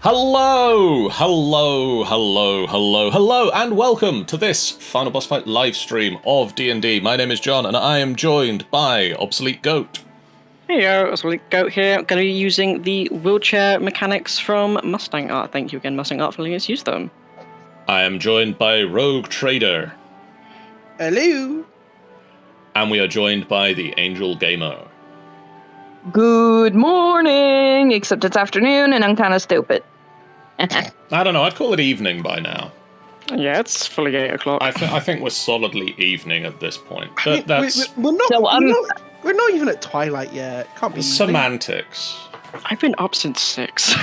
Hello, hello, hello, hello, hello, and welcome to this Final Boss Fight live stream of D&D. My name is John, and I am joined by Obsolete Goat. Hey yo, Obsolete Goat here. I'm going to be using the wheelchair mechanics from Mustang Art. Thank you again, Mustang Art, for letting us use them. I am joined by Rogue Trader. Hello. And we are joined by the Angel Gamer. Good morning, except it's afternoon and I'm kind of stupid. I don't know, I'd call it evening by now. Yeah, it's fully 8 o'clock. I think we're solidly evening at this point. I mean, we're not even at twilight yet. Can't be semantics. I've been up since 6.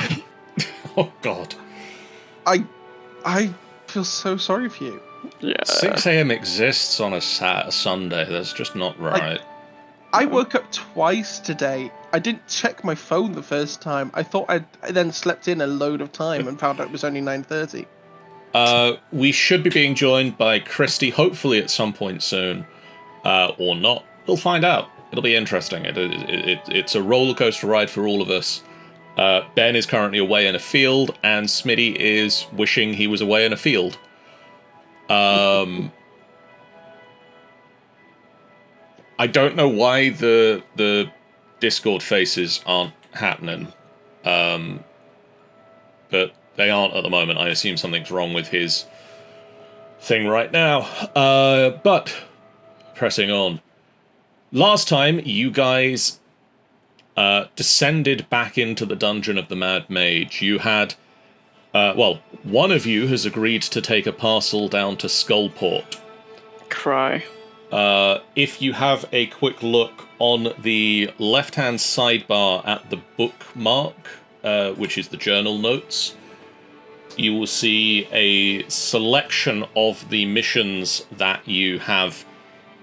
Oh god. I feel so sorry for you. Yeah. 6 a.m. exists on a Sunday. That's just not right. I woke up twice today. I didn't check my phone the first time. I thought I then slept in a load of time and found out it was only 9:30. We should be being joined by Christy, hopefully at some point soon, or not. We'll find out. It'll be interesting. It's a roller coaster ride for all of us. Ben is currently away in a field, and Smitty is wishing he was away in a field. I don't know why the Discord faces aren't happening, but they aren't at the moment. I assume something's wrong with his thing right now. But pressing on. Last time, you guys descended back into the dungeon of the Mad Mage. You had, one of you has agreed to take a parcel down to Skullport. Cry. If you have a quick look on the left-hand sidebar at the bookmark, which is the journal notes, you will see a selection of the missions that you have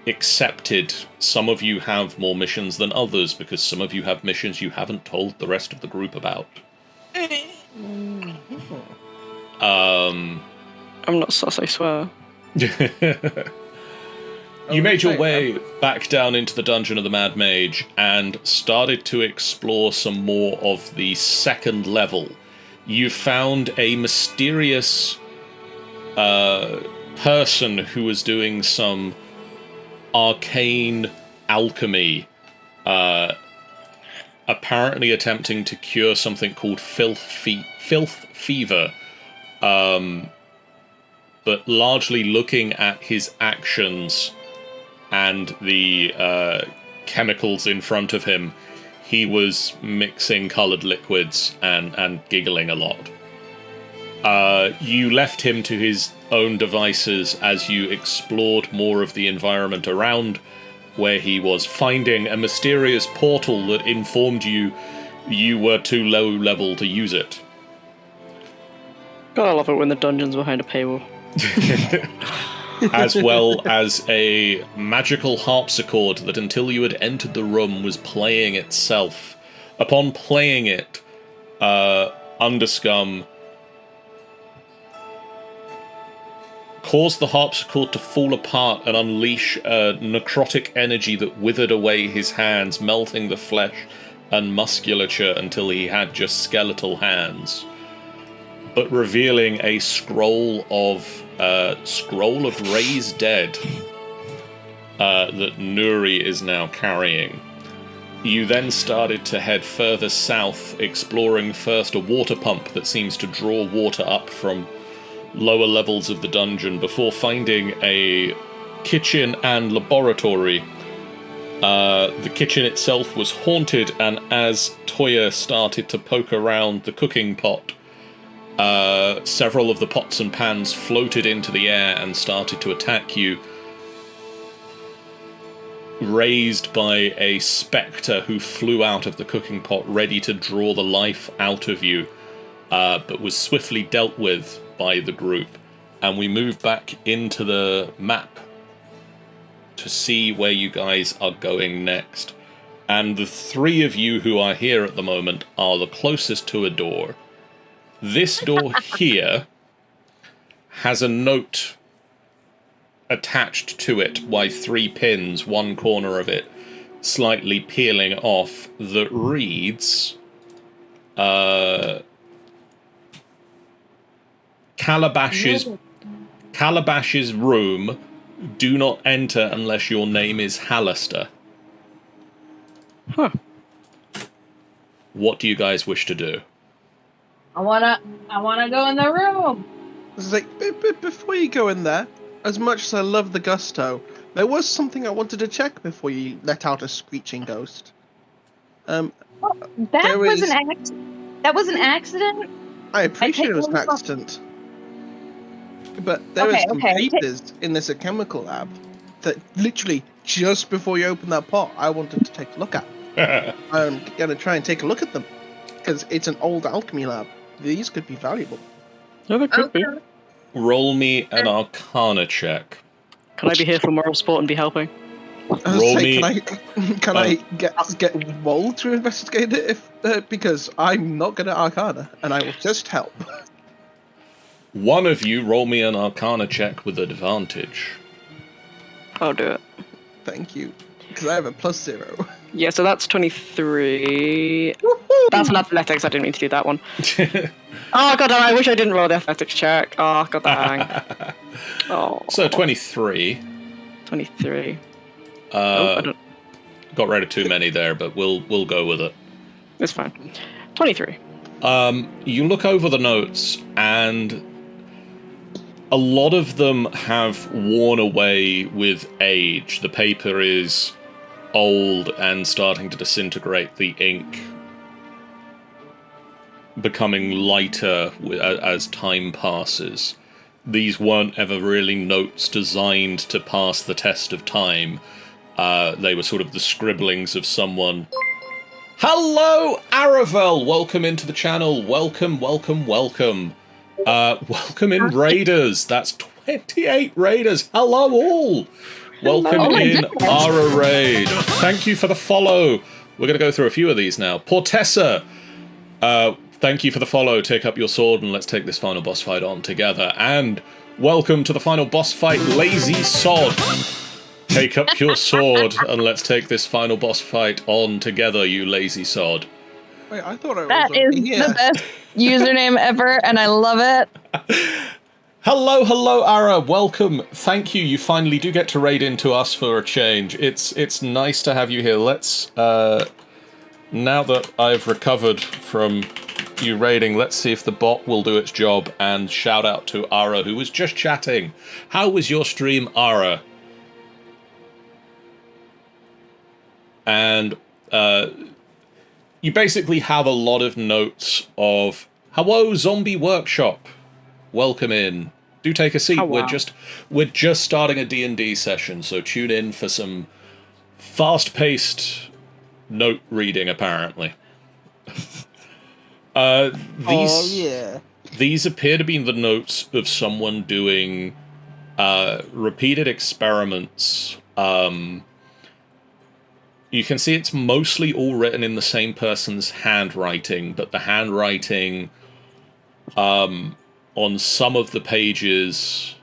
accepted. Some of you have more missions than others, because some of you have missions you haven't told the rest of the group about. I'm not sus, I swear. You made your way back down into the dungeon of the Mad Mage and started to explore some more of the second level. You found a mysterious person who was doing some arcane alchemy, apparently attempting to cure something called filth fever, but largely looking at his actions and the chemicals in front of him, he was mixing coloured liquids and giggling a lot. You left him to his own devices as you explored more of the environment around where he was, finding a mysterious portal that informed you were too low level to use it. God, I love it when the dungeon's behind a paywall. As well as a magical harpsichord that, until you had entered the room, was playing itself. Upon playing it, Underscum caused the harpsichord to fall apart and unleash a necrotic energy that withered away his hands, melting the flesh and musculature until he had just skeletal hands, but revealing a scroll of Raised Dead that Nuri is now carrying. You then started to head further south, exploring first a water pump that seems to draw water up from lower levels of the dungeon, before finding a kitchen and laboratory. The kitchen itself was haunted, and as Toya started to poke around the cooking pot, several of the pots and pans floated into the air and started to attack you, raised by a spectre who flew out of the cooking pot ready to draw the life out of you, but was swiftly dealt with by the group. And we move back into the map to see where you guys are going next. And the three of you who are here at the moment are the closest to a door. This door here has a note attached to it by 3 pins, one corner of it slightly peeling off, that reads, Calabash's room. Do not enter unless your name is Hallister. Huh. What do you guys wish to do? I wanna go in the room. It's like, before you go in there, as much as I love the gusto, there was something I wanted to check before you let out a screeching ghost. That There was is- that was an accident. I appreciate it was an take- accident. But there are some papers in this chemical lab that literally, just before you open that pot, I wanted to take a look at. I'm going to try and take a look at them. Because it's an old alchemy lab. These could be valuable. Yeah, they could be. Roll me an Arcana check. Can I be here for moral support and be helping? Roll me- Can I get Wall to investigate it? If because I'm not good at Arcana, and I will just help. One of you roll me an Arcana check with advantage. I'll do it. Thank you. Because I have a +0. Yeah, so that's 23. That's an athletics. I didn't mean to do that one. Oh god, I wish I didn't roll the athletics check. Oh god, dang. Oh. So 23. 23. I Uh, don't. got rid of too many there, but we'll go with it. It's fine. 23. You look over the notes, and a lot of them have worn away with age. The paper is old and starting to disintegrate, the ink becoming lighter as time passes. These weren't ever really notes designed to pass the test of time. They were sort of the scribblings of someone. Hello, Aravel! Welcome into the channel. Welcome, welcome, welcome. Welcome in, Raiders. That's 28 Raiders. Hello, all. Welcome Oh my in, goodness. Ara Raid. Thank you for the follow. We're going to go through a few of these now. Portessa, thank you for the follow. Take up your sword and let's take this final boss fight on together. And welcome to the final boss fight, Lazy Sod. Take up your sword and let's take this final boss fight on together, you lazy sod. Wait, I thought I was That is already here. the best username ever, and I love it. Hello, Ara. Welcome. Thank you. You finally do get to raid into us for a change. It's nice to have you here. Let's now that I've recovered from you raiding, let's see if the bot will do its job. And shout out to Ara, who was just chatting. How was your stream, Ara? And you basically have a lot of notes of hello, zombie workshop. Welcome in. Do take a seat. Oh, wow. We're just starting a D&D session, so tune in for some fast-paced note reading. Apparently, these appear to be the notes of someone doing repeated experiments. You can see it's mostly all written in the same person's handwriting, but the handwriting on some of the pages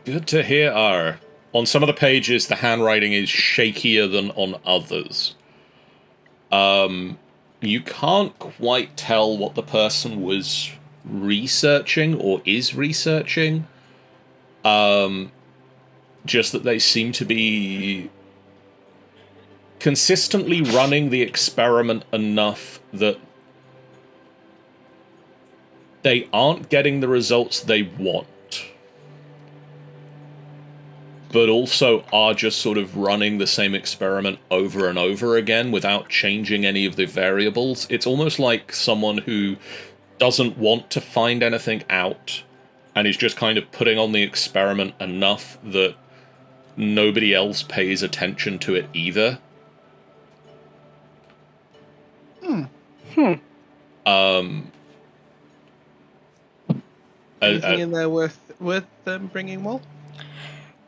good to hear, R. On some of the pages, the handwriting is shakier than on others. You can't quite tell what the person was researching or is researching. Just that they seem to be consistently running the experiment enough that they aren't getting the results they want, but also are just sort of running the same experiment over and over again without changing any of the variables. It's almost like someone who doesn't want to find anything out and is just kind of putting on the experiment enough that nobody else pays attention to it either. Anything in there worth bringing, Wall?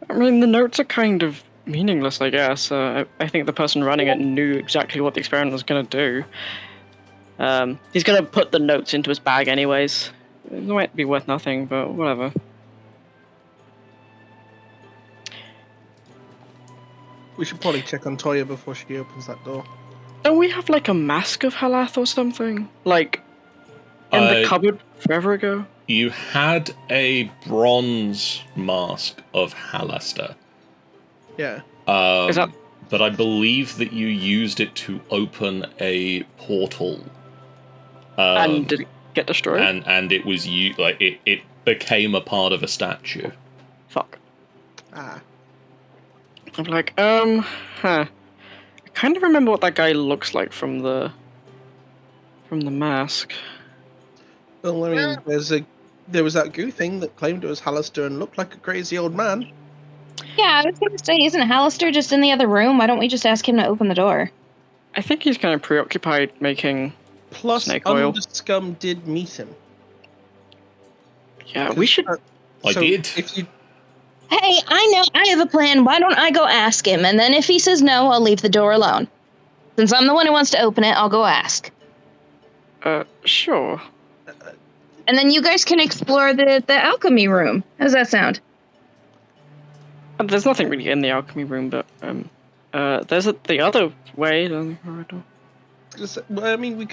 I mean, the notes are kind of meaningless, I guess. I think the person running it knew exactly what the experiment was going to do. He's going to put the notes into his bag anyways. It might be worth nothing, but whatever. We should probably check on Toya before she opens that door. Don't we have like a mask of Halath or something? Like in the cupboard forever ago? You had a bronze mask of Halaster. Yeah. Is that... But I believe that you used it to open a portal. And did it get destroyed? And it was it became a part of a statue. Fuck. Ah. I'm like, huh. I kind of remember what that guy looks like from the mask. Well, I mean, there was that goo thing that claimed it was Halaster and looked like a crazy old man. Yeah, I was going to say, isn't Halaster just in the other room? Why don't we just ask him to open the door? I think he's kind of preoccupied making snake oil. Scum did meet him. Yeah, we should... I did. If you... Hey, I know, I have a plan. Why don't I go ask him? And then if he says no, I'll leave the door alone. Since I'm the one who wants to open it, I'll go ask. Sure. And then you guys can explore the alchemy room. How's that sound? There's nothing really in the alchemy room, but there's the other way down the corridor. Well, I mean, you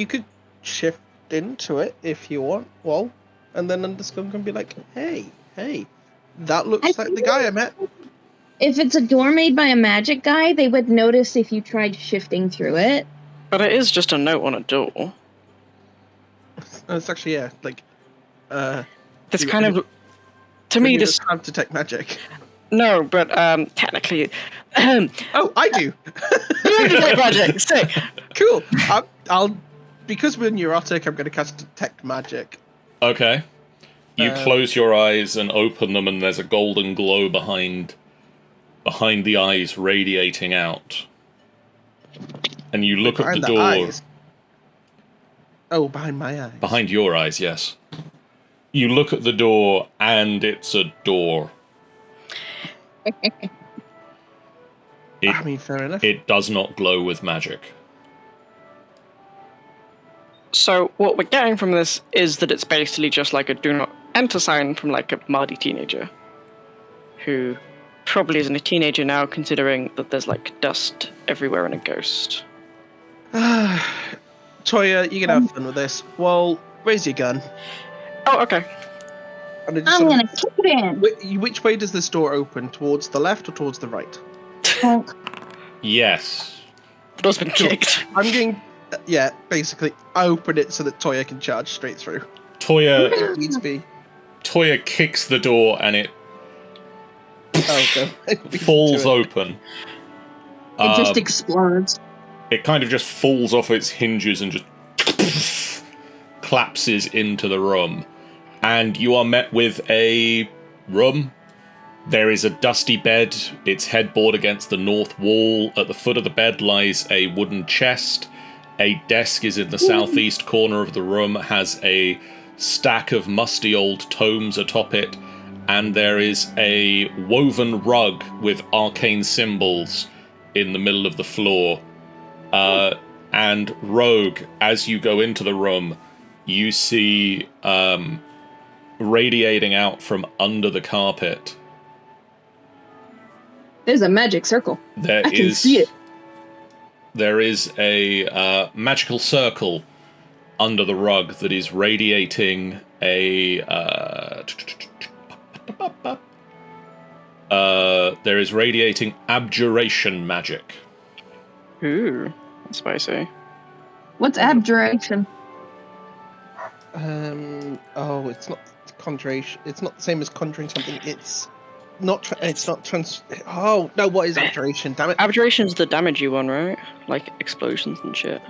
could shift into it if you want, well, and then Underscum can be like, hey, that looks like the guy I met. If it's a door made by a magic guy, they would notice if you tried shifting through it. But it is just a note on a door. It's actually, yeah, like, This kind of... To me, this... have to detect magic. No, but technically... Oh, I do! You detect magic! Sick! Cool! I'll... Because we're neurotic, I'm going to cast Detect Magic. Okay. You close your eyes and open them, and there's a golden glow behind the eyes radiating out. And you look at the door. Eyes. Oh, behind my eyes. Behind your eyes, yes. You look at the door, and it's a door. I mean, fair enough. It does not glow with magic. So what we're getting from this is that it's basically just like a do not enter sign from like a mardy teenager. Who probably isn't a teenager now, considering that there's like dust everywhere and a ghost. Toya, you can have fun with this. Well, raise your gun. Oh, okay. And I'm gonna kick it in. Which way does this door open? Towards the left or towards the right? Yes. The door's been kicked. I'm getting... yeah, basically, I open it so that Toya can charge straight through. Toya... Needs be. Toya kicks the door and it Okay. falls open. It just explodes. It kind of just falls off its hinges and just collapses into the room. And you are met with a room. There is a dusty bed, its headboard against the north wall. At the foot of the bed lies a wooden chest. A desk is in the southeast corner of the room, has a stack of musty old tomes atop it, and there is a woven rug with arcane symbols in the middle of the floor. And Rogue, as you go into the room, you see radiating out from under the carpet. There's a magic circle. I can see it. There is a magical circle under the rug that is radiating a... there is radiating abjuration magic. Ooh, that's spicy. What's abjuration? Oh, it's not conjuration. It's not the same as conjuring something. It's not. Oh no! What is abjuration? Damn it! Abjuration's the damagey one, right? Like explosions and shit.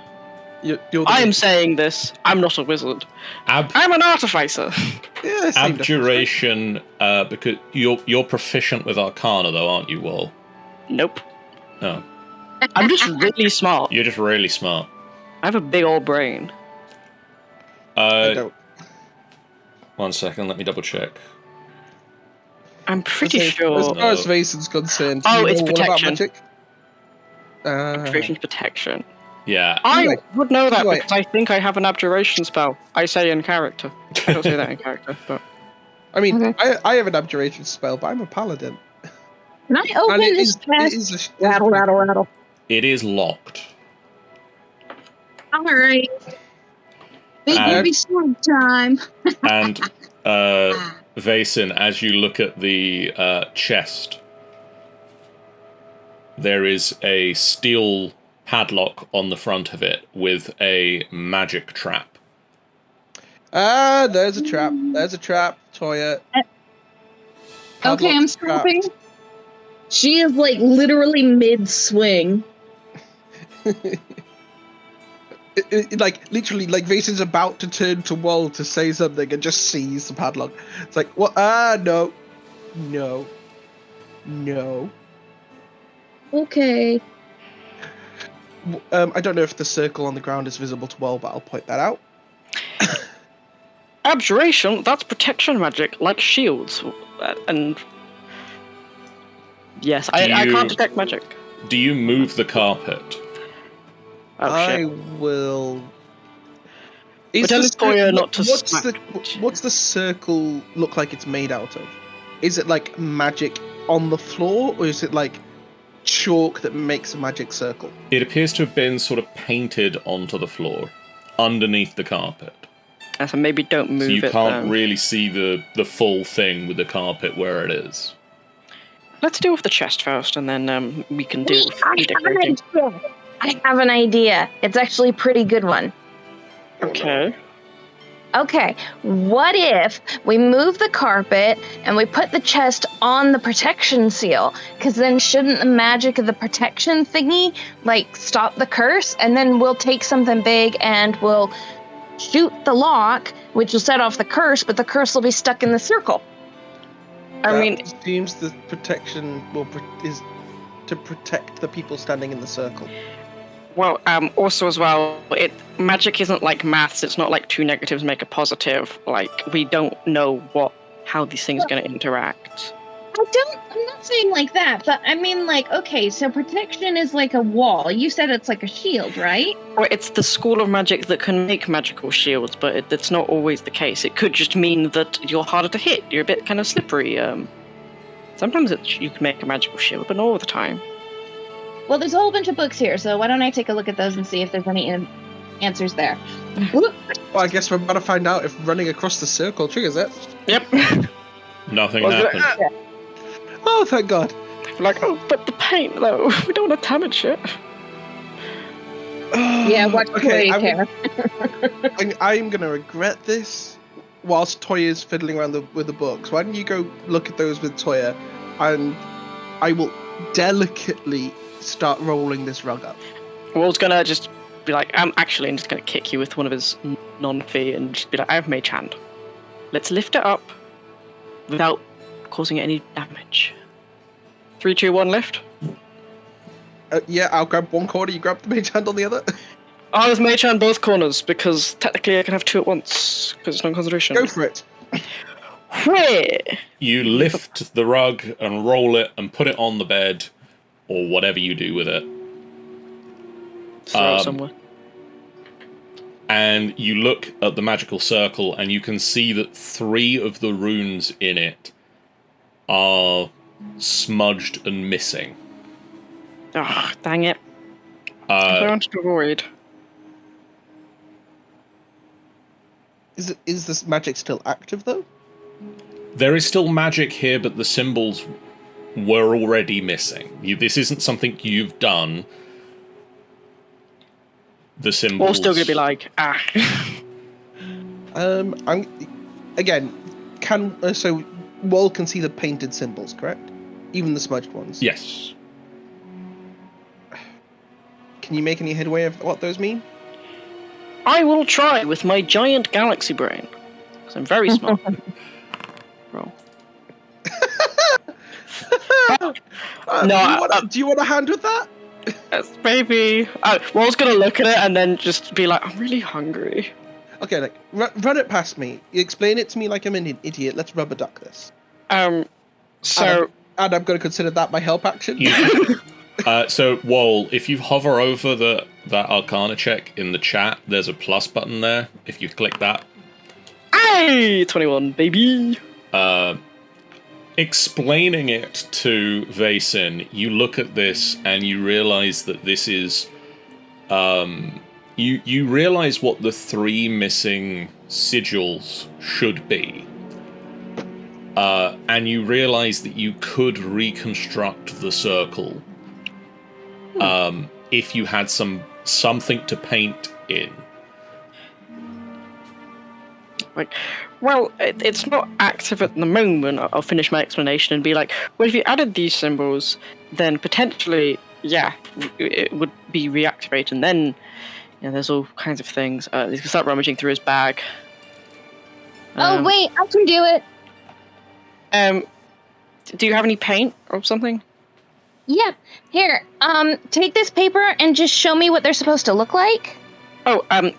I am saying this. I'm not a wizard. I'm an artificer. Yeah, abjuration, because you're proficient with Arcana, though, aren't you, Wall? Nope. No. I'm just really smart. You're just really smart. I have a big old brain. I don't. 1 second, let me double check. I'm pretty sure. As far as Mason's concerned, it's protection. Abjuration's protection. Yeah. I would know that because I think I have an abjuration spell. I say in character. I don't say that in character, but... I mean, I have an abjuration spell, but I'm a paladin. Can I open this chest? Rattle, rattle, rattle. It is locked. All right. Big movie story time. And Vason, as you look at the chest, there is a steel padlock on the front of it with a magic trap. There's a trap. There's a trap, Toya. Okay, I'm stopping. She is like literally mid-swing. Like literally, like Vason's about to turn to Wall to say something and just sees the padlock. It's like, what? No. Okay. I don't know if the circle on the ground is visible to Wall, but I'll point that out. Abjuration, that's protection magic, like shields. And yes, I can't detect magic. Do you move the carpet? Oh, I shit. will. But tell Toya not to What's the circle look like it's made out of? Is it like magic on the floor, or is it like chalk that makes a magic circle? It appears to have been sort of painted onto the floor, underneath the carpet. So maybe don't move it. So you can't really see the full thing with the carpet where it is. Let's deal with the chest first, and then we can deal with redecorating. I have an idea. It's actually a pretty good one. Okay. Okay, what if we move the carpet and we put the chest on the protection seal? Because then shouldn't the magic of the protection thingy, like, stop the curse? And then we'll take something big and we'll shoot the lock, which will set off the curse, but the curse will be stuck in the circle. I mean, it seems the protection is to protect the people standing in the circle. well, also as well, magic isn't like maths. It's not like 2 negatives make a positive. Like, we don't know how these things are going to interact. I'm not saying like that, but I mean, like, okay, so protection is like a wall. You said it's like a shield, right? Well, it's the school of magic that can make magical shields, but it's not always the case. It could just mean that you're harder to hit. You're a bit kind of slippery. Sometimes you can make a magical shield, but not all the time. Well, there's a whole bunch of books here, so why don't I take a look at those and see if there's any answers there. Well, I guess we're about to find out if running across the circle triggers it. Yep. Nothing happened. Oh, thank God. Like, oh, but the paint, though. We don't want to damage it. Yeah, what Okay, do you care? I'm going to regret this whilst Toya's fiddling around with the books. Why don't you go look at those with Toya, and I will delicately start rolling this rug up. Wall's gonna just be like, I'm just gonna kick you with one of his non-fee and just be like, I have Mage Hand. Let's lift it up without causing any damage. 3, 2, 1, lift. Yeah, I'll grab one corner, you grab the Mage Hand on the other. Oh, there's Mage Hand both corners, because technically I can have 2 at once, because it's non-concentration. Go for it. Where? You lift the rug and roll it and put it on the bed, or whatever you do with it. Throw it somewhere. And you look at the magical circle, and you can see that 3 of the runes in it are smudged and missing. Ah, dang it. I wanted to avoid. Is this magic still active, though? There is still magic here, but the symbols were already missing. This isn't something you've done. The symbols... We're still going to be like, ah. So Wall can see the painted symbols, correct? Even the smudged ones? Yes. Can you make any headway of what those mean? I will try with my giant galaxy brain. Because I'm very smart. Roll. Do you want a hand with that? Maybe. Wall's going to look at it and then just be like, I'm really hungry. Okay, run it past me. You explain it to me like I'm an idiot. Let's rubber duck this. So... And I'm going to consider that my help action. So, Wall, if you hover over that Arcana check in the chat, there's a plus button there. If you click that. Hey! 21, baby! Explaining it to Vason, you look at this and you realize that this is You realize what the 3 missing sigils should be. And you realize that you could reconstruct the circle if you had something to paint in. Like, well, it's not active at the moment. I'll finish my explanation and be like, well, if you added these symbols, then potentially, yeah, it would be reactivated. And then, there's all kinds of things. He's gonna start rummaging through his bag. Oh, wait, I can do it. Do you have any paint or something? Yeah. Here, take this paper and just show me what they're supposed to look like. Oh, I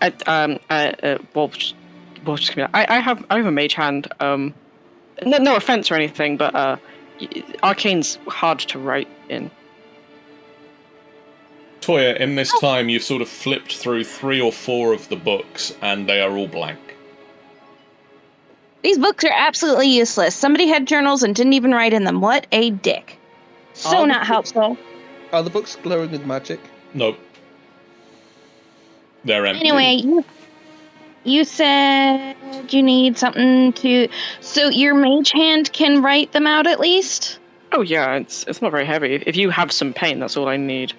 have a mage hand. No offense or anything, but arcane's hard to write in. Toya, in this time, you've sort of flipped through 3 or 4 of the books, and they are all blank. These books are absolutely useless. Somebody had journals and didn't even write in them. What a dick. So not helpful. Are the books glowing with magic? Nope. They're empty. Anyway, you said you need something to... So your mage hand can write them out at least? Oh yeah, it's not very heavy. If you have some paint, that's all I need.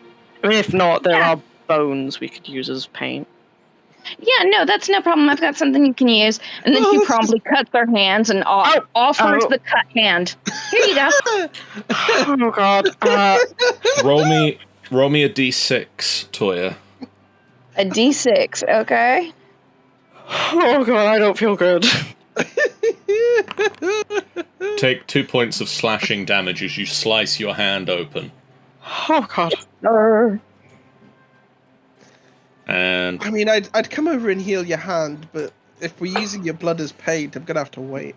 I mean, if not, there are bones we could use as paint. Yeah, no, that's no problem. I've got something you can use. And then she promptly cuts their hands and offers the cut hand. Here you go. Oh god. Roll me a d6, Toya. A d6, okay. Oh god, I don't feel good. Take 2 points of slashing damage as you slice your hand open. Oh god. And I mean, I'd come over and heal your hand, but if we're using your blood as paint, I'm gonna have to wait.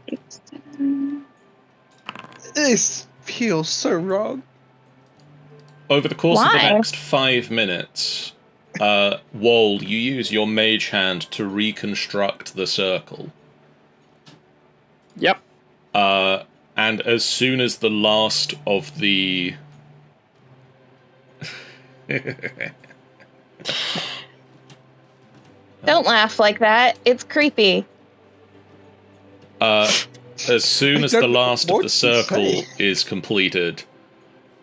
This feels so wrong. over the course of the next 5 minutes, Wold, you use your mage hand to reconstruct the circle. Yep. And as soon as the last of the... Don't laugh like that. It's creepy. As soon as the last of the circle is completed,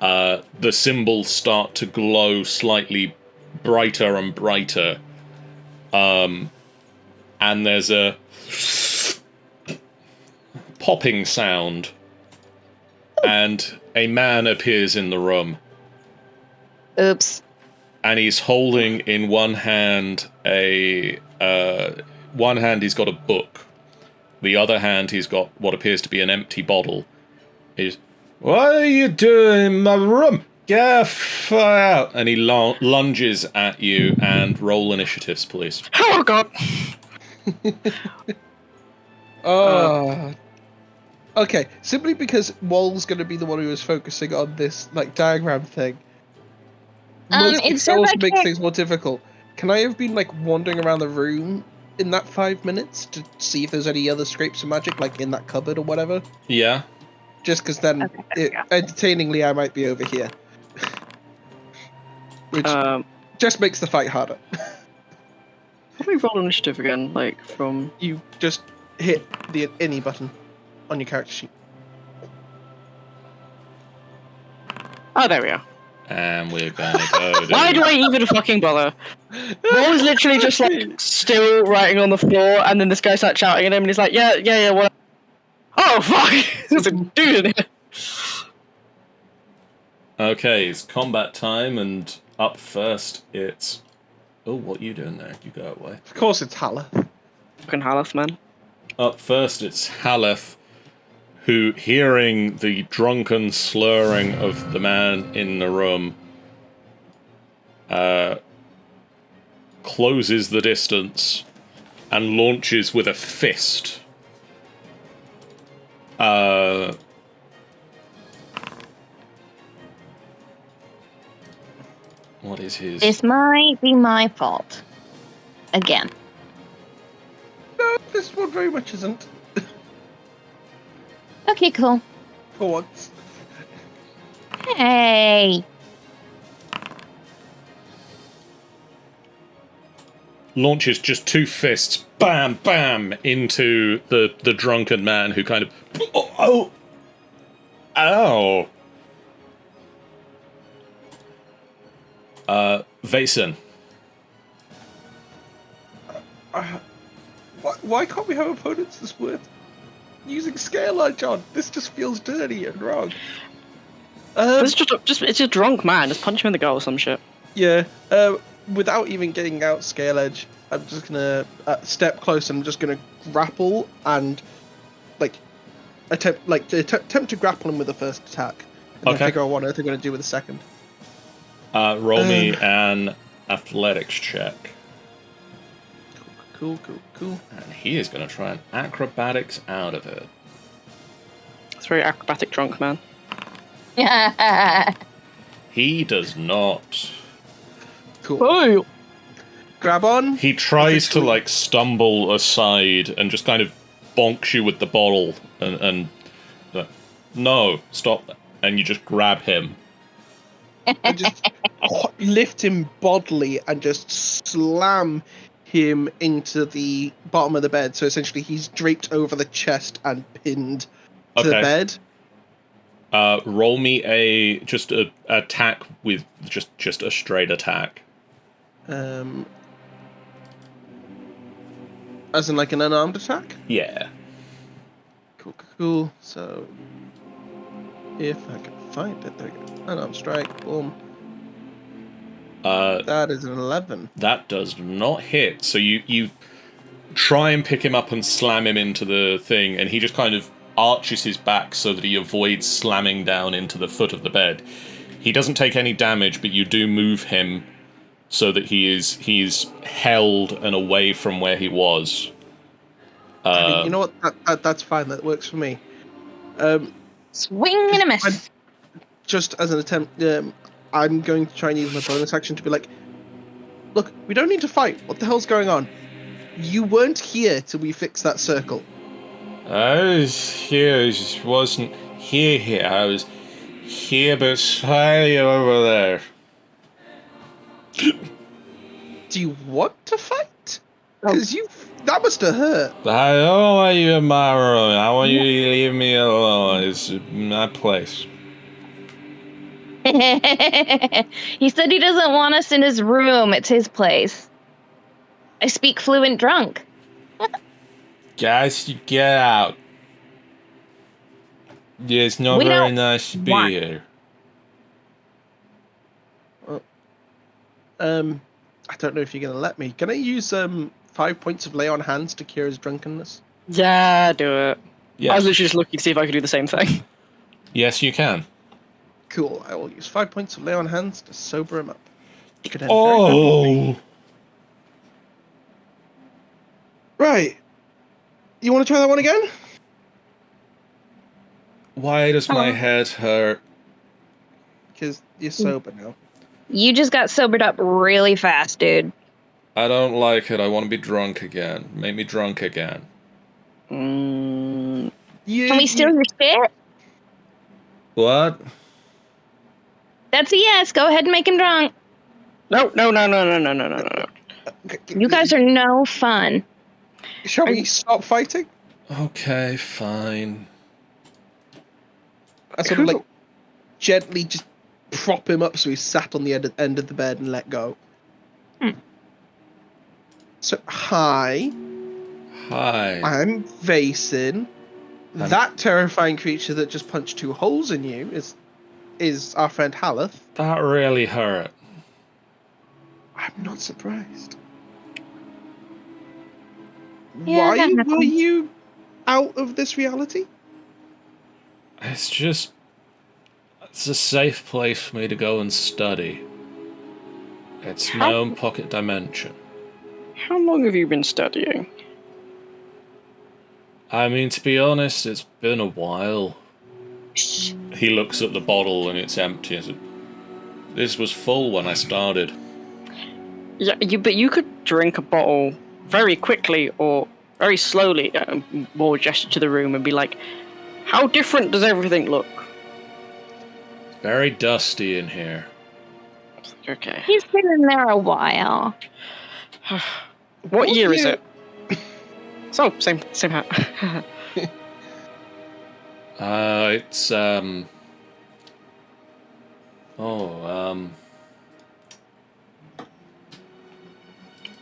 the symbols start to glow slightly brighter and brighter. And there's a popping sound. And a man appears in the room. Oops. And he's holding in one hand he's got a book. The other hand he's got what appears to be an empty bottle. He's, "What are you doing in my room? Get out!" And he lunges at you, and roll initiatives, please. Oh god. Okay, simply because Wall's going to be the one who is focusing on this diagram thing. It says also I makes can't... things more difficult. Can I have been wandering around the room in that 5 minutes to see if there's any other scrapes of magic, in that cupboard or whatever? Yeah. Just because then, entertainingly, I might be over here. Which just makes the fight harder. How do we roll initiative again? From... You just hit the any button on your character sheet. Oh, there we are. And we're gonna go... Why do I even fucking bother? Mo was literally just still writing on the floor, and then this guy started shouting at him, and he's like, yeah, what? Oh, fuck! There's a dude in here. Okay, it's combat time, and up first it's... Oh, what are you doing there? You go away. Of course it's Haleth. Fucking Haleth, man. Up first it's Haleth, who, hearing the drunken slurring of the man in the room, closes the distance and launches with a fist. What is his... This might be my fault. Again. No, this one very much isn't. Okay, cool. For once. Hey! launches just two fists, bam, bam, into the drunken man who kind of... Ow! Vason. Why can't we have opponents that's worth using Scalar, John? This just feels dirty and wrong. It's a drunk man. Just punch him in the gut or some shit. Yeah. Without even getting out Scale Edge, I'm just gonna step close. I'm just gonna grapple and attempt to grapple him with the first attack, and then figure out what on earth I'm gonna do with the second. Roll me an athletics check. Cool. And he is going to try and acrobatics out of it. It's a very acrobatic drunk man. He does not. Cool. Oh! Grab on. He tries to, stumble aside and just kind of bonks you with the bottle and no, stop that. And you just grab him. I just lift him bodily and just slam him into the bottom of the bed. So essentially he's draped over the chest and pinned to the bed. Roll me a attack with just a straight attack. As in like an unarmed attack? Yeah. Cool. So if I can find it, there we go. Unarmed strike, boom. That is an 11. That does not hit. So you try and pick him up and slam him into the thing, and he just kind of arches his back so that he avoids slamming down into the foot of the bed. He doesn't take any damage, but you do move him so that he's held and away from where he was. I mean, you know what? That's fine. That works for me. Swing and a miss. Just as an attempt, I'm going to try and use my bonus action to be like, look, we don't need to fight. What the hell's going on? You weren't here till we fixed that circle. I was here, I just wasn't here. I was here, but slightly over there. Do you want to fight? Because that must have hurt. I don't want you in my room. I want you to leave me alone. It's my place. He said he doesn't want us in his room. It's his place. I speak fluent drunk. Guys, get out. Yeah, it's not very nice to be here. Well, I don't know if you're going to let me. Can I use 5 points of lay on hands to cure his drunkenness? Yeah, do it. Yes. I was literally just looking to see if I could do the same thing. Yes, you can. Cool. I will use 5 points of lay on hands to sober him up. Right. You want to try that one again? Why does my head hurt? Because you're sober now. You just got sobered up really fast, dude. I don't like it. I want to be drunk again. Make me drunk again. Can we steal your spit? What? That's a yes. Go ahead and make him drunk. No. You guys are no fun. Shall we stop fighting? Okay, fine. I sort of gently just prop him up so he's sat on the end of the bed and let go. So, hi. I'm Vason. That terrifying creature that just punched 2 holes in you is our friend Haleth. That really hurt. I'm not surprised. Yeah, Why were you out of this reality? It's a safe place for me to go and study. It's my own pocket dimension. How long have you been studying? I mean, to be honest, it's been a while. He looks at the bottle and it's empty. This was full when I started. Yeah, but you could drink a bottle very quickly or very slowly, more gesture to the room and be like, how different does everything look? Very dusty in here. Okay. He's been in there a while. What year is it? So, same hat. It's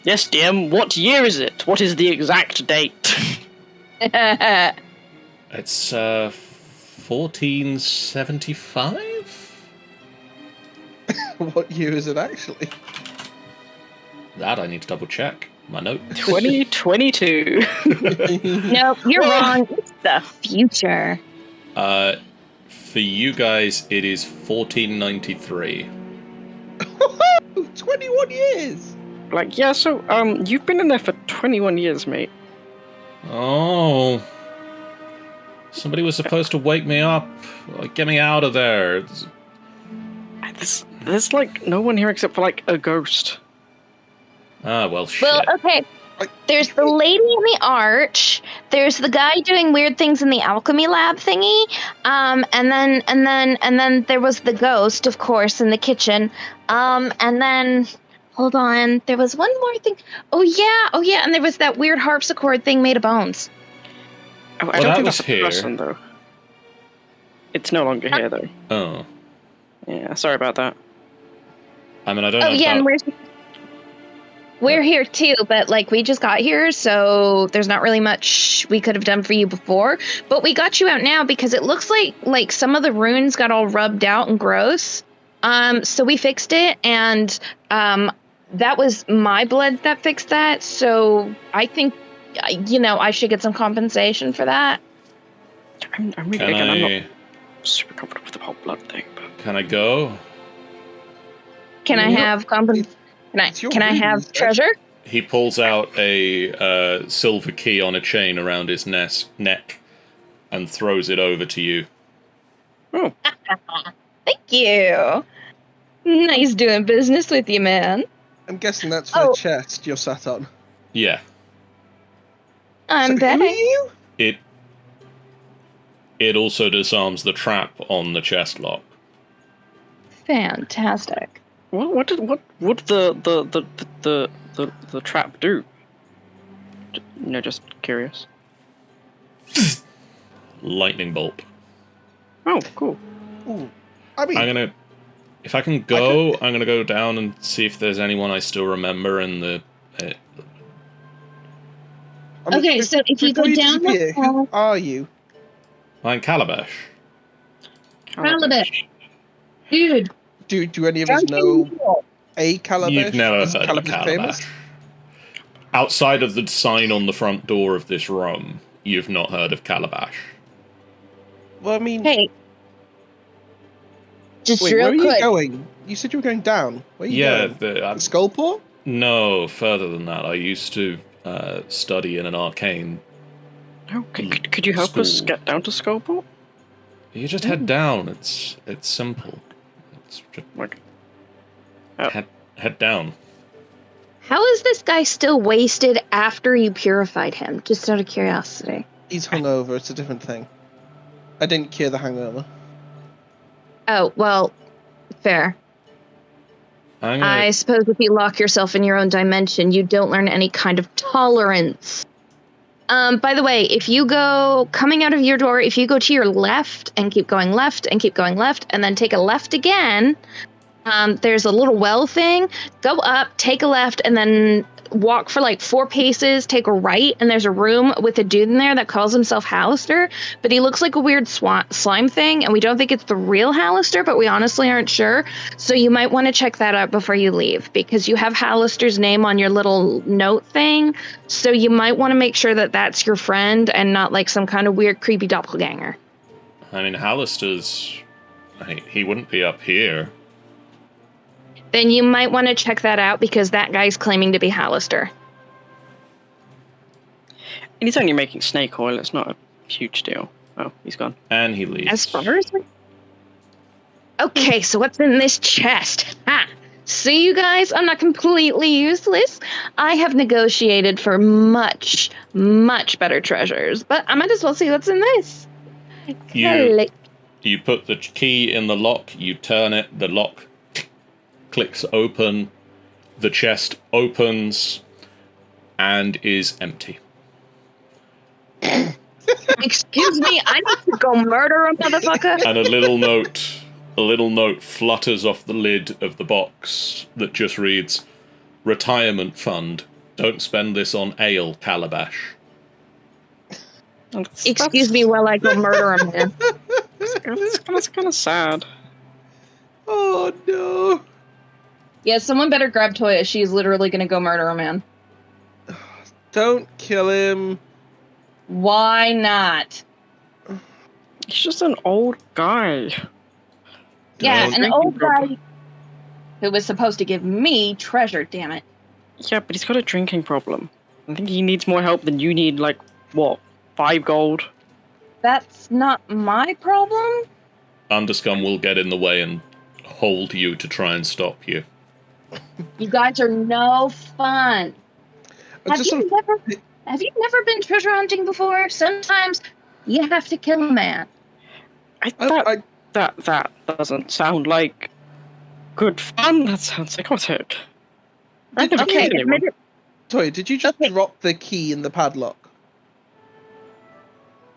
Yes, DM, what year is it? What is the exact date? It's 1475? What year is it actually? That I need to double check. My note. 2022. No, you're wrong. It's the future. For you guys, it is 1493. 21 years! Like, yeah, so, you've been in there for 21 years, mate. Oh. Somebody was supposed to wake me up. Get me out of there. There's, like, no one here except for, like, a ghost. Ah, well, shit. Well, okay. There's the lady in the arch. There's the guy doing weird things in the alchemy lab thingy. And then there was the ghost, of course, in the kitchen. And then hold on, there was one more thing. Oh yeah, and there was that weird harpsichord thing made of bones. Oh, I Well, don't that think was that's a here. person, though. It's no longer here, though. Oh. Yeah, sorry about that. I mean, I don't Oh know yeah, about... and we're here too, but like we just got here, so there's not really much we could have done for you before. But we got you out now because it looks like some of the runes got all rubbed out and gross. So we fixed it, and that was my blood that fixed that. So I think I should get some compensation for that. I'm really, Can again, I'm I... not super comfortable with the whole blood thing, but... Can I go? Can I have Can I have treasure? He pulls out a silver key on a chain around his neck and throws it over to you. Oh. Thank you. Nice doing business with you, man. I'm guessing that's the chest you're sat on. Yeah. I'm Who are betting. you? It also disarms the trap on the chest lock. Fantastic. What would the trap do? Just curious. Lightning bolt. Oh, cool. Ooh. I mean, if I can go, I'm gonna go down and see if there's anyone I still remember in the... Okay, so if you go down the disappear, who are you? I'm Calabash. Calabash. Dude. Do any of us know a Calabash? You've never Is heard of Calabash Calabash. famous? Outside of the sign on the front door of this room, you've not heard of Calabash. Well, I mean... Hey. Just Wait, real where are quick. you going? You said you were going down. Where are you going? The Skullport? No, further than that. I used to study in an arcane. Oh, could you help us get down to Skullport? You just head down. It's simple. It's just Like, head down. How is this guy still wasted after you purified him? Just out of curiosity. He's hungover. It's a different thing. I didn't cure the hangover. Oh, well, fair. I suppose if you lock yourself in your own dimension, you don't learn any kind of tolerance. By the way, if you go coming out of your door, if you go to your left and keep going left and keep going left and then take a left again, there's a little well thing. Go up, take a left, and then walk for like 4 paces, take a right, and there's a room with a dude in there that calls himself Hallister, but he looks like a weird slime thing, and we don't think it's the real Hallister, but we honestly aren't sure. So you might want to check that out before you leave, because you have Hallister's name on your little note thing, so you might want to make sure that that's your friend and not like some kind of weird creepy doppelganger. I mean, Hallister's... He wouldn't be up here. Then you might want to check that out, because that guy's claiming to be Hallister. and he's only making snake oil. It's not a huge deal. Oh, he's gone. And he leaves. As far as... Okay, so what's in this chest? Ha! See, you guys, I'm not completely useless. I have negotiated for much, much better treasures, but I might as well see what's in this. You put the key in the lock, you turn it, the lock clicks open, the chest opens, and is empty. Excuse me, I need to go murder a motherfucker. And a little note flutters off the lid of the box that just reads, "Retirement fund. Don't spend this on ale, Calabash." Excuse me while I go murder a man. That's kind of sad. Oh no! Yeah, someone better grab Toya. She's literally gonna go murder a man. Don't kill him. Why not? He's just an old guy. Yeah, Don't- an old guy who was supposed to give me treasure, damn it. Yeah, but he's got a drinking problem. I think he needs more help than you need, like, what, 5 gold? That's not my problem. Underscum will get in the way and hold you to try and stop you. You guys are no fun. Have you never been treasure hunting before? Sometimes you have to kill a man. That doesn't sound like good fun. That sounds psychotic. I never killed anyone. Toy, did you just drop the key in the padlock?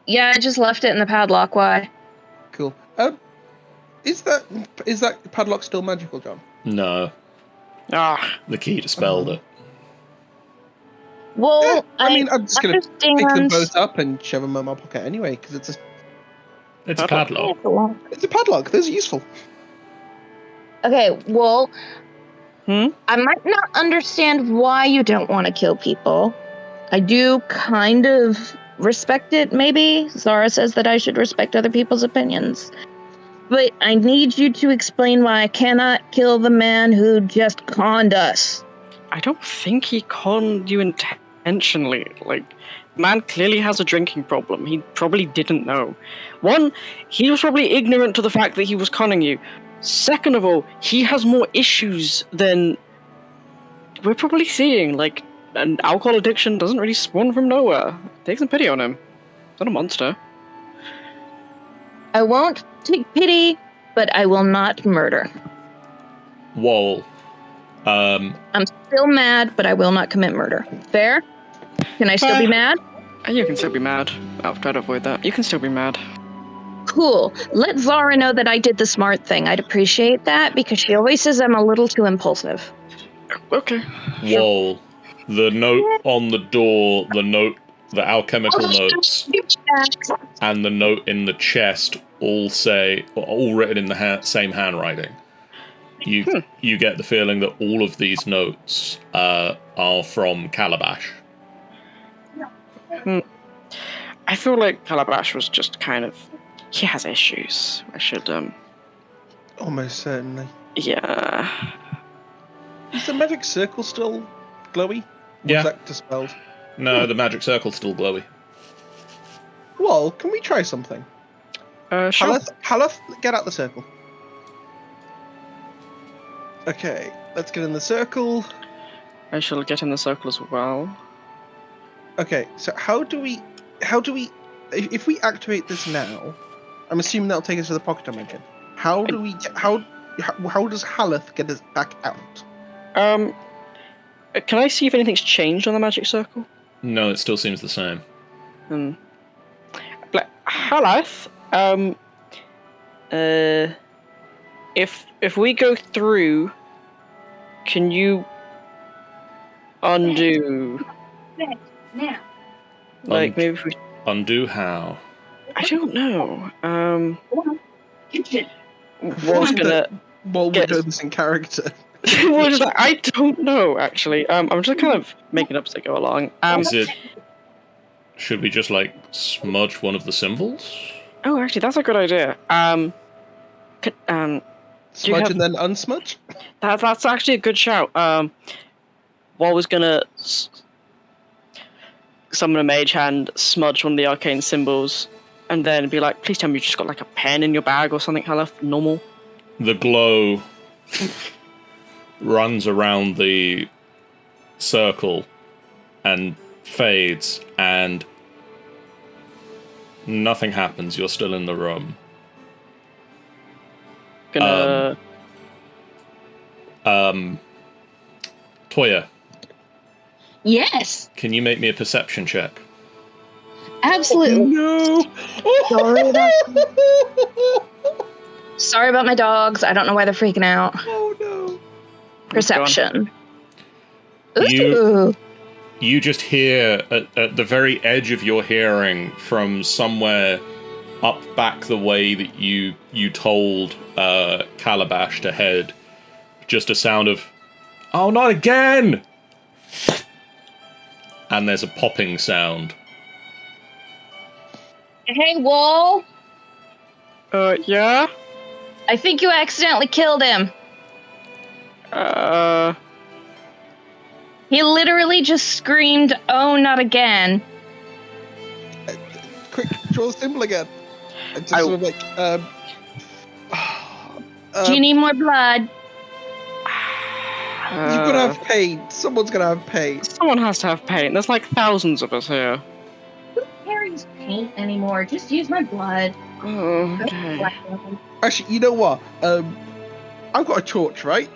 Yeah, I just left it in the padlock. Why? Cool. Is that padlock still magical, John? No, the key dispelled it. Well, I mean, I'm just gonna pick them understand. both up and shove them in my pocket anyway, because it's It's a padlock. a padlock. Those are useful. Okay, well, Hmm? I might not understand why you don't want to kill people. I do kind of respect it, maybe. Zara says that I should respect other people's opinions. But I need you to explain why I cannot kill the man who just conned us. I don't think he conned you intentionally. Like, man clearly has a drinking problem. He probably didn't know. One, he was probably ignorant to the fact that he was conning you. Second of all, he has more issues than we're probably seeing. Like, an alcohol addiction doesn't really spawn from nowhere. Take some pity on him. He's not a monster. I won't take pity, but I will not murder. Whoa. I'm still mad, but I will not commit murder. Fair? Can I still be mad? You can still be mad. I'll try to avoid that. You can still be mad. Cool. Let Zara know that I did the smart thing. I'd appreciate that because she always says I'm a little too impulsive. Okay. Whoa. The note on the door, the alchemical notes, and the note in the chest all written in the same handwriting. You get the feeling that all of these notes are from Calabash. I feel like Calabash was just kind of... He has issues. I should, Almost certainly. Yeah. Is the magic circle still glowy? Or Yeah. is that dispelled? No, the magic circle's still glowy. Well, can we try something? Sure. Haleth, get out the circle. Okay, let's get in the circle. I shall get in the circle as well. Okay, so how do we, if we activate this now, I'm assuming that'll take us to the pocket dimension. How does Haleth get us back out? Can I see if anything's changed on the magic circle? No, it still seems the same. Haleth, if we go through, can you undo? Now. Like, maybe if we... Undo how? I don't know. Kitchen. Was gonna... Well, we're Yes. doing this in character. Well, just like, I don't know, actually. I'm just kind of making up as I go along. Should we just, smudge one of the symbols? Oh, actually, that's a good idea. Smudge and then unsmudge? That's actually a good shout. Wall was gonna summon a mage hand, smudge one of the arcane symbols, and then be like, please tell me you just got, like, a pen in your bag or something, Haleth. Normal. The glow runs around the circle and fades, and nothing happens. You're still in the room. Gonna... Toya, Yes. Can you make me a perception check? Absolutely. No. Sorry about my dogs. I don't know why they're freaking out. Oh no. Perception. You just hear at the very edge of your hearing from somewhere up back the way that you told Calabash to head, just a sound of, "Oh, not again!" And there's a popping sound. Hey, Wall. Yeah? I think you accidentally killed him. He literally just screamed, "Oh, not again." Quick, draw the symbol again. I just sort of like, Do you need more blood? you're gonna have pain. Someone's gonna have pain. Someone has to have paint. There's like thousands of us here. Who carries paint anymore? Just use my blood. Oh, okay. Actually, you know what? I've got a torch, right?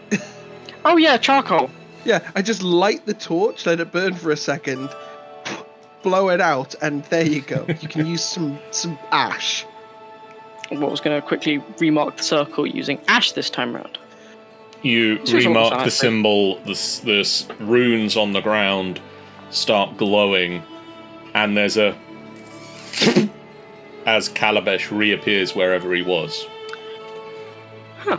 Oh yeah, charcoal. Yeah, I just light the torch, let it burn for a second, blow it out, and there you go. You can use some ash. What was going to quickly remark the circle using ash this time round. You remark the symbol, the runes on the ground start glowing, and there's a as Calabash reappears wherever he was. Huh.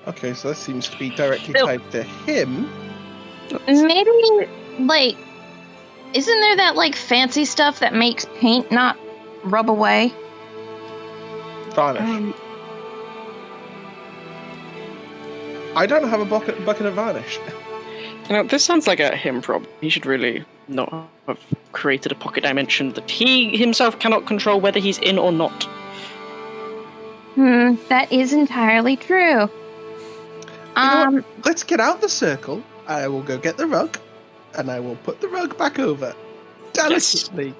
Okay, so that seems to be directly tied to him. Maybe, like, isn't there that, like, fancy stuff that makes paint not rub away? Varnish. I don't have a bucket of varnish. You know, this sounds like a him problem. He should really not have created a pocket dimension that he himself cannot control whether he's in or not. That is entirely true. You know what? Let's get out the circle. I will go get the rug, and I will put the rug back over. Delicately.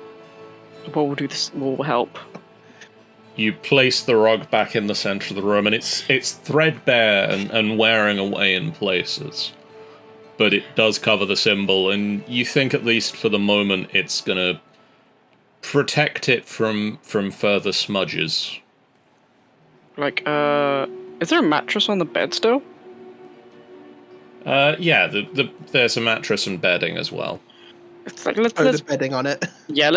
Yes. What will do this will help. You place the rug back in the center of the room, and it's threadbare and wearing away in places. But it does cover the symbol, and you think, at least for the moment, it's gonna protect it from further smudges. Like, is there a mattress on the bed still? Yeah, there's a mattress and bedding as well. It's like There's bedding on it. Yeah,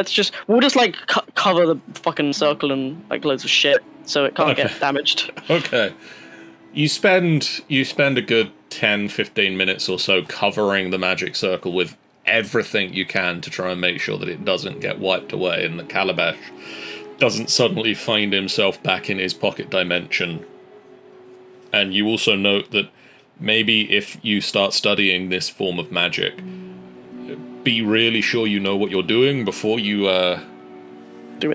we'll just like cover the fucking circle in like loads of shit so it can't get damaged. Okay. You spend a good 10-15 minutes or so covering the magic circle with everything you can to try and make sure that it doesn't get wiped away and that Calabash doesn't suddenly find himself back in his pocket dimension. And you also note that maybe if you start studying this form of magic, be really sure you know what you're doing before you do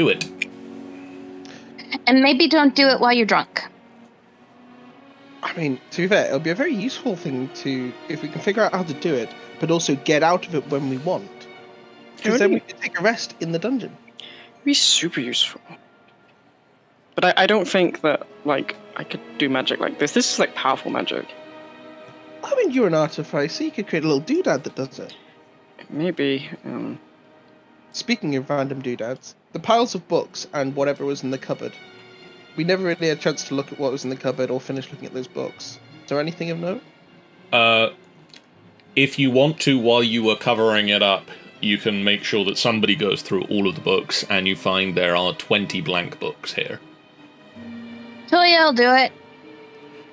it. And maybe don't do it while you're drunk. I mean, to be fair, it'll be a very useful thing to, if we can figure out how to do it, but also get out of it when we want. Because then we can take a rest in the dungeon. It'd be super useful. But I don't think that, like, I could do magic like this. This is, like, powerful magic. I mean, you're an artificer. You could create a little doodad that does it. Maybe. Speaking of random doodads, the piles of books and whatever was in the cupboard. We never really had a chance to look at what was in the cupboard or finish looking at those books. Is there anything of note? If you want to, while you were covering it up, you can make sure that somebody goes through all of the books, and you find there are 20 blank books here. Toya, I'll do it.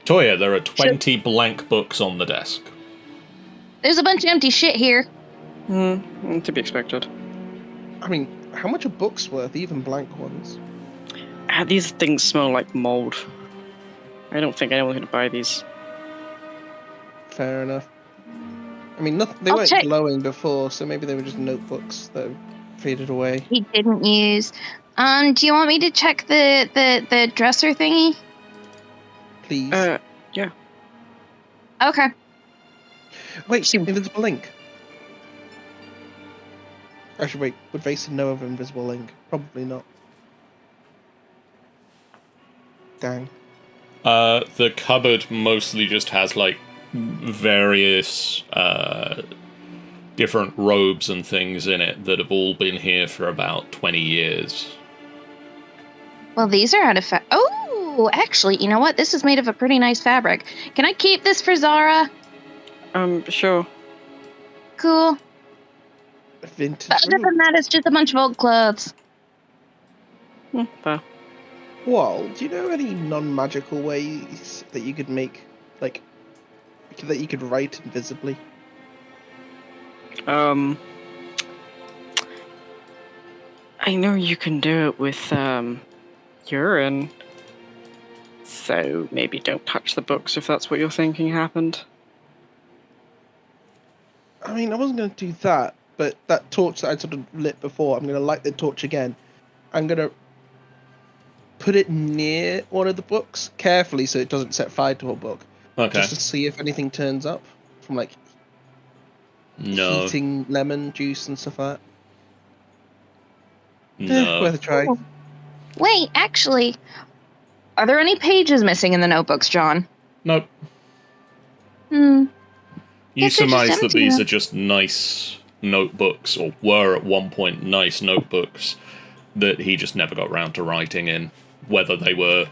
Toya, there are 20 blank books on the desk. There's a bunch of empty shit here. To be expected. I mean, how much are books worth, even blank ones? These things smell like mold. I don't think anyone's going to buy these. Fair enough. I mean, they weren't glowing before, so maybe they were just notebooks that faded away. He didn't use. Do you want me to check the dresser thingy? Please. Yeah. Okay. Wait, invisible ink. Actually, wait, would Vason know of invisible ink? Probably not. Dang. The cupboard mostly just has, like, various different robes and things in it that have all been here for about 20 years. Well, these are out of Oh, actually, you know what? This is made of a pretty nice fabric. Can I keep this for Zara? Sure. Cool. Vintage. Other than that, it's just a bunch of old clothes. Fair. Well, do you know any non-magical ways that you could make, like, that you could write invisibly? I know you can do it with urine. So maybe don't touch the books if that's what you're thinking happened. I mean, I wasn't going to do that, but that torch that I sort of lit before, I'm going to light the torch again. I'm going to put it near one of the books, carefully so it doesn't set fire to a book. Okay. Just to see if anything turns up from, like, No. heating lemon juice and stuff like that. No. Worth a try. Oh. Wait, actually, are there any pages missing in the notebooks, John? Nope. Hmm. You Guess they're just surmise that empty these then. are just nice notebooks, or were at one point nice notebooks, that he just never got round to writing in. Whether they were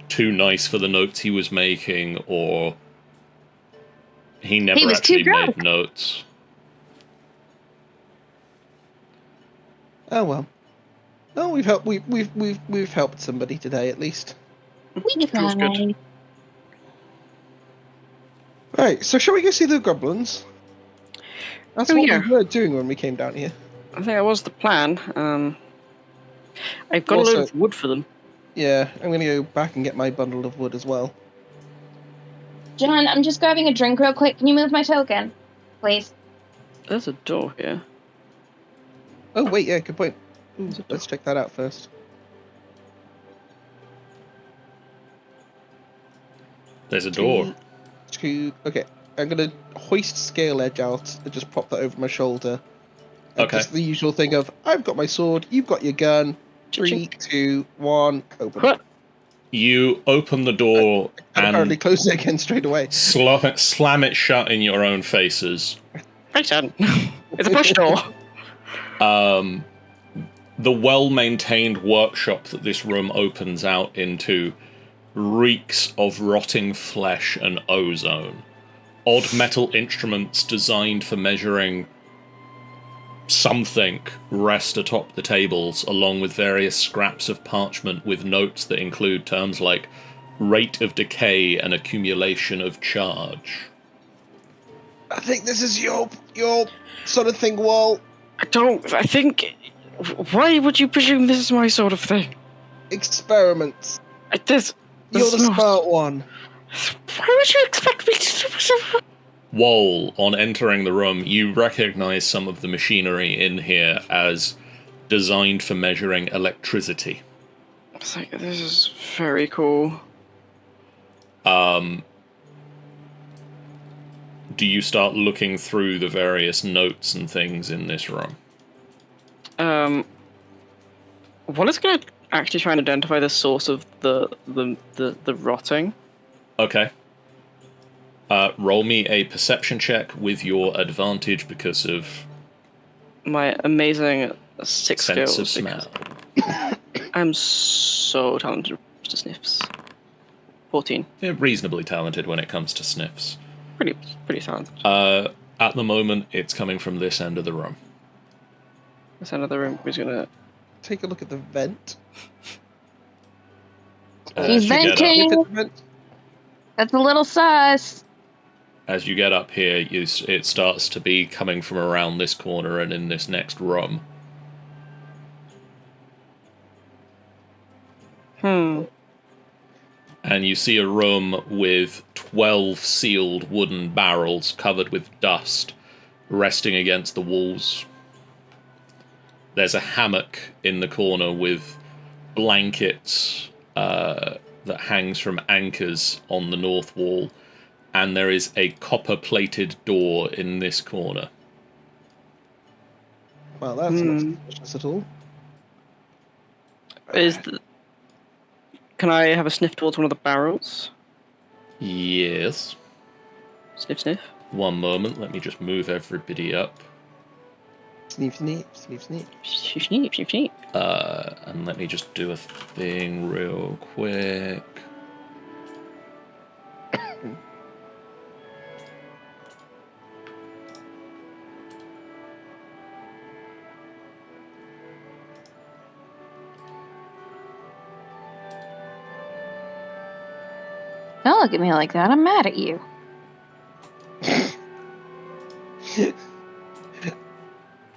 too nice for the notes he was making, or he never was too actually drunk. made notes. Oh well. Oh, we've helped somebody today at least. We Feels good. tried. Right, so shall we go see the goblins? That's Oh, what yeah. we were doing when we came down here. I think that was the plan. I've got a Also- load of wood for them. Yeah, I'm gonna go back and get my bundle of wood as well. John, I'm just grabbing a drink real quick. Can you move my token? Please. There's a door here. Oh wait, yeah, good point. Ooh, let's check that out first. There's a door. Okay, I'm gonna hoist scale edge out and just pop that over my shoulder. And Okay. Just the usual thing of I've got my sword, you've got your gun. 3, 2, 1, open. What? You open the door And apparently and close it again straight away. slam it shut in your own faces. Thanks, Dad. It's a push door. The well-maintained workshop that this room opens out into reeks of rotting flesh and ozone. Odd metal instruments designed for measuring something rest atop the tables, along with various scraps of parchment with notes that include terms like rate of decay and accumulation of charge. I think this is your sort of thing, Wall. I think... Why would you presume this is my sort of thing? Experiments. There's You're the not- smart one. Why would you expect me to... Wall, on entering the room, you recognize some of the machinery in here as designed for measuring electricity. It's like, this is very cool. Do you start looking through the various notes and things in this room? Wallace gonna actually try and identify the source of the rotting. Okay. Roll me a perception check with your advantage because of My amazing six sense skills. of smell. I'm so talented to sniffs. 14. You're reasonably talented when it comes to sniffs. Pretty talented. At the moment, it's coming from this end of the room. This end of the room is gonna... Take a look at the vent. As you get up- venting. Look at the vent. That's a little sus. As you get up here, it starts to be coming from around this corner and in this next room. And you see a room with 12 sealed wooden barrels covered with dust resting against the walls. There's a hammock in the corner with blankets that hangs from anchors on the north wall, and there is a copper-plated door in this corner. Well, that's not suspicious at all. Can I have a sniff towards one of the barrels? Yes. Sniff, sniff. One moment, let me just move everybody up. Sneep, sneep, sneep, sneep. Sneep, sneep, sneep. And let me just do a thing real quick. Don't look at me like that. I'm mad at you.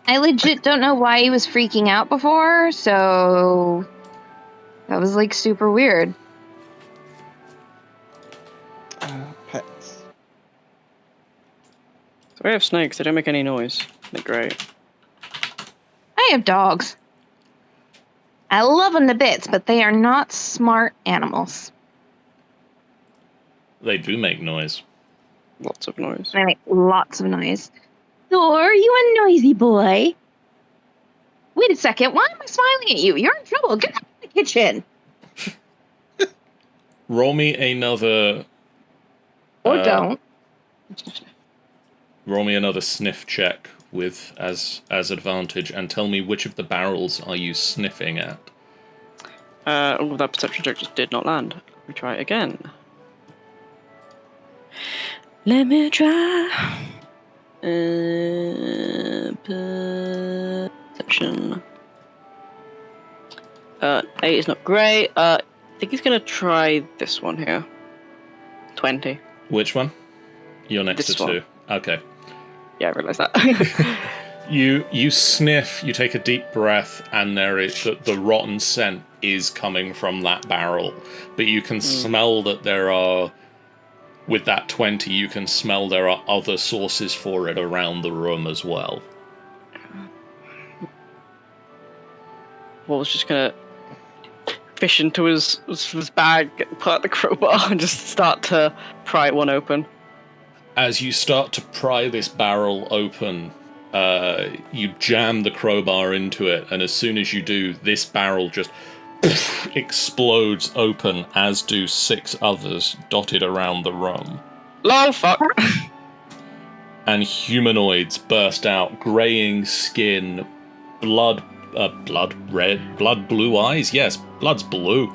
I legit don't know why he was freaking out before, so that was like super weird. Pets. So we have snakes. They don't make any noise. They're great. I have dogs. I love them to bits, but they are not smart animals. They do make noise. Lots of noise. They make lots of noise. Thor, you a noisy boy. Wait a second, why am I smiling at you? You're in trouble. Get out of the kitchen. Roll me another... Or don't. Roll me another sniff check with as advantage, and tell me which of the barrels are you sniffing at. That perception check just did not land. Let me try it again. Let me try. Perception. 8 is not great. I think he's gonna try this one here. 20. Which one? You're next This to one. 2. Okay. Yeah, I realised that. You sniff, you take a deep breath, and there is the rotten scent is coming from that barrel. But you can smell that there are, with that 20, you can smell there are other sources for it around the room as well. Well, was just gonna fish into his bag, pull out the crowbar, and just start to pry one open. As you start to pry this barrel open, you jam the crowbar into it, and as soon as you do, this barrel just explodes open, as do 6 others dotted around the room. Lol, fuck. And humanoids burst out, greying skin, blood blue eyes? Yes, blood's blue.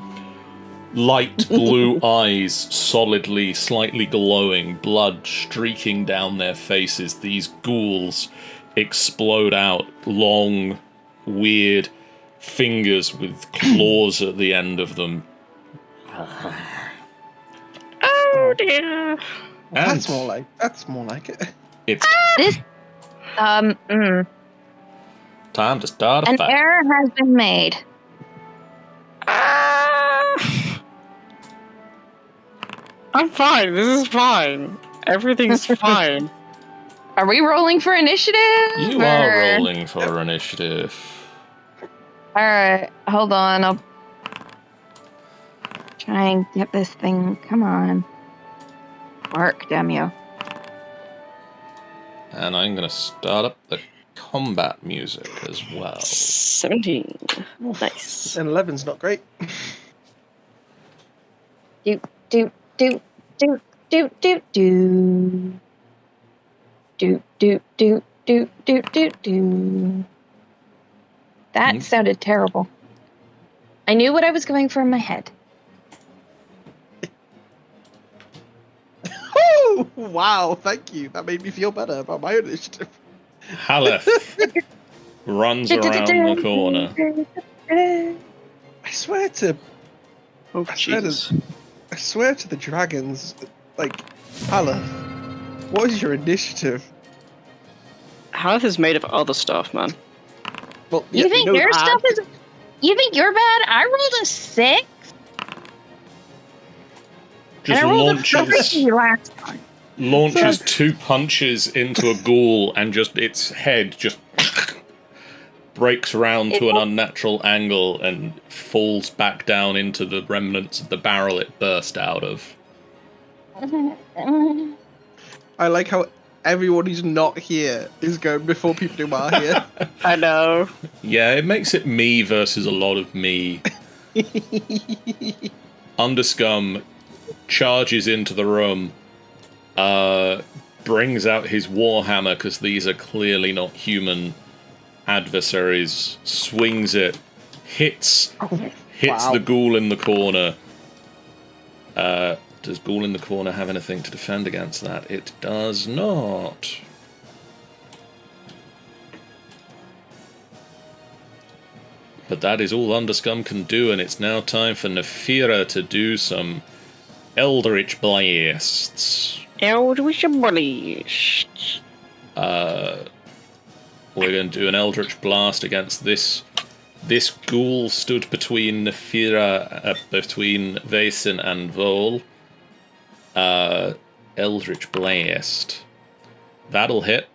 Light blue eyes, solidly, slightly glowing, blood streaking down their faces. These ghouls explode out, long, weird fingers with claws at the end of them. Oh dear. That's more like it. It's This, time to start a an fight. error has been made. I'm fine. This is fine. Everything's fine. Are we rolling for initiative? You are rolling for initiative. Alright, hold on. I'll try and get this thing. Come on. Work, damn you. And I'm going to start up the combat music as well. 17. Nice. And 11's not great. Do. Do. Do. Do. Do. Do. Do. Do. Do. Do. Do. Do. That sounded terrible. I knew what I was going for in my head. Oh, wow, thank you. That made me feel better about my own initiative. Haleth runs around the corner. I swear to Oh, Jesus. I swear to the dragons, like, Aleph, what is your initiative? Haleth is made of other stuff, man. Well, You think your stuff is... You think you're bad? I rolled a 6? Just and I rolled a 3 last time. launches 2 punches into a ghoul, and just its head just breaks around to an unnatural angle and falls back down into the remnants of the barrel it burst out of. I like how everyone who's not here is going before people who are here. I know. Yeah, it makes it me versus a lot of me. Underscum charges into the room, brings out his warhammer, because these are clearly not human adversaries, swings it, hits Wow. the ghoul in the corner. Does ghoul in the corner have anything to defend against that? It does not. But that is all Underscum can do, and it's now time for Nephira to do some Eldritch Blasts. Eldritch Blast. We're going to do an Eldritch Blast against this ghoul stood between Nephira, between Vaesen and Vol. Eldritch Blast. That'll hit.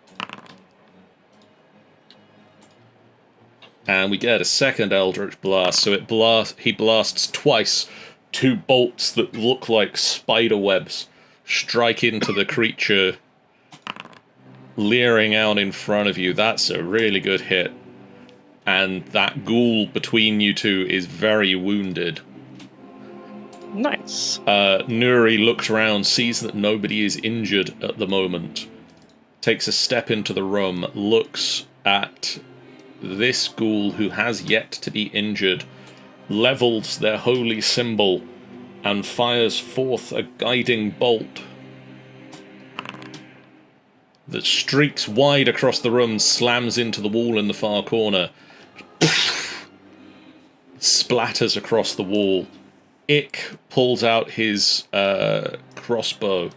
And we get a second Eldritch Blast, so he blasts twice. 2 bolts that look like spider webs strike into the creature leering out in front of you. That's a really good hit. And that ghoul between you two is very wounded. Nice. Nuri looks around, sees that nobody is injured at the moment, takes a step into the room, looks at this ghoul who has yet to be injured, levels their holy symbol, and fires forth a guiding bolt that streaks wide across the room, slams into the wall in the far corner, splatters across the wall. Ick pulls out his crossbow.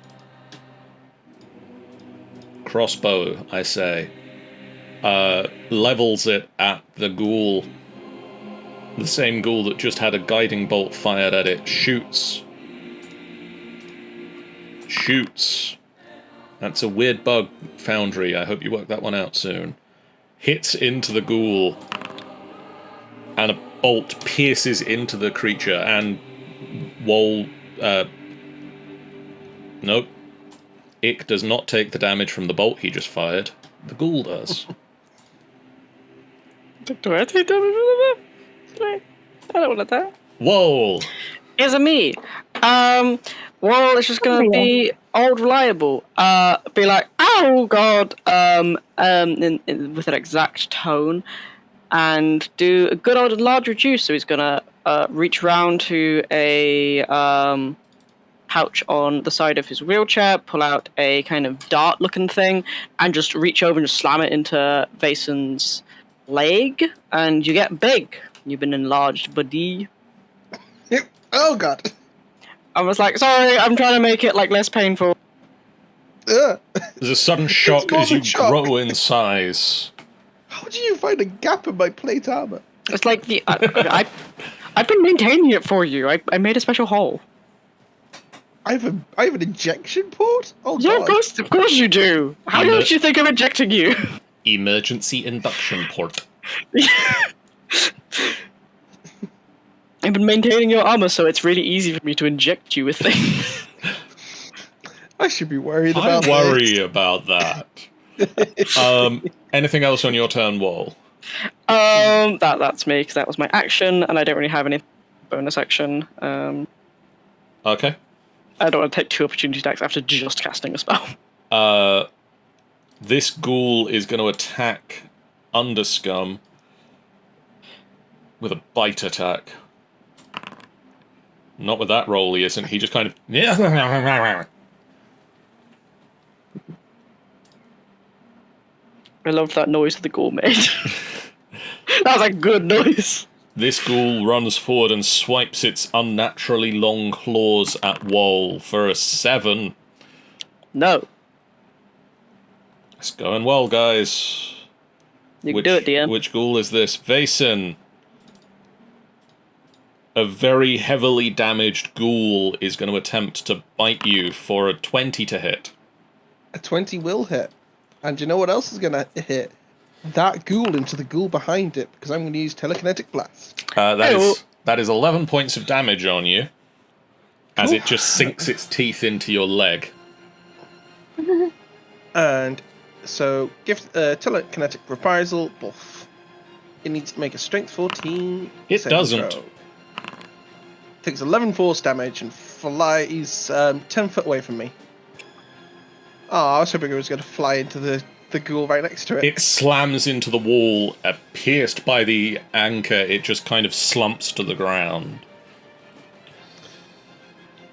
Crossbow, I say. Levels it at the ghoul. The same ghoul that just had a guiding bolt fired at it. Shoots. That's a weird bug, Foundry. I hope you work that one out soon. Hits into the ghoul. And a bolt pierces into the creature, and Wol... nope. Ick does not take the damage from the bolt he just fired. The ghoul does. Do I take damage from that? I don't want that. Whoa! Is it me? Well, it's just gonna be old reliable. Be like, oh god, with an exact tone, and do a good old large reduce. So he's gonna reach round to a pouch on the side of his wheelchair, pull out a kind of dart-looking thing, and just reach over and just slam it into Vasen's leg, and you get big. You've been enlarged, buddy. Oh god. I was like, sorry, I'm trying to make it like less painful. There's a sudden shock more as you than shock. grow in size. How do you find a gap in my plate armor? It's like the I've been maintaining it for you. I made a special hole. I have an injection port? Oh Yeah, god. of course you do. How don't you think I'm injecting you? Emergency induction port. I've been maintaining your armor, so it's really easy for me to inject you with things. I should be worried about I worry about that. Anything else on your turn, Wall? That's me, because that was my action, and I don't really have any bonus action. Okay. I don't want to take 2 opportunity attacks after just casting a spell. This ghoul is going to attack Underscum with a bite attack. Not with that roll, he isn't. He just kind of... I loved that noise the ghoul made. That was a good noise. This ghoul runs forward and swipes its unnaturally long claws at Wall for a 7. No. It's going well, guys. You can do it, DM. Which ghoul is this? Vaesen. A very heavily damaged ghoul is going to attempt to bite you for a 20 to hit. A 20 will hit. And do you know what else is going to hit? That ghoul into the ghoul behind it, because I'm going to use Telekinetic Blast. That is 11 points of damage on you, as it just sinks its teeth into your leg. And so, give Telekinetic Reprisal buff. It needs to make a Strength 14. It doesn't. Throw. Takes 11 force damage and flies 10 foot away from me. Oh, I was hoping it was going to fly into the the ghoul right next to it. It slams into the wall, pierced by the anchor. It just kind of slumps to the ground.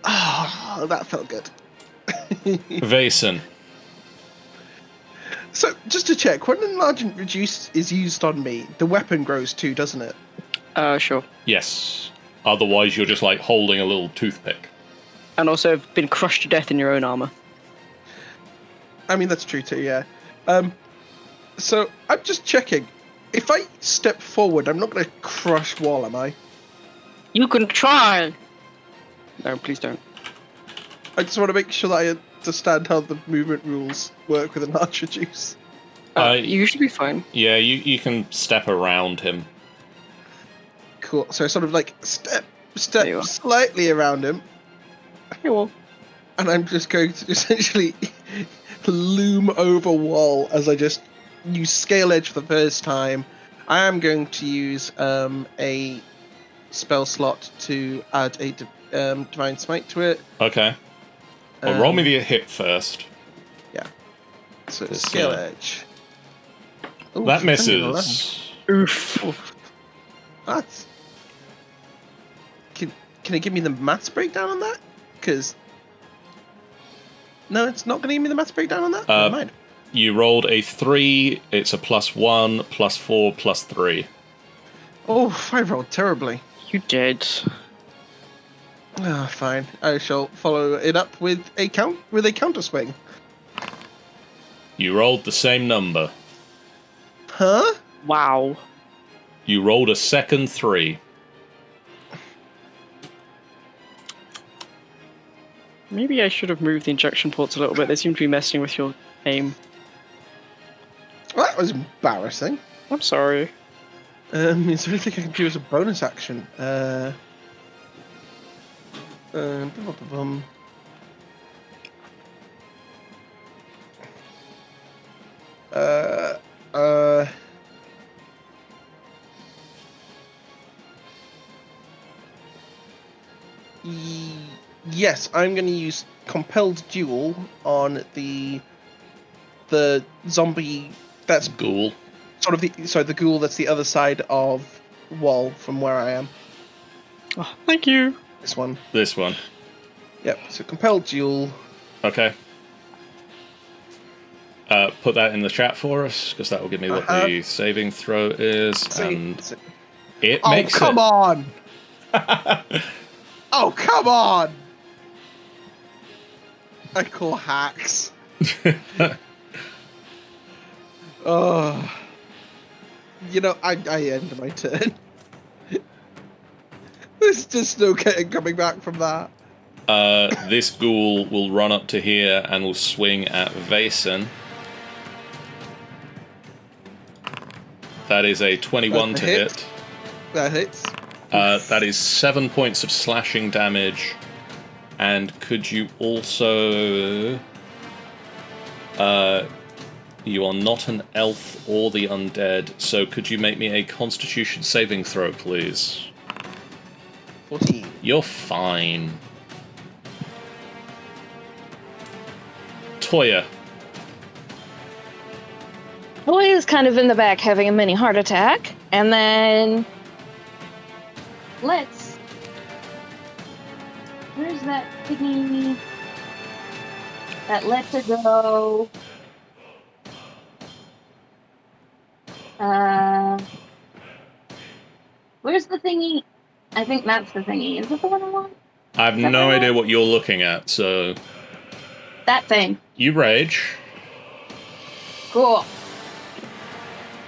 Oh, that felt good. Vason. So, just to check, when enlargement reduce is used on me, the weapon grows too, doesn't it? Sure. Yes. Otherwise, you're just like holding a little toothpick. And also have been crushed to death in your own armor. I mean, that's true too, yeah. So, I'm just checking. If I step forward, I'm not going to crush wall, am I? You can try! No, please don't. I just want to make sure that I understand how the movement rules work with enlarge reduce. You should be fine. Yeah, you can step around him. Cool. So I sort of like step slightly around him. Hey, well. And I'm just going to essentially loom over wall as I just use scale edge for the first time. I am going to use a spell slot to add a divine smite to it. Okay. Well, roll me the hit first. Yeah. So scale edge. Ooh, that so it's only an misses. 11. Oof. That's... Can it give me the maths breakdown on that? Because... No, it's not going to give me the maths breakdown on that? Never mind. You rolled a 3, it's a +1, +4, +3. Oh, I rolled terribly. You did. Ah, fine. I shall follow it up with a counter swing. You rolled the same number. Huh? Wow. You rolled a second 3. Maybe I should have moved the injection ports a little bit. They seem to be messing with your aim. Well, that was embarrassing. I'm sorry. Is there anything I can do as a bonus action? Yes, I'm going to use Compelled Duel on the zombie that's Ghoul. sort of the ghoul that's the other side of wall from where I am. Oh, thank you. This one. This one. Yep. So Compelled Duel. Okay. Put that in the chat for us, because that will give me what the saving throw is. And it makes it. Oh, come on! Oh, come on! I call hacks. Oh. You know, I end my turn. There's just no coming back from that. This ghoul will run up to here and will swing at Vason. That is a 21 to hit. That hits. That is 7 points of slashing damage. And could you also... you are not an elf or the undead, so could you make me a Constitution saving throw, please? 14. You're fine. Toya. Toy is kind of in the back having a mini heart attack, and then where's that thingy that lets her go? Where's the thingy? I think that's the thingy. Is it the one I want? I have no idea what you're looking at, so... That thing. You rage. Cool.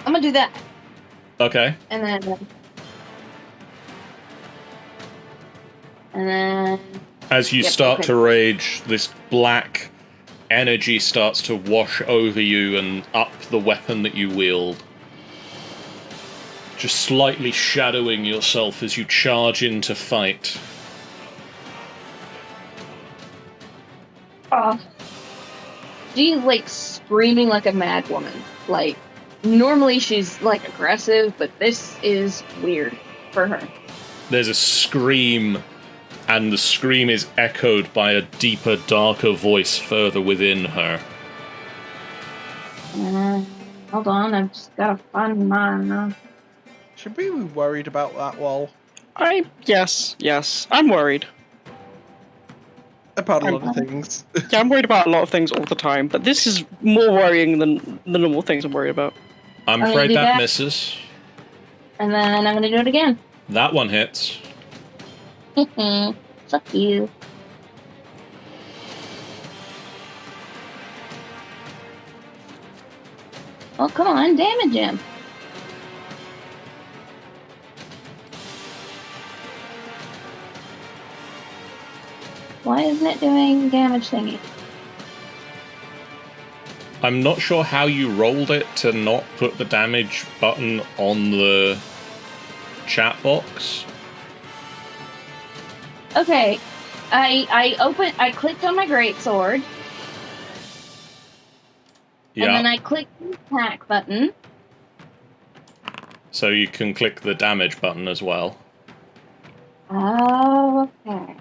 I'm gonna do that. Okay. And then... As you start to rage, this black energy starts to wash over you and up the weapon that you wield. Just slightly shadowing yourself as you charge in to fight. She's like screaming like a mad woman. Like, normally she's like aggressive, but this is weird for her. There's a scream, and the scream is echoed by a deeper, darker voice further within her. Hold on, I've just gotta find mine. Should we be worried about that wall? Yes, I'm worried. About a lot of things. Yeah, I'm worried about a lot of things all the time, but this is more worrying than the normal things I'm worried about. I'm afraid that misses. And then I'm gonna do it again. That one hits. Fuck you. Oh, come on, damage him. Why isn't it doing damage thingy? I'm not sure how you rolled it to not put the damage button on the chat box. Okay, I clicked on my greatsword. Yeah. And then I clicked the attack button. So you can click the damage button as well. Oh, okay.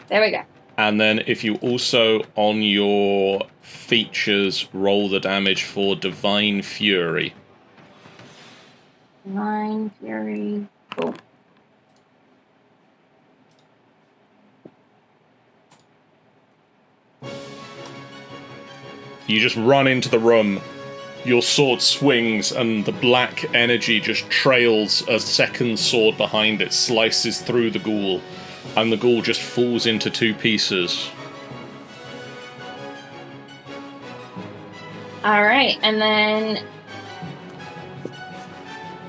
There we go. And then if you also, on your features, roll the damage for Divine Fury. Divine Fury. Cool. You just run into the room, your sword swings, and the black energy just trails a second sword behind it, slices through the ghoul, and the ghoul just falls into two pieces. Alright, and then...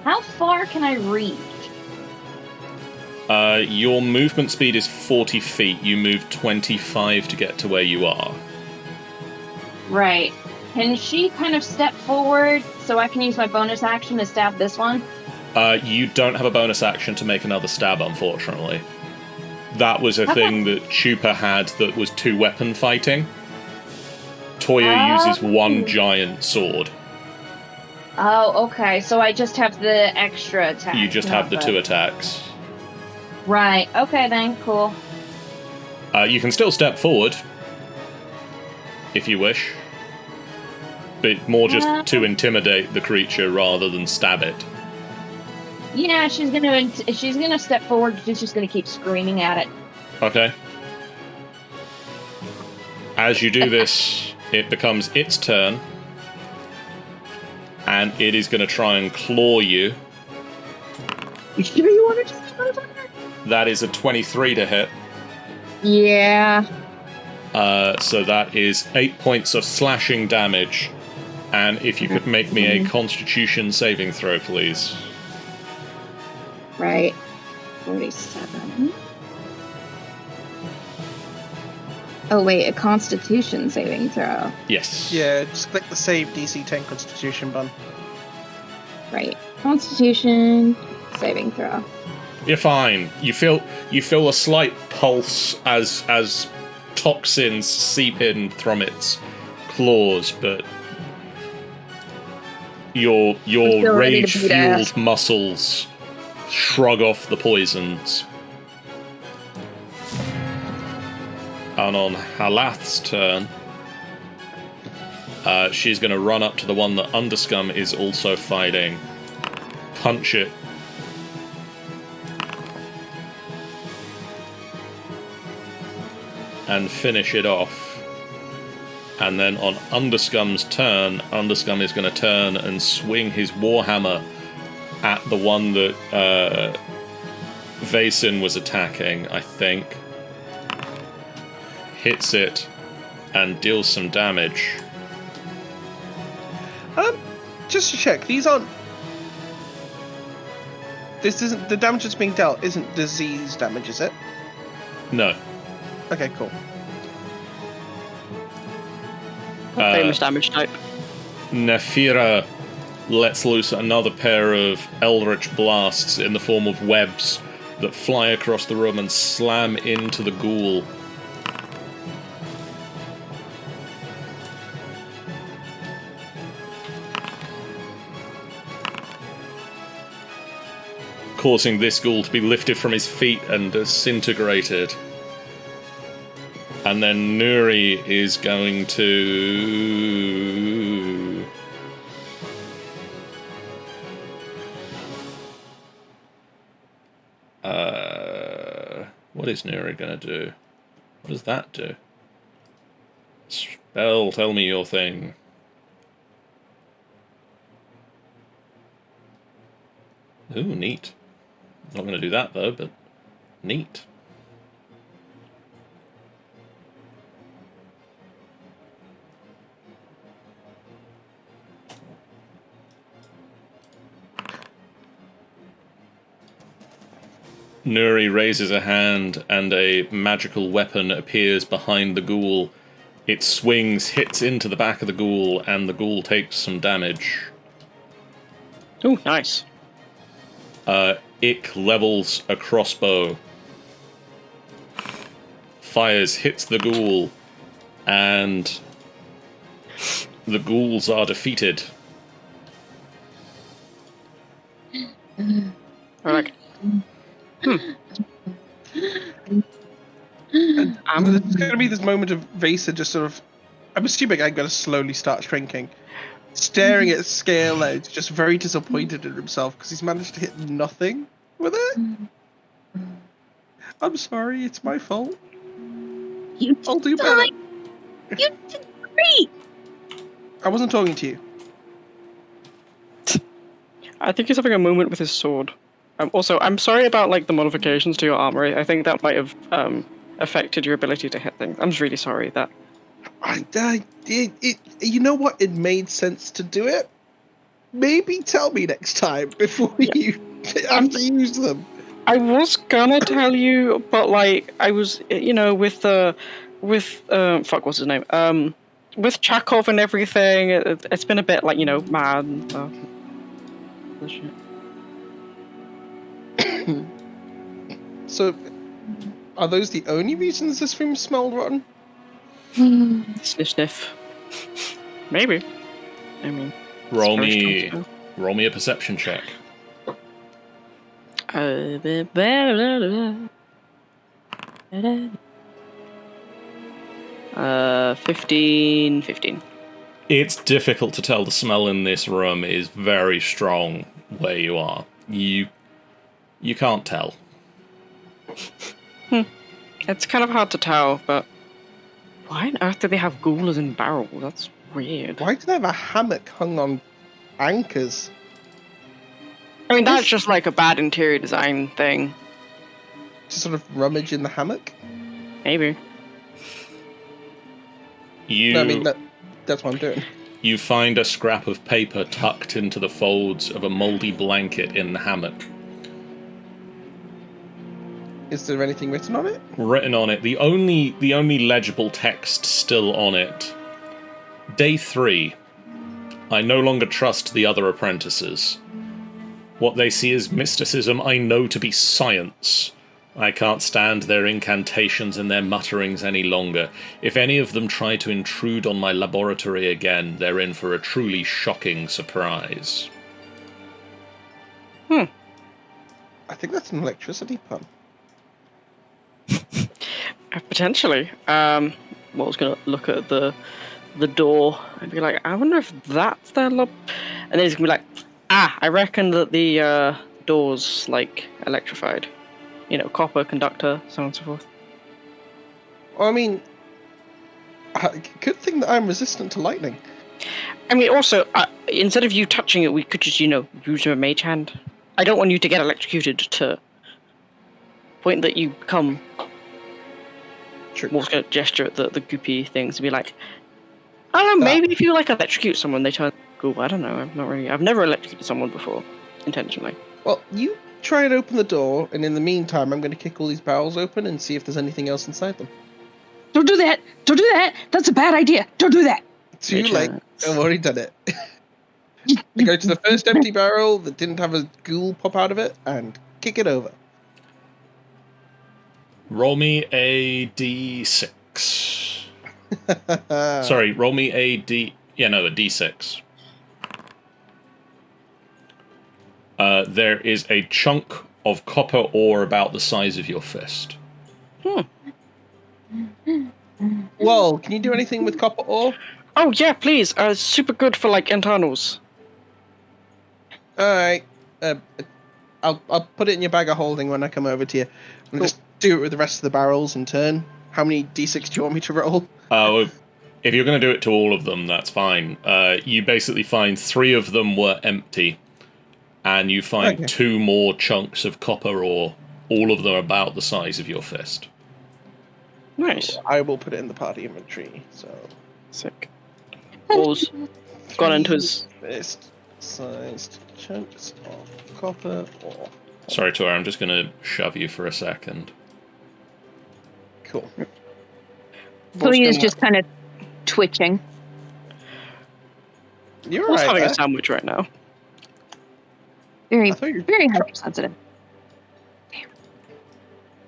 How far can I reach? Your movement speed is 40 feet. You move 25 to get to where you are. Right. Can she kind of step forward so I can use my bonus action to stab this one? You don't have a bonus action to make another stab, unfortunately. That was a thing that Chupa had that was 2-weapon fighting. Toya uses one giant sword. Oh, okay. So I just have the extra attack. You just have the 2 attacks. Right. Okay, then. Cool. You can still step forward, if you wish. But more just to intimidate the creature rather than stab it. Yeah, she's gonna step forward. She's just gonna keep screaming at it. Okay. As you do this, it becomes its turn. And it is going to try and claw you. You sure you want to do this, motherfucker? That is a 23 to hit. Yeah. So that is 8 points of slashing damage. And if you could make me a Constitution saving throw, please. Right. 47. Oh, wait, a Constitution saving throw. Yes. Yeah, just click the save DC 10 Constitution button. Right. Constitution saving throw. You're fine. You feel a slight pulse as toxins seep in from its claws, but your rage-fueled muscles shrug off the poisons. And on Halath's turn, she's going to run up to the one that Underscum is also fighting, punch it, and finish it off. And then on Underscum's turn, Underscum is going to turn and swing his Warhammer at the one that Vaesen was attacking, I think. Hits it and deals some damage. Just to check, these aren't... This isn't... The damage that's being dealt isn't disease damage, is it? No. Okay, cool. Famous damage type. Nephira lets loose another pair of eldritch blasts in the form of webs that fly across the room and slam into the ghoul. Causing this ghoul to be lifted from his feet and disintegrated. And then Nuri is going to is Nuri gonna do? What does that do? Spell, tell me your thing. Ooh, neat. Not gonna do that though, but neat. Nuri raises a hand and a magical weapon appears behind the ghoul. It swings, hits into the back of the ghoul, and the ghoul takes some damage. Ooh, nice. Ick levels a crossbow. Fires, hits the ghoul, and the ghouls are defeated. Alright. There's going to be this moment of Vaser just sort of... I'm assuming I'm going to slowly start shrinking. Staring at Scale Edge, just very disappointed in himself because he's managed to hit nothing with it. I'm sorry, it's my fault. I'll do better. You did great! I wasn't talking to you. I think he's having a moment with his sword. Also, I'm sorry about like the modifications to your armor. I think that might have affected your ability to hit things. I'm just really sorry that. You know what? It made sense to do it. Maybe tell me next time before you have to use them. I was gonna tell you, but like I was, with fuck, what's his name? With Chakov and everything, it's been a bit like mad and stuff. So, are those the only reasons this room smelled rotten? Sniff, sniff. Maybe. I mean, Roll me a perception check. 15. It's difficult to tell. The smell in this room is very strong where you are. You can't tell. It's kind of hard to tell, but why on earth do they have ghouls in barrels? That's weird. Why do they have a hammock hung on anchors? I mean, that's just like a bad interior design thing. To sort of rummage in the hammock? Maybe. No, I mean, that's what I'm doing. You find a scrap of paper tucked into the folds of a mouldy blanket in the hammock. Is there anything written on it? Written on it, the only legible text still on it. Day 3. I no longer trust the other apprentices. What they see as mysticism I know to be science. I can't stand their incantations and their mutterings any longer. If any of them try to intrude on my laboratory again, they're in for a truly shocking surprise. I think that's an electricity pun. Potentially. I was going to look at the door and be like, I wonder if that's their lob. And then he's going to be like, I reckon that the door's like electrified. Copper, conductor, so on and so forth. Well, I mean, good thing that I'm resistant to lightning. I mean, also, instead of you touching it, we could just, use your mage hand. I don't want you to get electrocuted to the point that you become... True. Wolf's going to gesture at the goopy things and be like, I don't know, maybe if you electrocute someone, they turn ghoul. I don't know. I've never electrocuted someone before, intentionally. Well, you try and open the door, and in the meantime, I'm going to kick all these barrels open and see if there's anything else inside them. Don't do that! Don't do that! That's a bad idea! Don't do that! Too late. I've already done it. I go to the first empty barrel that didn't have a ghoul pop out of it, and kick it over. Roll me a d6. Sorry, roll me a d6. There is a chunk of copper ore about the size of your fist. Whoa, can you do anything with copper ore? Oh, yeah, please. Super good for, internals. Alright. I'll put it in your bag of holding when I come over to you. I'm just do it with the rest of the barrels in turn. How many d6 do you want me to roll? If you're going to do it to all of them, that's fine. You basically find 3 of them were empty, and you find 2 more chunks of copper ore, all of them about the size of your fist. Nice. I will put it in the party inventory, so... Sick. Paul's gone into his... fist-sized chunks of copper ore. Sorry, Tora, I'm just going to shove you for a second. Cool. Tony is just kind of twitching. You're Paul's right having there. a sandwich right now. Very, I thought you were very hypersensitive.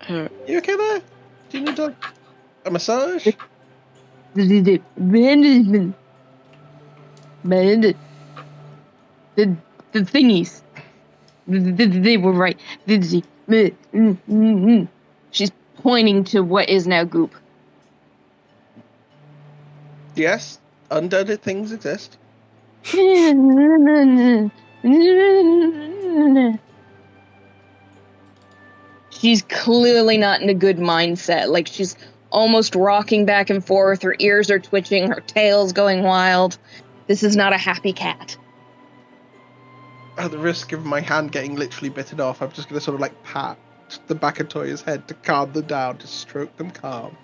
You okay there? Do you need a massage? The thingies. They were right. She's pointing to what is now goop. Yes, undead things exist. She's clearly not in a good mindset. Like, she's almost rocking back and forth. Her ears are twitching. Her tail's going wild. This is not a happy cat. At the risk of my hand getting literally bitten off, I'm just going to sort of like pat the back of Toya's head to calm them down, to stroke them calm.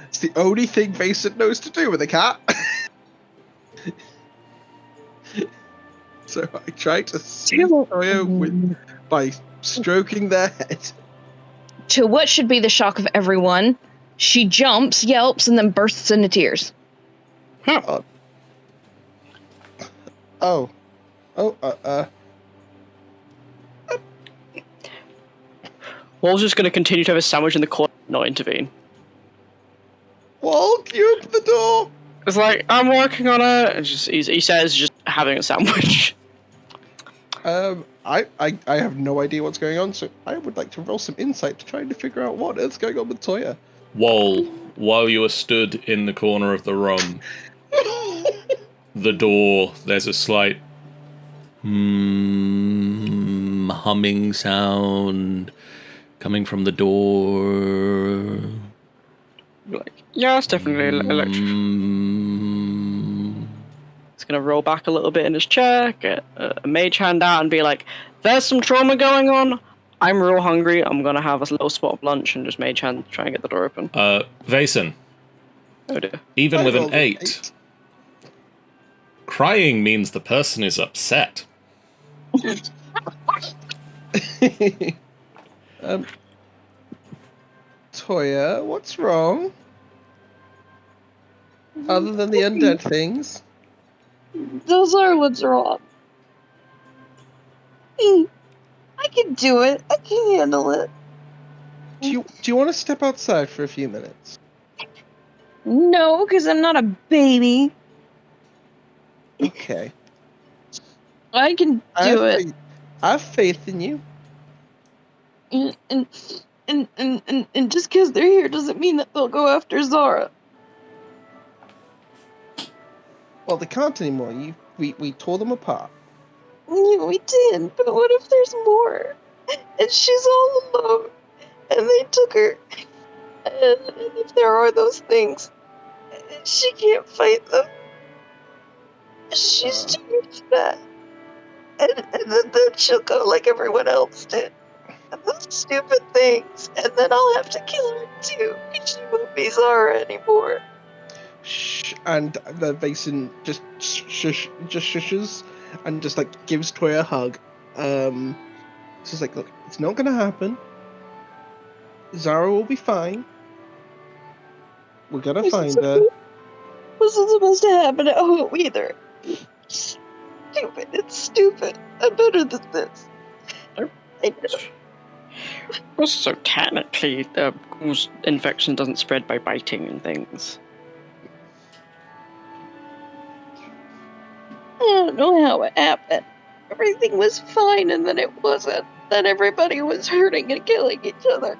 It's the only thing Vason knows to do with a cat. So I try to soothe Toya by stroking their head. To what should be the shock of everyone, she jumps, yelps, and then bursts into tears. Paul's just going to continue to have a sandwich in the corner and not intervene. Walt, you open the door! It's like, I'm working on it. And he says, just having a sandwich. I have no idea what's going on, so I would like to roll some insight to try to figure out what is going on with Toya. While you are stood in the corner of the room, the door, there's a slight humming sound coming from the door. Like, yeah, it's definitely electric. He's going to roll back a little bit in his chair, get a mage hand out and be like, there's some trauma going on. I'm real hungry. I'm going to have a little spot of lunch, and just mage hand try and get the door open. Vason. Oh dear. Even with an 8, crying means the person is upset. Toya, what's wrong? Other than the undead things? Those are what's wrong. I can do it. I can handle it. Do you want to step outside for a few minutes? No, because I'm not a baby. Okay. I can do it. I have faith in you. And just because they're here doesn't mean that they'll go after Zara. Well, they can't anymore. We tore them apart. Yeah, we did, but what if there's more? And she's all alone, and they took her. And if there are those things, she can't fight them. She's too fat. And then she'll go like everyone else did. And those stupid things. And then I'll have to kill her too, because she won't be Zara anymore. Shh. And the Vason just shushes and just like gives Toya a hug. It's just like, look, it's not gonna happen. Zara will be fine. We're gonna find her. Wasn't supposed to happen at home either. Stupid. It's stupid. I'm better than this. I know. Also, technically, the infection doesn't spread by biting and things. I don't know how it happened. Everything was fine, and then it wasn't. Then everybody was hurting and killing each other.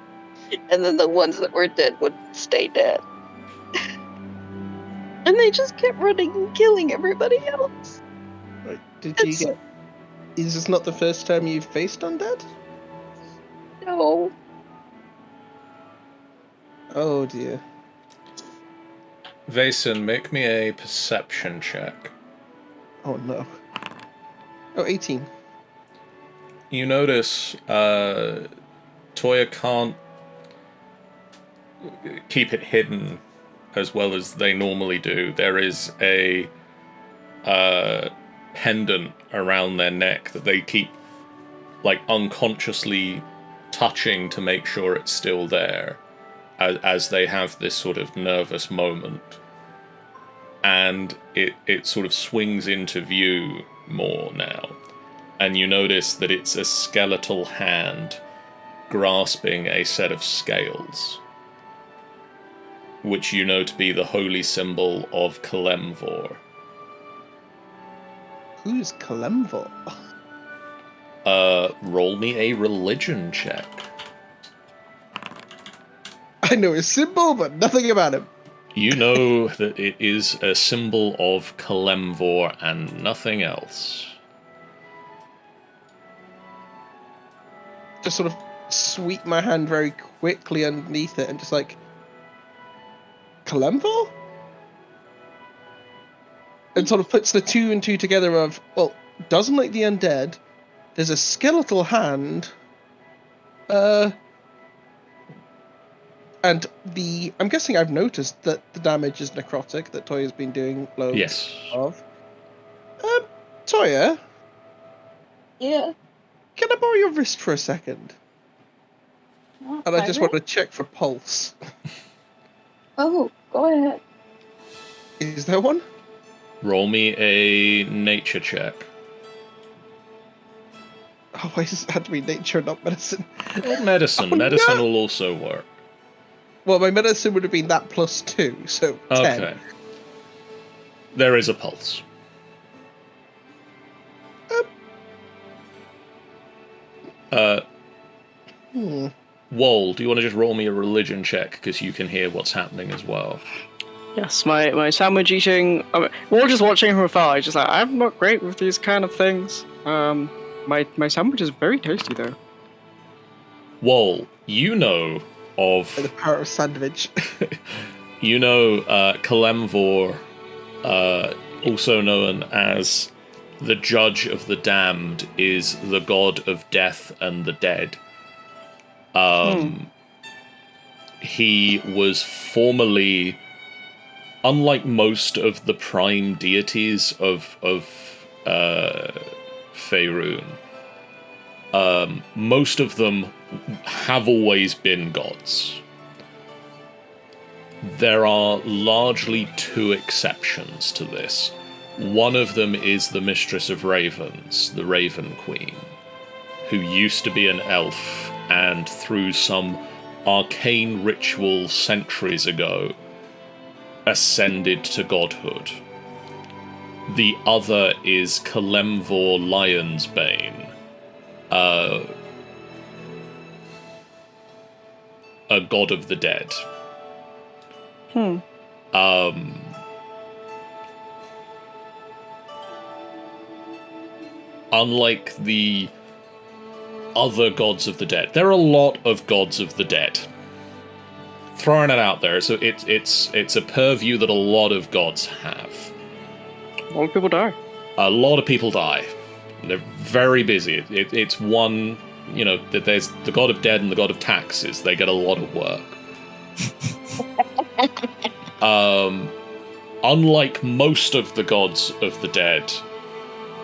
And then the ones that were dead would stay dead. And they just kept running and killing everybody else. Right. Is this not the first time you've faced undead? No. Oh dear. Vason, make me a perception check. Oh no. Oh, 18. You notice Toya can't keep it hidden as well as they normally do. There is a pendant around their neck that they keep like unconsciously touching to make sure it's still there as they have this sort of nervous moment. And it sort of swings into view more now. And you notice that it's a skeletal hand grasping a set of scales, which you know to be the holy symbol of Kalemvor. Who's Kalemvor? Roll me a religion check. I know his symbol, but nothing about him. You know that it is a symbol of Kalemvor and nothing else. Just sort of sweep my hand very quickly underneath it and just like, Kalemvor? And sort of puts the two and two together of, well, doesn't like the undead. There's a skeletal hand. And I'm guessing I've noticed that the damage is necrotic, that Toya's been doing loads of. Toya? Yeah. Can I borrow your wrist for a second? Oh, And I just want to check for pulse. Oh, go ahead. Is there one? Roll me a nature check. Oh, why does it have to be nature, not medicine? Or medicine. Oh, Medicine no! will also work. Well, my medicine would have been that plus 2, so 10. Okay. There is a pulse. Wol, do you want to just roll me a religion check, because you can hear what's happening as well? Yes, my sandwich eating. We're all just watching from afar. It's just like, I'm not great with these kind of things. My sandwich is very tasty though. Wol, you know of By the power of sandwich. you know Kalemvor, also known as the Judge of the Damned, is the god of death and the dead. He was formerly, unlike most of the prime deities of Faerun, most of them have always been gods. There are largely two exceptions to this. One of them is the Mistress of Ravens, the Raven Queen, who used to be an elf and through some arcane ritual centuries ago ascended to godhood. The other is Kalemvor Lionsbane, a god of the dead. Unlike the other gods of the dead, there are a lot of gods of the dead. Throwing it out there, so it's a purview that a lot of gods have. A lot of people die. A lot of people die. They're very busy. It's one, that there's the god of dead and the god of taxes. They get a lot of work. Unlike most of the gods of the dead,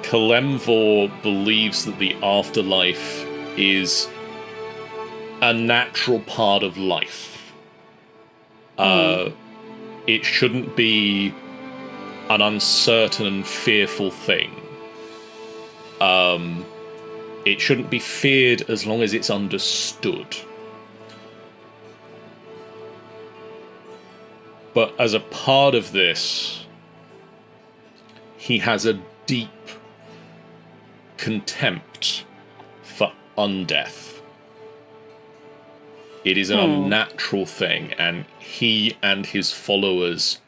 Kalemvor believes that the afterlife is a natural part of life. It shouldn't be an uncertain and fearful thing. It shouldn't be feared as long as it's understood. But as a part of this, he has a deep contempt for undeath. It is an unnatural thing, and he and his followers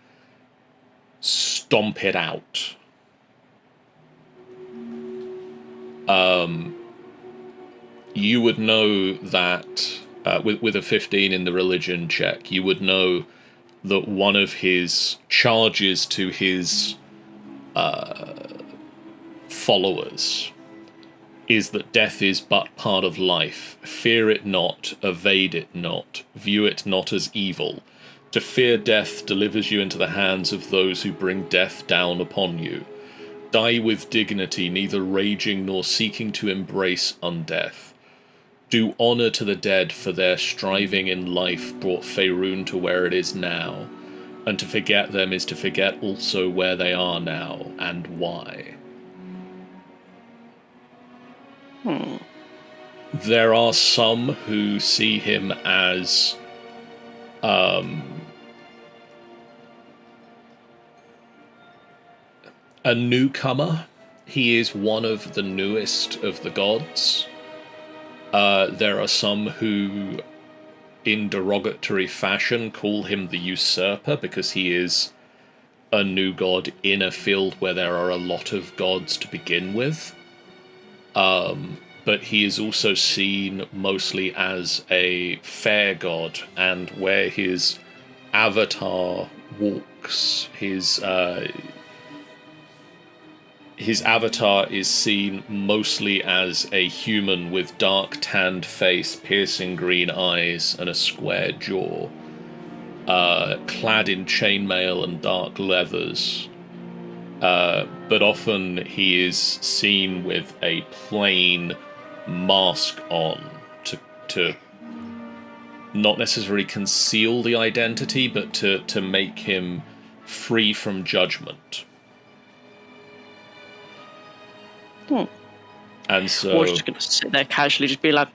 stomp it out. You would know that with a 15 in the religion check, you would know that one of his charges to his followers is that death is but part of life. Fear it not, evade it not, view it not as evil. To fear death delivers you into the hands of those who bring death down upon you. Die with dignity, neither raging nor seeking to embrace undeath. Do honour to the dead, for their striving in life brought Faerun to where it is now, and to forget them is to forget also where they are now, and why. There are some who see him as a newcomer. He is one of the newest of the gods. There are some who, in derogatory fashion, call him the usurper because he is a new god in a field where there are a lot of gods to begin with. But he is also seen mostly as a fair god, and where his avatar walks, his avatar is seen mostly as a human with dark tanned face, piercing green eyes, and a square jaw, clad in chainmail and dark leathers. But often he is seen with a plain mask on to not necessarily conceal the identity, but to make him free from judgment. And so... Or just gonna sit there casually, just be like,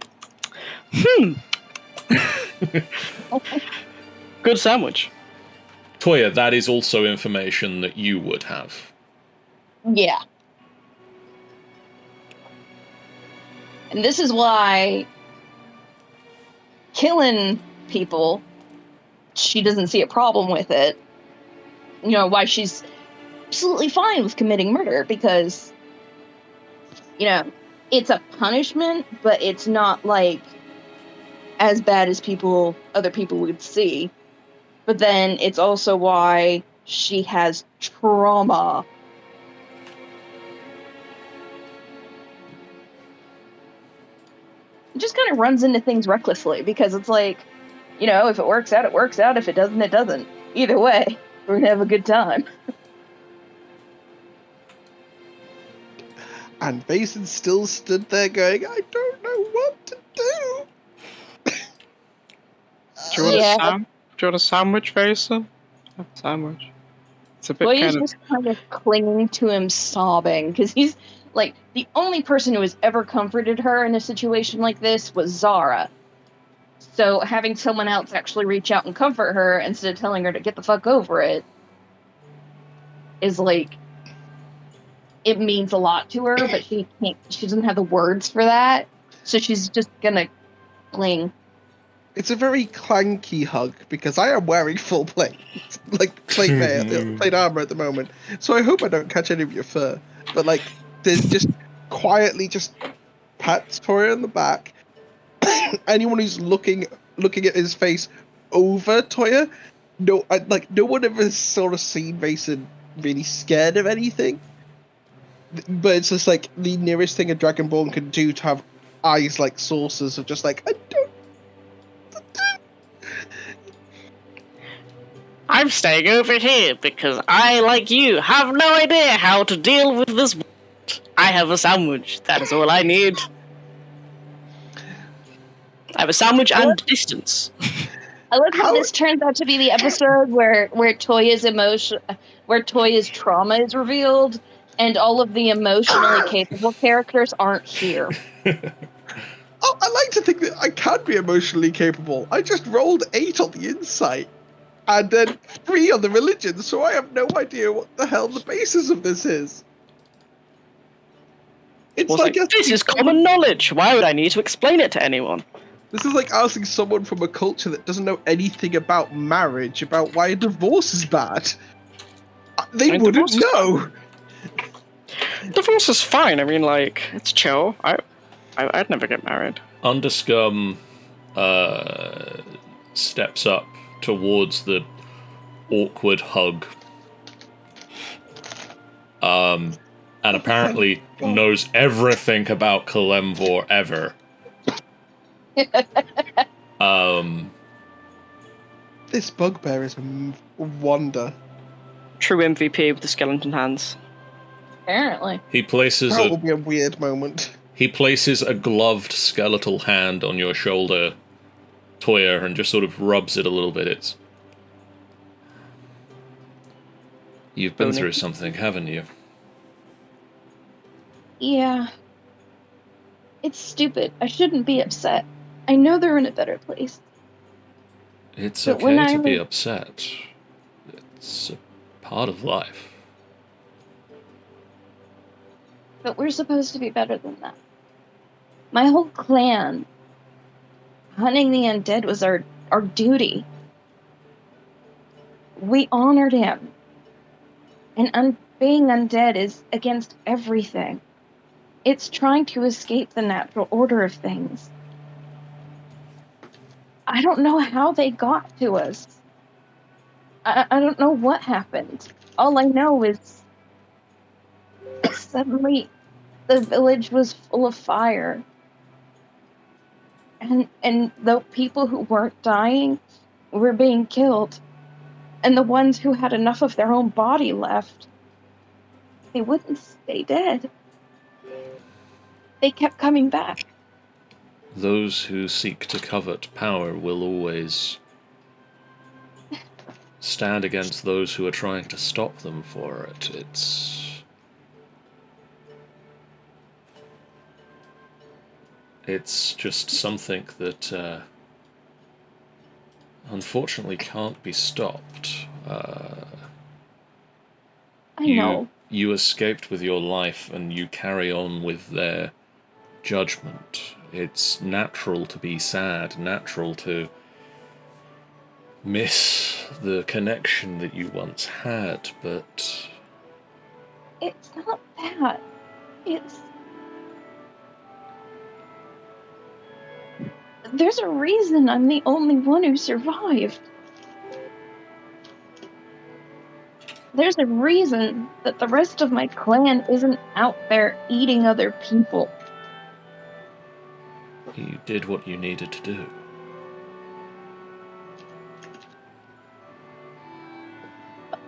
good sandwich. Toya, that is also information that you would have. Yeah. And this is why killing people, she doesn't see a problem with it. You know, why she's absolutely fine with committing murder, because, you know, it's a punishment, but it's not, like, as bad as other people would see. But then it's also why she has trauma. It just kind of runs into things recklessly, because it's like, you know, if it works out, it works out. If it doesn't, it doesn't. Either way, we're going to have a good time. And Mason still stood there going, I don't know what to do. Do you want a sandwich, Mason? Have a sandwich. It's a bit He's just kind of clinging to him, sobbing, because he's, like, the only person who has ever comforted her in a situation like this was Zara. So having someone else actually reach out and comfort her instead of telling her to get the fuck over it is, like, it means a lot to her, but she doesn't have the words for that, so she's just gonna cling. It's a very clanky hug, because I am wearing full plate, like plate armor at the moment. So I hope I don't catch any of your fur. But like, there's just quietly just pats Toya on the back. Anyone who's looking at his face over Toya, no one ever sort of seen Mason really scared of anything. But it's just like the nearest thing a Dragonborn can do to have eyes like saucers of just like, I don't. I'm staying over here because I, like you, have no idea how to deal with this. I have a sandwich. That is all I need. I have a sandwich and distance. I love how this turns out to be the episode where Toya's trauma is revealed, and all of the emotionally capable characters aren't here. Oh, I like to think that I can be emotionally capable. I just rolled 8 on the insight. And then 3 on the religion, so I have no idea what the hell the basis of this is. It's like this is common knowledge. Why would I need to explain it to anyone? This is like asking someone from a culture that doesn't know anything about marriage, about why a divorce is bad. They wouldn't know. Divorce is fine. I mean, like, it's chill. I'd never get married. Underscum steps up towards the awkward hug. And apparently knows everything about Kalemvor ever. This bugbear is a wonder. True MVP with the skeleton hands. Apparently. He places That will be a weird moment. He places a gloved skeletal hand on your shoulder, Toya, and just sort of rubs it a little bit. You've been through something, haven't you? Yeah. It's stupid. I shouldn't be upset. I know they're in a better place. It's okay to be upset. It's a part of life. But we're supposed to be better than that. My whole clan, hunting the undead was our duty. We honored him. And being undead is against everything. It's trying to escape the natural order of things. I don't know how they got to us. I don't know what happened. All I know is suddenly the village was full of fire. And the people who weren't dying were being killed. And the ones who had enough of their own body left, they wouldn't stay dead. They kept coming back. Those who seek to covet power will always stand against those who are trying to stop them for it. It's just something that unfortunately can't be stopped. I know. You escaped with your life and you carry on with their judgment. It's natural to be sad, natural to miss the connection that you once had, but... It's not that. There's a reason I'm the only one who survived. There's a reason that the rest of my clan isn't out there eating other people. You did what you needed to do.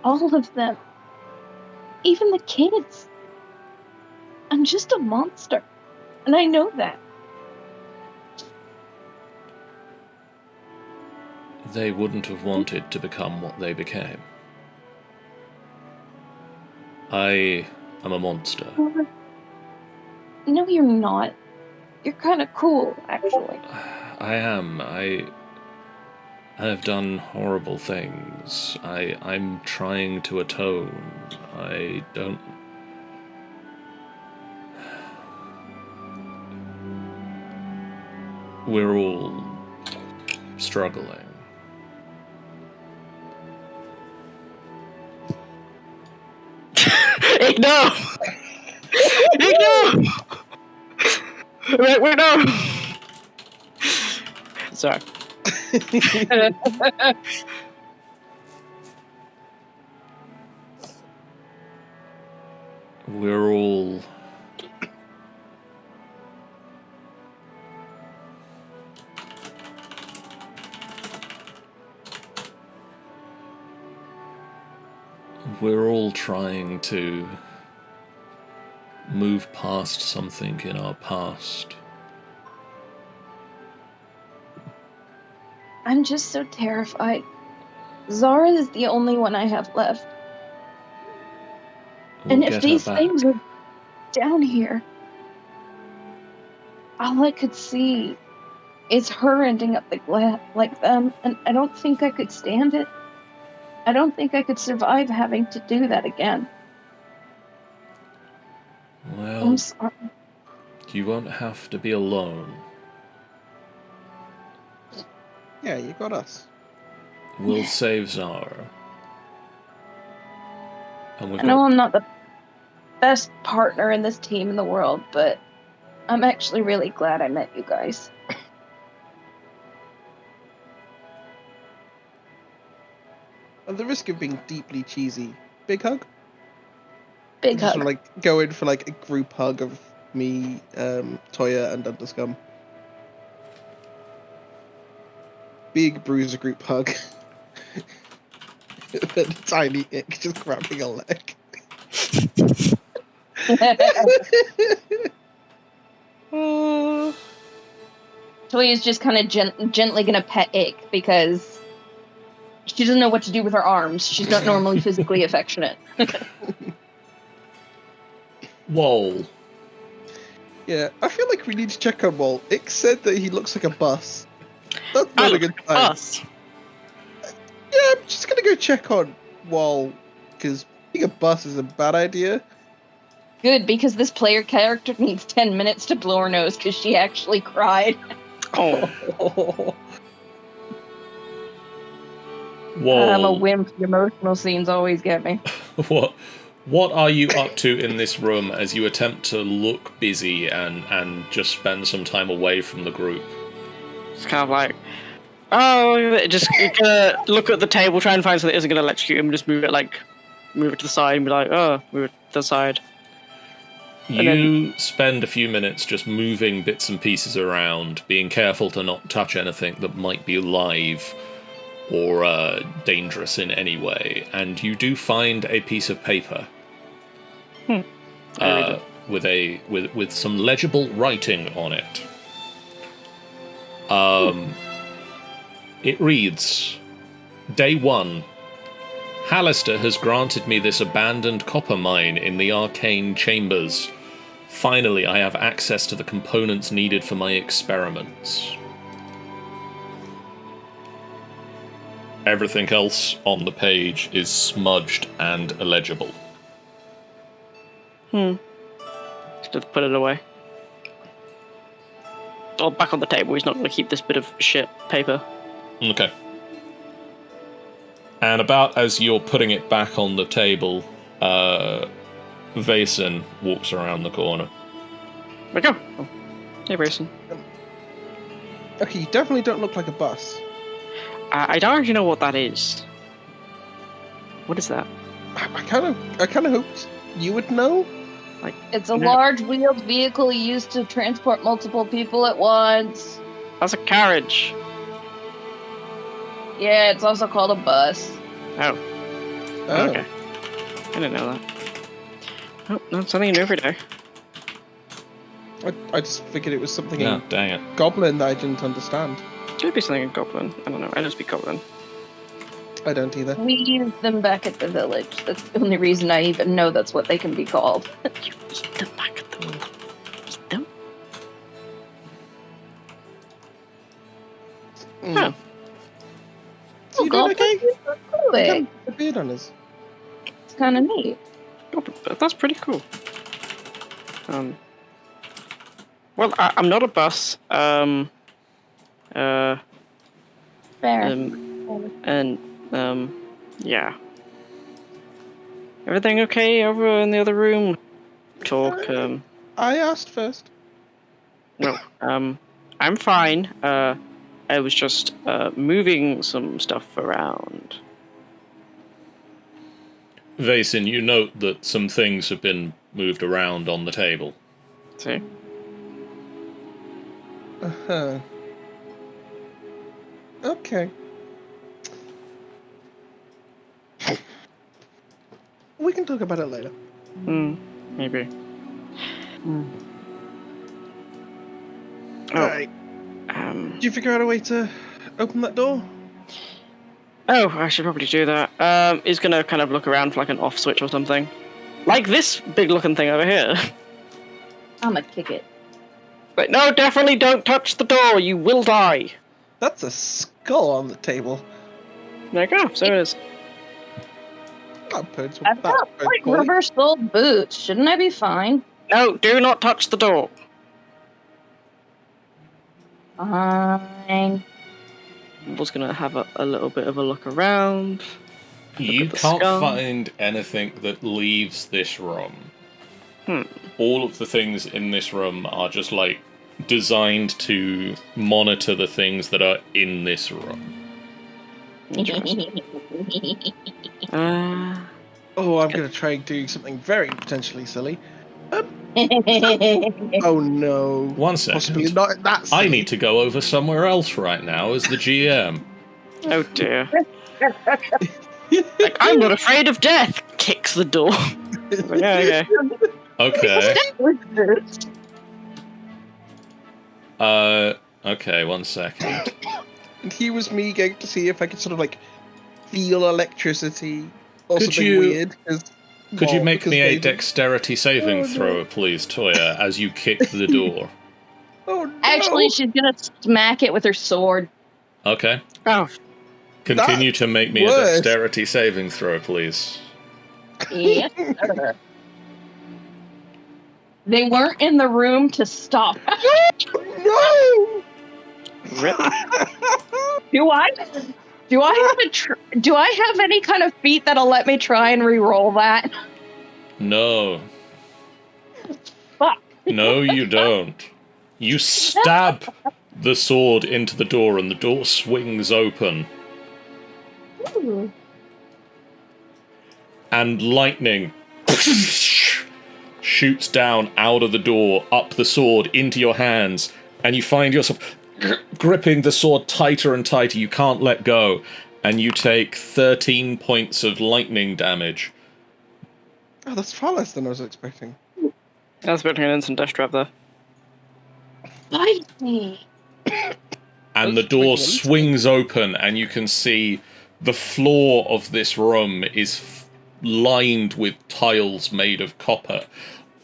All of them. Even the kids. I'm just a monster. And I know that. They wouldn't have wanted to become what they became. I am a monster. No, you're not. You're kind of cool, actually. I am. I have done horrible things. I'm trying to atone. I don't... We're all struggling. No! No! Wait, no! Sorry. We're all... We're all trying to move past something in our past. I'm just so terrified. Zara is the only one I have left. We'll and if these things are down here, all I could see is her ending up like them, and I don't think I could stand it. I don't think I could survive having to do that again. Well, I'm sorry. You won't have to be alone. Yeah, you got us. We'll save Zara. And I know I'm not the best partner in this team in the world, but I'm actually really glad I met you guys. At the risk of being deeply cheesy, big hug. Big Just hug. sort of, go in for a group hug of me, Toya, and Underscum. Big bruiser group hug. And a tiny Ick just grabbing a leg. Toya's just kind of gently gonna pet Ick because she doesn't know what to do with her arms. She's not normally physically affectionate. Whoa. Yeah, I feel like we need to check on Walt. Ick said that he looks like a bus. That's not a good sign. Us. Yeah, I'm just gonna go check on Walt, because being a bus is a bad idea. Good, because this player character needs 10 minutes to blow her nose because she actually cried. Oh. Whoa. I'm a wimp. The emotional scenes always get me. What are you up to in this room as you attempt to look busy and just spend some time away from the group? It's kind of like, just gonna look at the table, try and find something that isn't gonna electrocute him, just move it to the side, and be like, move it to the side. You spend a few minutes just moving bits and pieces around, being careful to not touch anything that might be live or dangerous in any way, and you do find a piece of paper with some legible writing on it. It reads, Day 1. Hallister has granted me this abandoned copper mine in the arcane chambers. Finally, I have access to the components needed for my experiments. Everything else on the page is smudged and illegible. Just put it away. Or back on the table. He's not going to keep this bit of shit paper. Okay. And about as you're putting it back on the table, Vason walks around the corner. There we go. Oh. Hey, Grayson. Okay, you definitely don't look like a bus. I don't actually know what that is. What is that? I kind of hoped you would know. It's a large wheeled vehicle used to transport multiple people at once. That's a carriage. Yeah, it's also called a bus. Oh. Okay. I didn't know that. Oh, that's something new every day. I just figured it was something No, in dang it. Goblin that I didn't understand. Could be something in Goblin. I don't know. I don't speak Goblin. I don't either. We used them back at the village. That's the only reason I even know that's what they can be called. You eat them back at the Eat them? Huh. Oh, You doing okay? Quick. A beard on us. It's kind of neat. Goblin. That's pretty cool. Well, I'm not a bus. Fair. Yeah. Everything okay over in the other room? Talk, I asked first. No, I'm fine. I was just, moving some stuff around. Vason, you note that some things have been moved around on the table. See? Uh-huh. Okay. We can talk about it later. Maybe. Alright. Did you figure out a way to open that door? Oh, I should probably do that. He's gonna kind of look around for like an off switch or something. Like this big looking thing over here. I'm gonna kick it. But no, definitely don't touch the door, you will die. That's a skull on the table. There you go, so it is. I've got like rubber-soled boots. Shouldn't I be fine? No, do not touch the door. Fine. I'm just gonna have a little bit of a look around. You at the can't skull. find anything that leaves this room. Hmm. All of the things in this room are just like designed to monitor the things that are in this room. Oh, I'm going to try and do something very potentially silly. Oh no. 1 second. Possibly not that silly. I need to go over somewhere else right now as the GM. Oh dear. Like, I'm not afraid of death. Kicks the door. Yeah, okay. Okay. Okay, 1 second. And here was me going to see if I could sort of like feel electricity or Could something you- weird. Could you make me a they- dexterity saving Oh, no. throw, please, Toya, as you kick the door? Oh no! Actually, she's gonna smack it with her sword. Okay. Oh, Continue to make me worse. a dexterity saving throw, please. Yes, sir. They weren't in the room to stop. No! rip. Do I have any kind of feat that'll let me try and re-roll that? No. Fuck. No, you don't. You stab the sword into the door, and the door swings open. Ooh. And lightning shoots down out of the door, up the sword, into your hands, and you find yourself gripping the sword tighter and tighter. You can't let go, and you take 13 points of lightning damage. Oh, that's far less than I was expecting. I was expecting an instant death trap there. Bite me. And the door swings open, and you can see the floor of this room is lined with tiles made of copper.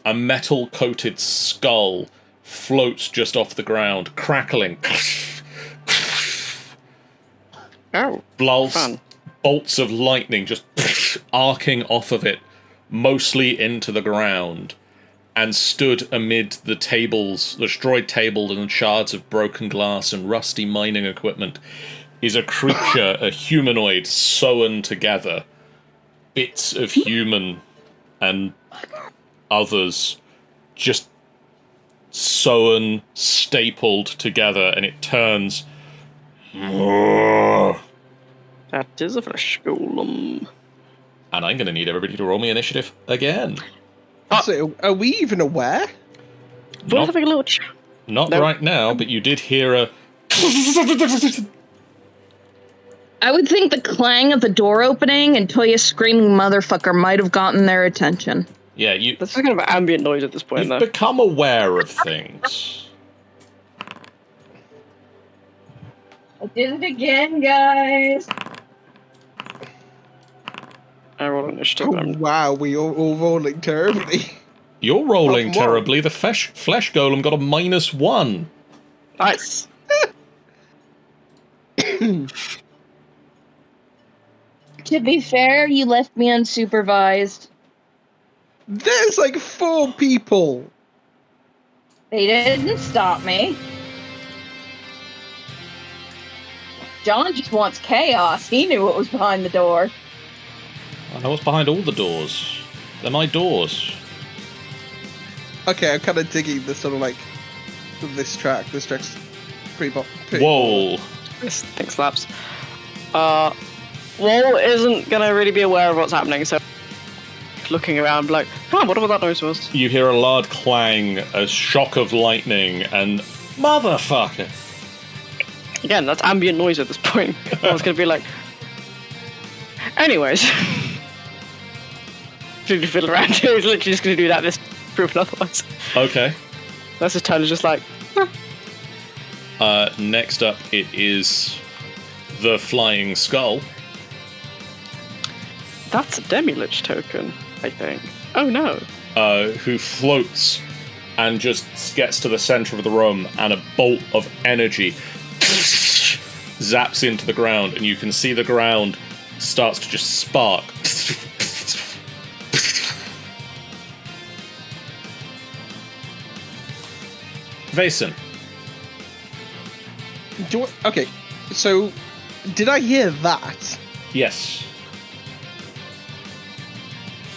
A metal-coated skull floats just off the ground, crackling. Oh, Blast bolts of lightning just arcing off of it, mostly into the ground. And stood amid the tables, the destroyed tables and shards of broken glass and rusty mining equipment, is a creature, a humanoid sewn together. Bits of human and others just sewn, stapled together, and it turns. And that is a flesh golem. I'm going to need everybody to roll me initiative again. So, are we even aware? We're Not, having a little not No. right now, but you did hear a. I would think the clang of the door opening and Toya's screaming motherfucker might have gotten their attention. Yeah, This is kind of ambient noise at this point, you've though. become aware of things. I did it again, guys. I roll initiative. Oh, wow, we all rolling terribly. You're rolling Come on. terribly. The flesh golem got a -1. Nice. To be fair, you left me unsupervised. There's like 4 people. They didn't stop me. John just wants chaos. He knew what was behind the door. I know what's behind all the doors. They're my doors. Okay, I'm kind of digging this sort of like this track. This track's pretty Whoa. This thing slaps. Wall isn't gonna really be aware of what's happening, so looking around like, oh, what that noise was? You hear a loud clang, a shock of lightning, and motherfucker. Again, that's ambient noise at this point. I was gonna be like, anyways. If you fiddle around, he's literally just gonna do that. This proven otherwise. Okay. That's his turn. Is just like, Next up, it is the flying skull. that's a demi-lich token, I think. Oh no. Who floats and just gets to the center of the room, and a bolt of energy zaps into the ground, and you can see the ground starts to just spark. Vason. Okay, so did I hear that? Yes.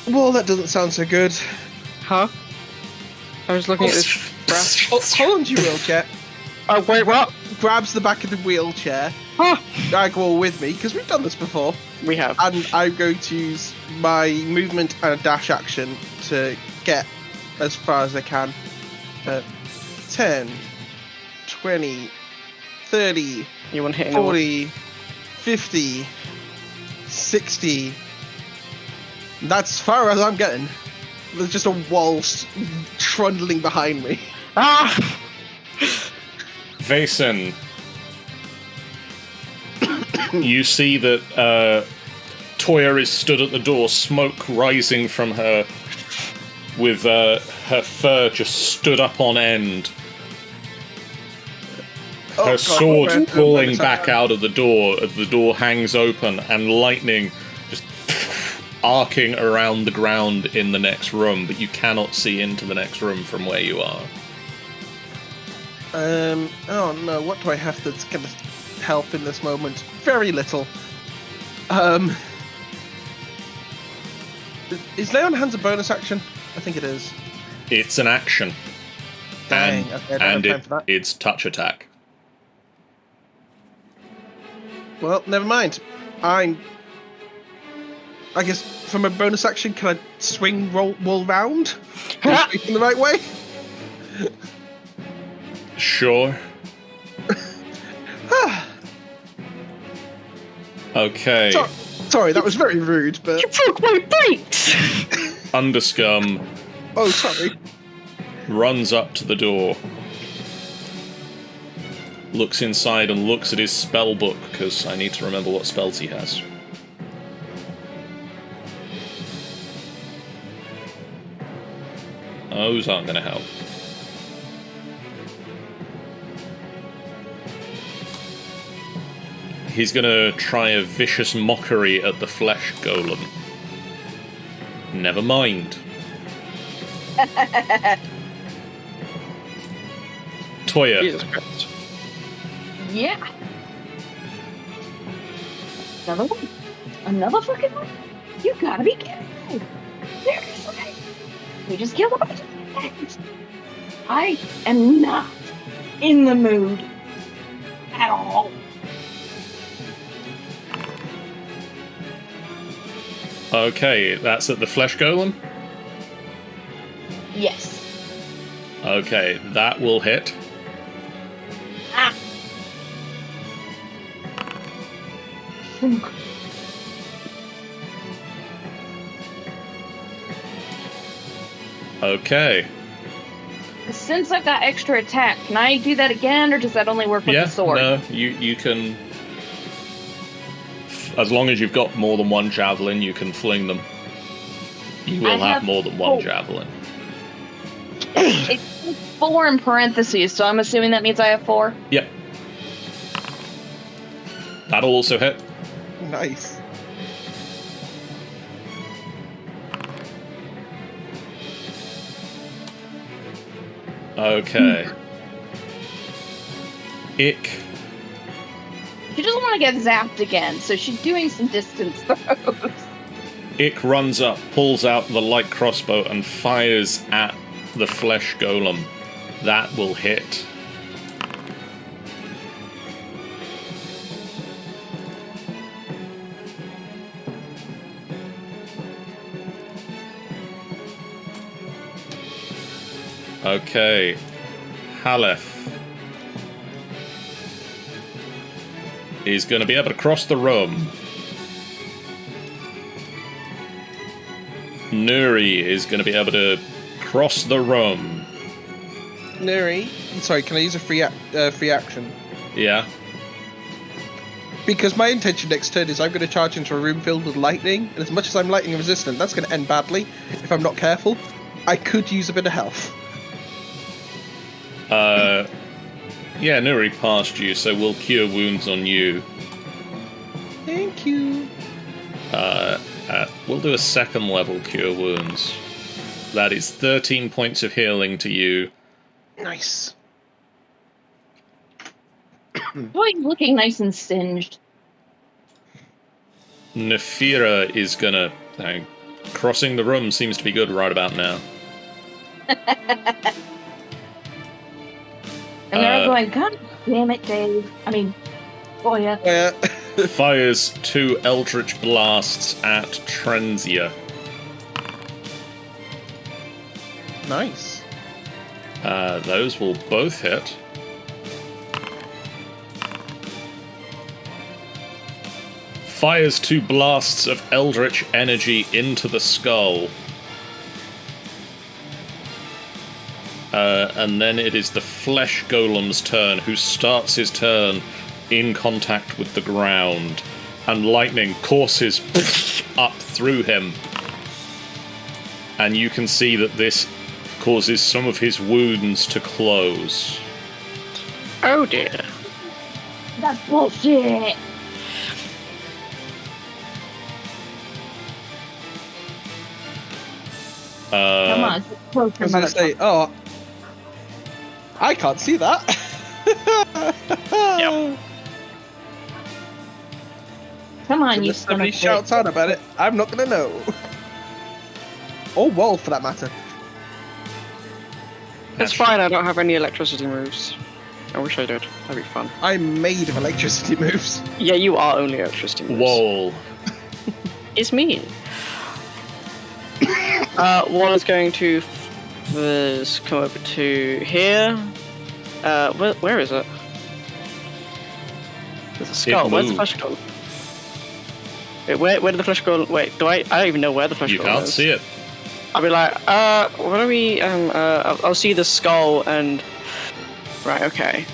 Well, that doesn't sound so good. Huh? I was looking at this brass. Hold on to your wheelchair. Oh wait, what? Grabs the back of the wheelchair Agwal with me, because we've done this before. We have. And I'm going to use my movement and a dash action to get as far as I can. 10, 20, 30, You want hitting 40, 50, 60. That's as far as I'm getting. There's just a wall trundling behind me. Ah! Vason, you see that Toya is stood at the door, smoke rising from her, with her fur just stood up on end. Her sword pulling back out of the door as the door hangs open, and lightning just arcing around the ground in the next room, but you cannot see into the next room from where you are. Oh no, what do I have that's gonna help in this moment? Very little. Is Lay on Hands a bonus action? I think it is. It's an action. Dang, okay, I don't have time for that. It's touch attack. Well, never mind. I guess from a bonus action, can I swing roll round? Facing the right way? Sure. Okay. Sorry, that was very rude, but... You broke my brakes! Underscum Oh, sorry. runs up to the door, looks inside and looks at his spell book, because I need to remember what spells he has. Those aren't going to help. He's going to try a vicious mockery at the flesh golem. Never mind. Toya. Jesus Christ. Yeah. Another one? Another fucking one? You gotta be kidding me. Seriously. We just killed a bunch of things. I am not in the mood at all. Okay, that's at the flesh golem? Yes. Okay, that will hit. Ah. Okay. Since I've got extra attack, can I do that again, or does that only work with the sword? No, you can... As long as you've got more than one javelin, you can fling them. You will have more than one javelin. It's 4 in parentheses, so I'm assuming that means I have 4? Yep. That'll also hit. Nice. Okay. Ick. She doesn't want to get zapped again, so she's doing some distance throws. Ick runs up, pulls out the light crossbow, and fires at the flesh golem. That will hit. Okay. Halef is going to be able to cross the room. Nuri is going to be able to cross the room. Nuri, sorry, can I use a free action? Yeah. Because my intention next turn is I'm going to charge into a room filled with lightning, and as much as I'm lightning resistant, that's going to end badly if I'm not careful. I could use a bit of health. Yeah, Nuri passed you, so we'll cure wounds on you. Thank you. We'll do a second level cure wounds. That is 13 points of healing to you. Nice. Boy, looking nice and singed. Nefira is gonna... crossing the room seems to be good right about now. And they're all going, God damn it, Dave. I mean, Oh yeah. fires 2 eldritch blasts at Trenzia. Nice. Those will both hit. Fires 2 blasts of eldritch energy into the skull. And then it is the flesh golem's turn, who starts his turn in contact with the ground, and lightning courses up through him. And you can see that this causes some of his wounds to close. Oh dear. That's bullshit. Come on, get closer, I was going to say, oh, I can't see that. Yep. Come on, you Unless somebody son of a shouts out about it, I'm not going to know. Or Wall, for that matter. It's fine, I don't have any electricity moves. I wish I did. That'd be fun. I'm made of electricity moves. Yeah, you are only electricity moves. Whoa. It's me. Wall is going to first come over to here. Where is it? There's a skull. Where's the moved. flesh skull? Wait, where did the flesh skull? Wait, I don't even know where the flesh You skull is. can't see it. I'll be like, what are we? I'll see the skull and. Right. Okay.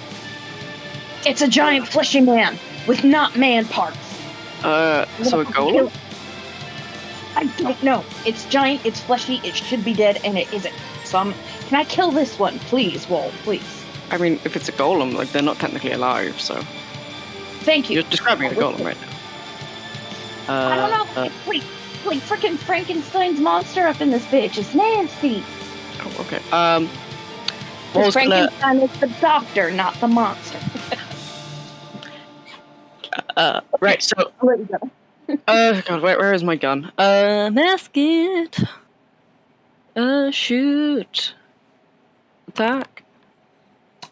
It's a giant fleshy man with not man parts. So a golem? I don't know. It's giant, it's fleshy, it should be dead, and it isn't. So can I kill this one, please, Wall, please? I mean, if it's a golem, like they're not technically alive, so. Thank you. You're describing a golem right now. I don't know. Wait, like freaking Frankenstein's monster up in this bitch. It's nasty. Oh, okay. Because Frankenstein is the doctor, not the monster. Right, so. God, where is my gun? Mask it. Shoot. Attack.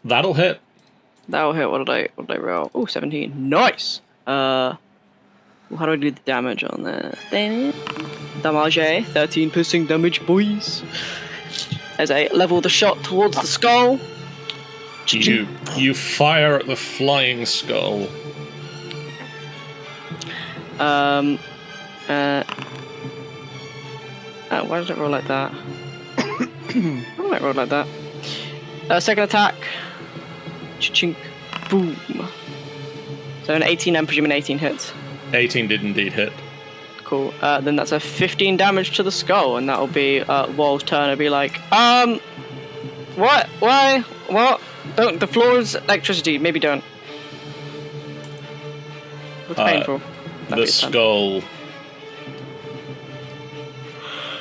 That'll hit. That'll hit. What did I roll? Oh, 17. Nice. How do I do the damage on this? Damage. 13 piercing damage, boys. As I level the shot towards the skull. You fire at the flying skull. Why did it roll like that? Why did it roll like that? Second attack. Chink. Boom. So an 18, I'm presuming 18 hits. 18 did indeed hit. Cool. Then that's a 15 damage to the skull, and that'll be Wall's turn. I'll be like, what? Why? What? Don't. The floor is electricity. Maybe don't. Looks painful. The skull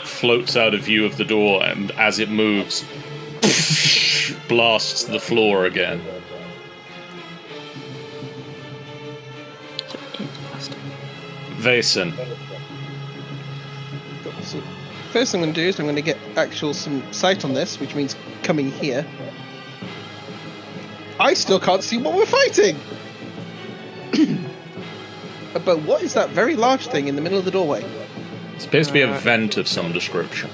floats out of view of the door, and as it moves, blasts the floor again. Vason. So, first thing I'm going to do is I'm going to get some sight on this, which means coming here. I still can't see what we're fighting! But what is that very large thing in the middle of the doorway? It appears to be a vent of some description.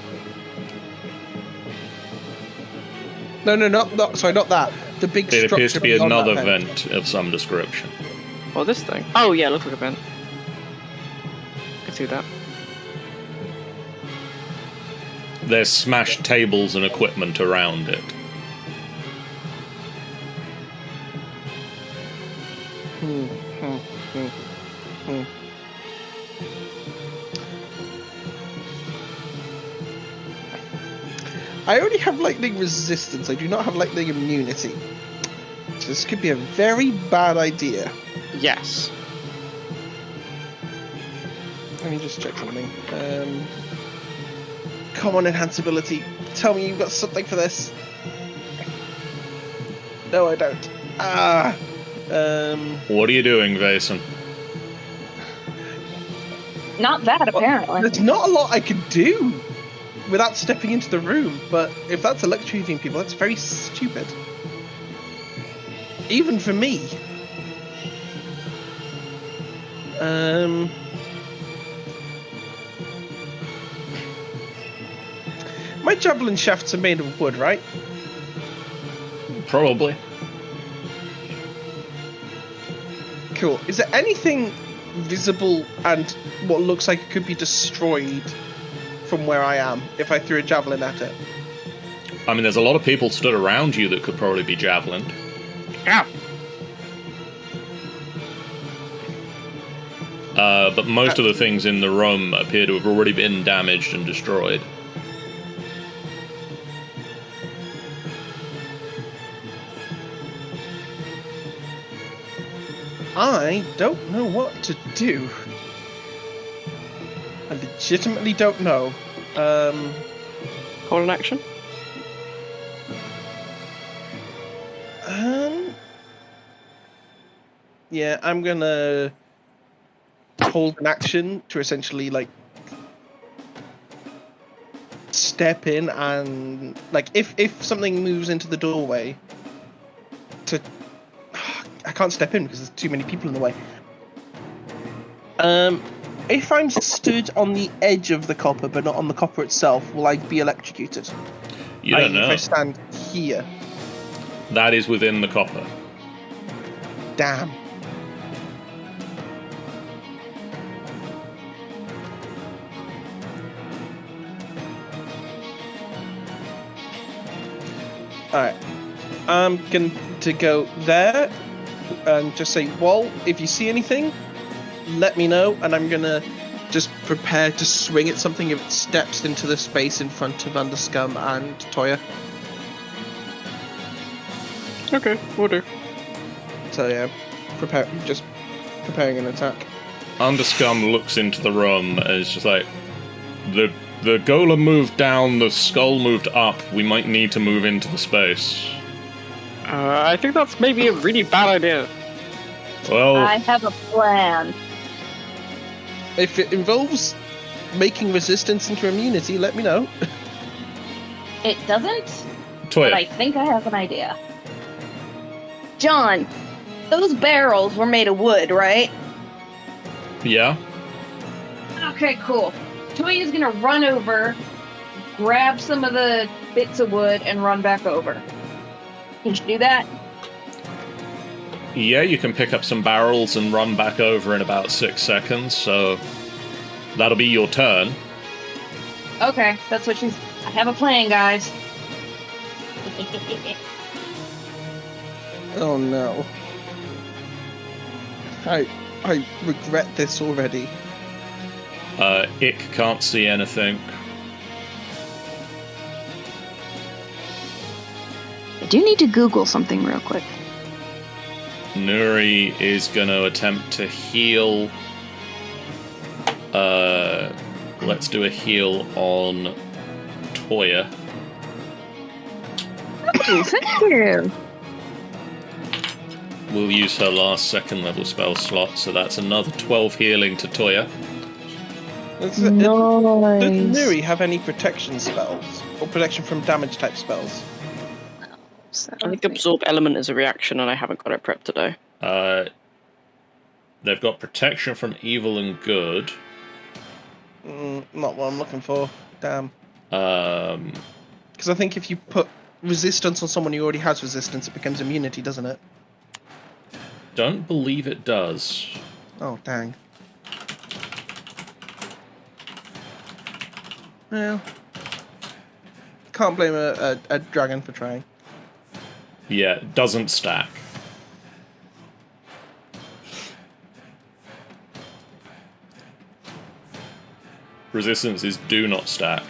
No, sorry, not that. The big structure. It appears to be beyond another that vent of some description. Oh, this thing. Oh, yeah, looks like a vent. I can see that. There's smashed tables and equipment around it. I only have lightning resistance. I do not have lightning immunity. So this could be a very bad idea. Yes. Let me just check something. Come on, enhanceability. Tell me you've got something for this. No, I don't. What are you doing, Vason? Not that, apparently. There's not a lot I can do without stepping into the room, but if that's electrocuting people, that's very stupid. Even for me. My javelin shafts are made of wood, right? Probably. Cool. Is there anything visible and what looks like it could be destroyed from where I am if I threw a javelin at it? I mean, there's a lot of people stood around you that could probably be javelined. Yeah. But most of the things in the room appear to have already been damaged and destroyed. I don't know what to do. I legitimately don't know. Call an action? Yeah, I'm gonna hold an action to essentially, like, step in and, like, if something moves into the doorway, to... I can't step in because there's too many people in the way. If I'm stood on the edge of the copper but not on the copper itself, will I be electrocuted? You don't know. If I stand here. That is within the copper. Damn. Alright. I'm going to go there and just say, Wall, if you see anything, let me know, and I'm going to just prepare to swing at something if it steps into the space in front of Underscum and Toya. Okay, will do. So yeah, preparing an attack. Underscum looks into the room and is just like, the golem moved down, the skull moved up, we might need to move into the space. I think that's maybe a really bad idea. Well, I have a plan. If it involves making resistance into immunity, let me know. It doesn't, Toya. but I think I have an idea. John, those barrels were made of wood, right? Yeah? Okay, cool. Toya's gonna run over, grab some of the bits of wood, and run back over. Can you do that? Yeah, you can pick up some barrels and run back over in about 6 seconds, so that'll be your turn. Okay, that's what she's... I have a plan, guys. Oh no. I regret this already. Ick can't see anything. I do need to Google something real quick. Nuri is going to attempt to heal. Let's do a heal on Toya. Oh, thank you. We'll use her last second level spell slot, so that's another 12 healing to Toya. Does Nice. Nuri have any protection spells? Or protection from damage type spells? I think Absorb Element is a reaction, and I haven't got it prepped today. They've got protection from evil and good. Not what I'm looking for. Damn. Um, Because I think if you put resistance on someone who already has resistance, it becomes immunity, doesn't it? don't believe it does. Oh, dang. Well, can't blame a dragon for trying. Yeah, it doesn't stack. Resistances do not stack.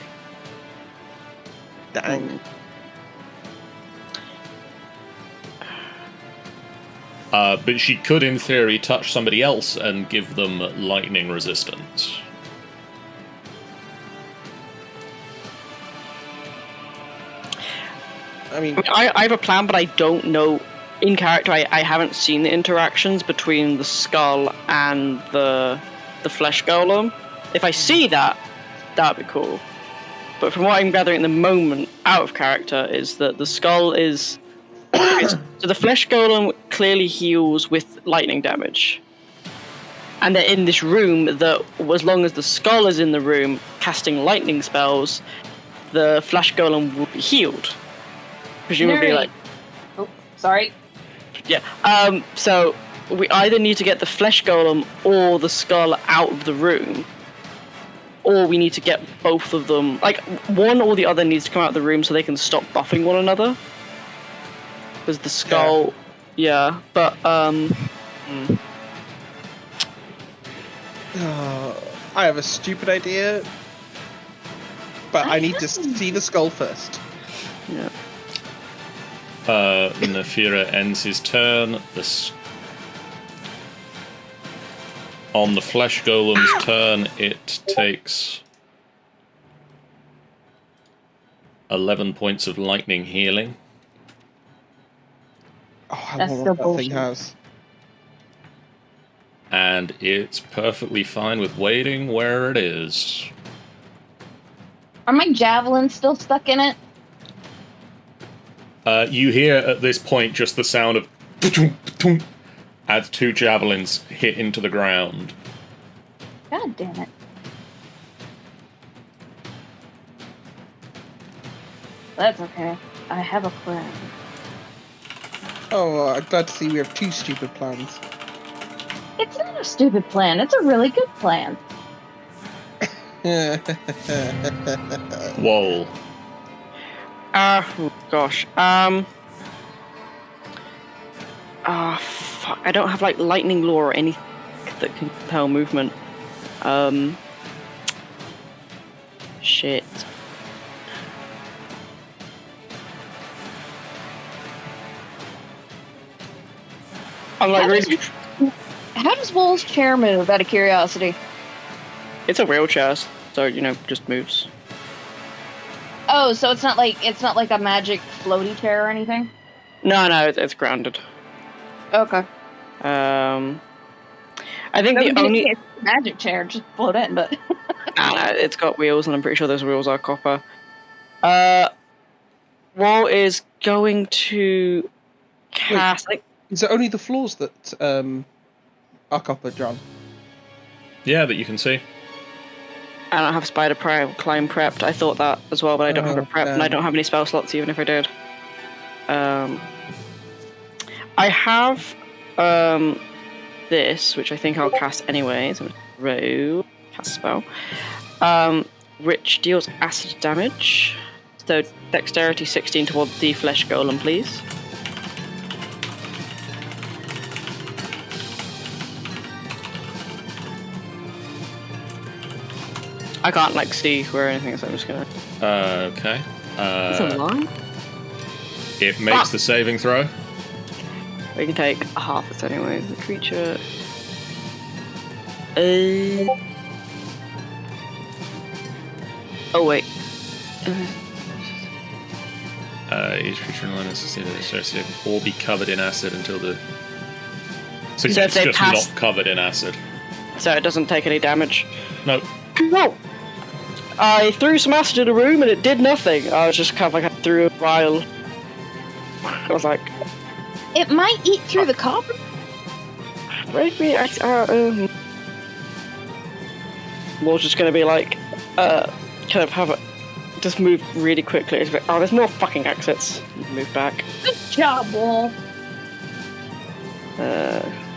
Dang. But she could, in theory, touch somebody else and give them lightning resistance. I mean, I have a plan, but I don't know. In character, I haven't seen the interactions between the skull and the flesh golem. If I see that, that'd be cool. But from what I'm gathering at the moment, out of character, is that the skull is... so the flesh golem clearly heals with lightning damage. and they're in this room that, as long as the skull is in the room casting lightning spells, the flesh golem will be healed. Presumably, Nuri. Oh, sorry. Yeah. So we either need to get the flesh golem or the skull out of the room, or we need to get both of them. Like, one or the other needs to come out of the room so they can stop buffing one another. Because the skull, yeah. But I have a stupid idea, but I need to see the skull first. yeah. Nefira ends his turn. On the flesh golem's turn, it takes 11 points of lightning healing. Oh, I That's wonder still what that bullshit. thing has. And it's perfectly fine with waiting where it is. Are my javelins still stuck in it? You hear at this point just the sound of as 2 javelins hit into the ground. God damn it. That's okay. I have a plan. Oh, I'm glad to see we have 2 stupid plans. It's not a stupid plan. It's a really good plan. Whoa. Oh gosh. Fuck. I don't have like lightning lore or anything that can compel movement. Shit. I'm like really. How does Wool's chair move, out of curiosity? It's a real chest, so just moves. Oh, so it's not like a magic floaty chair or anything? No, it's grounded. Okay. I think the only magic chair just float in, but it's got wheels, and I'm pretty sure those wheels are copper. Wall is going to cast. Is it only the floors that are copper, John? Yeah, that you can see. I don't have spider climb prepped. I thought that as well, but I don't have it prepped, and I don't have any spell slots even if I did. I have this, which I think I'll cast anyway. So roll cast spell, which deals acid damage. So dexterity 16 toward the flesh golem, please. I can't see where anything, so I'm just gonna. Okay. It's a line. It makes the saving throw. We can take a half it anyway. The creature. Oh wait. Each creature in line is associated or be covered in acid until the. So So if it's they just pass- not covered in acid. So it doesn't take any damage. No. Whoa! I threw some acid in a room and it did nothing. I was just kind of I threw a vial. I was like, it might eat through the copper. maybe We're just gonna be kind of have it just move really quickly. It's like, there's more fucking exits. Move back. Good job, Wool.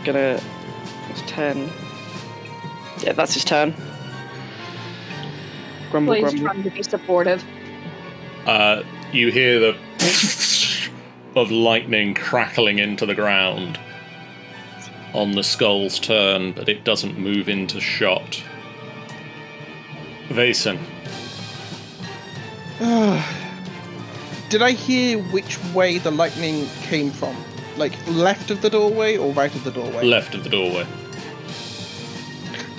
Gonna. It's 10. Yeah, that's his turn. Grumble, Please grumble. trying to be supportive. You hear the of lightning crackling into the ground on the skull's turn, but it doesn't move into shot. Vason. Did I hear which way the lightning came from? Like left of the doorway or right of the doorway? Left of the doorway.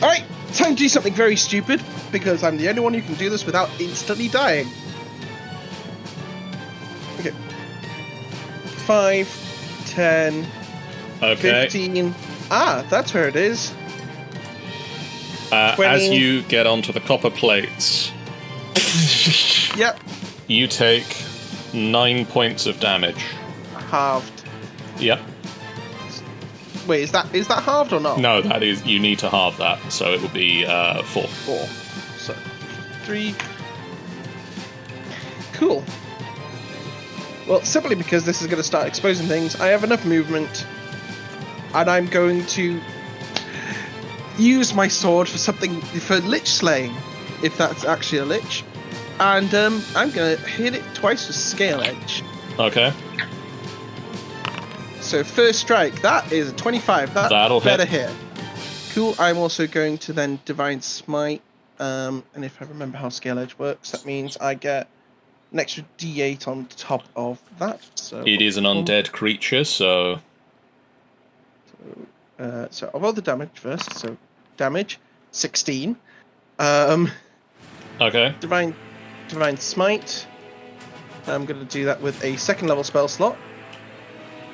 Alright, time to do something very stupid, because I'm the only one who can do this without instantly dying. Okay. 5, 10, Okay. 15. Ah, that's where it is. As 20. you get onto the copper plates, Yep. you take 9 points of damage. Halved. Yep. Wait, is that halved or not? No, that is, you need to halve that, so it will be 4. 4. So 3. Cool. Well, simply because this is going to start exposing things, I have enough movement, and I'm going to use my sword for lich slaying, if that's actually a lich. And I'm going to hit it twice with scale edge. Okay. So first strike, that is a 25. That'll better hit. Cool. I'm also going to then divine smite, and if I remember how scale edge works, that means I get an extra d8 on top of that. So it is an undead creature, so... So I'll roll the damage first. So damage, 16. Okay. Divine smite. I'm going to do that with a 2nd level spell slot.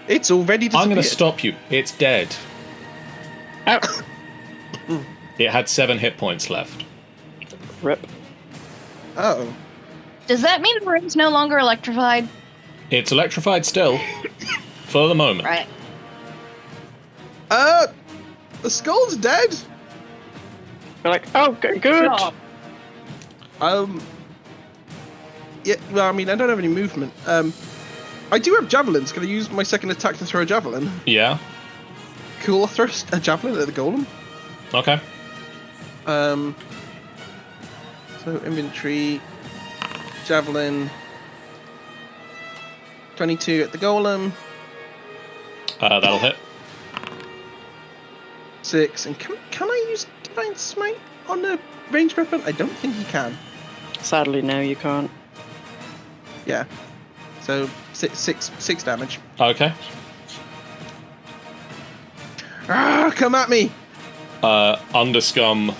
It's already disappeared. I'm going to stop you. It's dead. Ow. It had 7 hit points left. Rip. Oh. Does that mean the room's no longer electrified? It's electrified still, for the moment. Right. The skull's dead. They're like, oh, good. Yeah, well, I mean, I don't have any movement. I do have javelins. Can I use my 2nd attack to throw a javelin? Yeah. Cool, I'll throw a javelin at the golem. Okay. So inventory, javelin, 22 at the golem. That'll hit. 6, and can I use divine smite on a ranged weapon? I don't think you can. Sadly, no, you can't. Yeah. So 6 damage. Okay. Ah, come at me! Underscum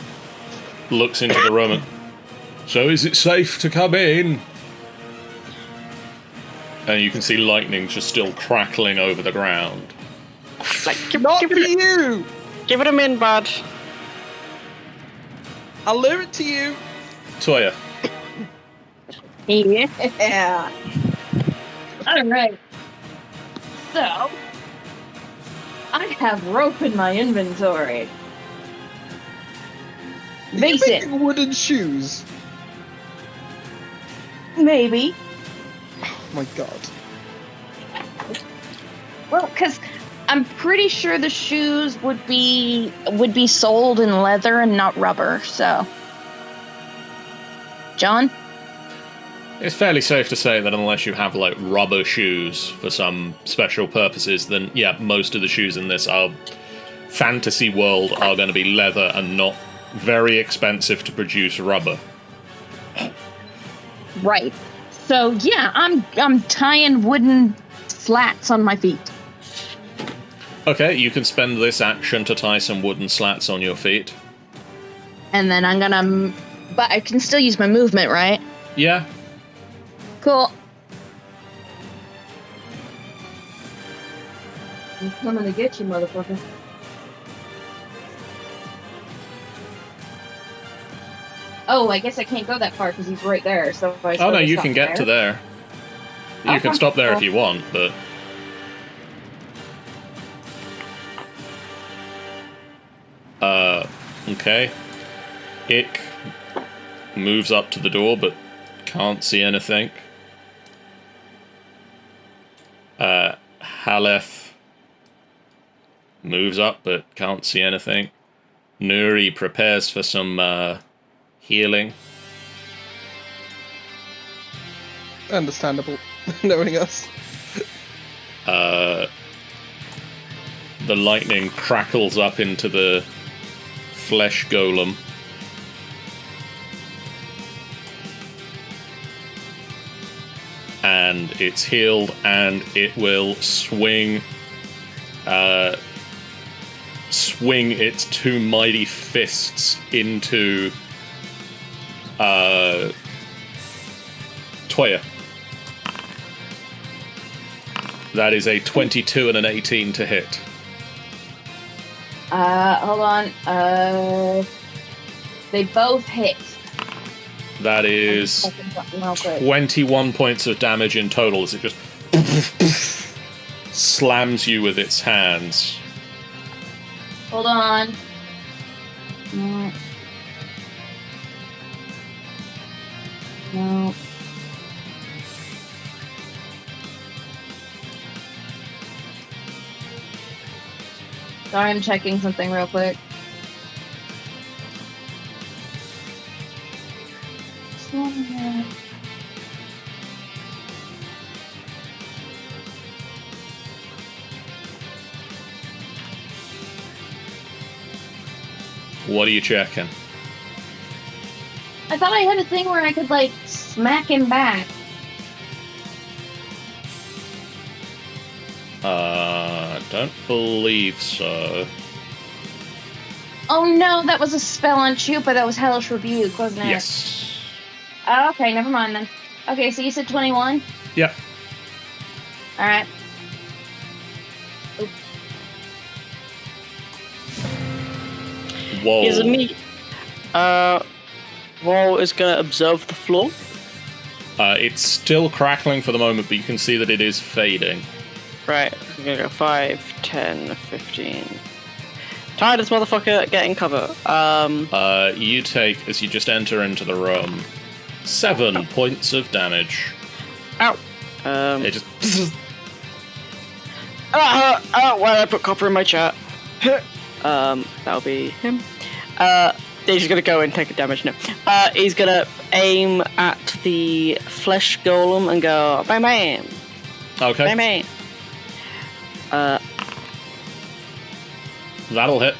looks into the room and... So is it safe to come in? And you can see lightning just still crackling over the ground. Like, Not for you! Give it a min, bud. I'll leave it to you. Toya. Yeah. Alright. So, I have rope in my inventory. Face it. Wooden shoes. Maybe. Oh my god. Well, because I'm pretty sure the shoes would be sold in leather and not rubber, so. John? It's fairly safe to say that unless you have, like, rubber shoes for some special purposes, then, yeah, most of the shoes in this are fantasy world are going to be leather and not very expensive to produce rubber. Right. So, yeah, I'm tying wooden slats on my feet. Okay, you can spend this action to tie some wooden slats on your feet. And then I'm gonna... But I can still use my movement, right? Yeah. Cool. I'm coming to get you, motherfucker. Oh, I guess I can't go that far because he's right there. So if I Oh no, you stop can get to there. You can stop there if you want, but... Okay. Ick moves up to the door, but can't see anything. Haleth moves up, but can't see anything. Nuri prepares for some healing. Understandable, knowing us. The lightning crackles up into the flesh golem. And it's healed, and it will swing its 2 mighty fists into Toya. That is a 22 and an 18 to hit. Hold on. They both hit. That is 21 points of damage in total as it just slams you with its hands. Hold on. No. No. Sorry, I'm checking something real quick. What are you checking? I thought I had a thing where I could, like, smack him back. Don't believe so. Oh no, that was a spell on Chupa. That was Hellish Rebuke, wasn't it? Yes. Oh, okay, never mind then. Okay, so you said 21? Yep. Alright. Whoa. Here's a me. Wall is gonna observe the floor. It's still crackling for the moment, but you can see that it is fading. Right, I'm gonna go 5, 10, 15. Tired as motherfucker, getting cover. You take, as you just enter into the room, 7 points of damage. Ow. It just... Why did I put copper in my chat? That'll be him. He's gonna go and take a damage now. He's gonna aim at the flesh golem and go, bang bang. Okay. Bang bang. That'll hit.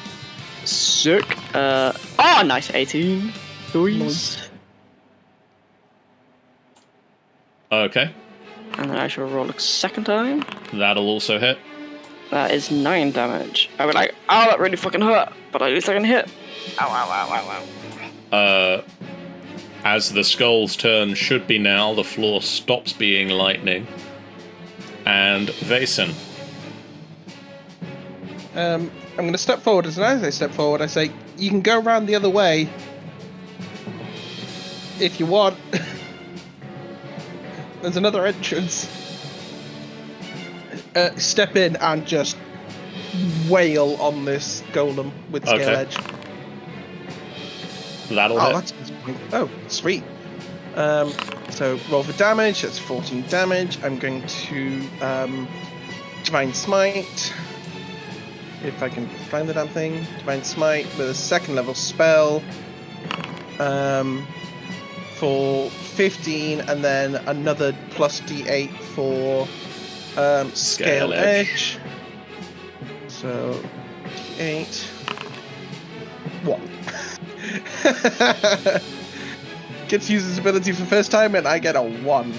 Sick. Nice 18. Nice. Okay. And then I shall roll a second time. That'll also hit. That is 9 damage. I was like, oh, that really fucking hurt, but at least I can hit. Ow, ow, ow, ow, ow. As the skull's turn should be now, the floor stops being lightning. And Vason. I'm going to step forward, and as I step forward, I say, you can go around the other way if you want. There's another entrance. Step in and just wail on this golem with scale edge. That'll hit. That's oh, sweet. So roll for damage. That's 14 damage. I'm going to Divine Smite. If I can find the damn thing. Divine Smite with a 2nd level spell. For 15, and then another plus d8 for Scale Edge. So d8. 1. Gets used his ability for first time, and I get a 1.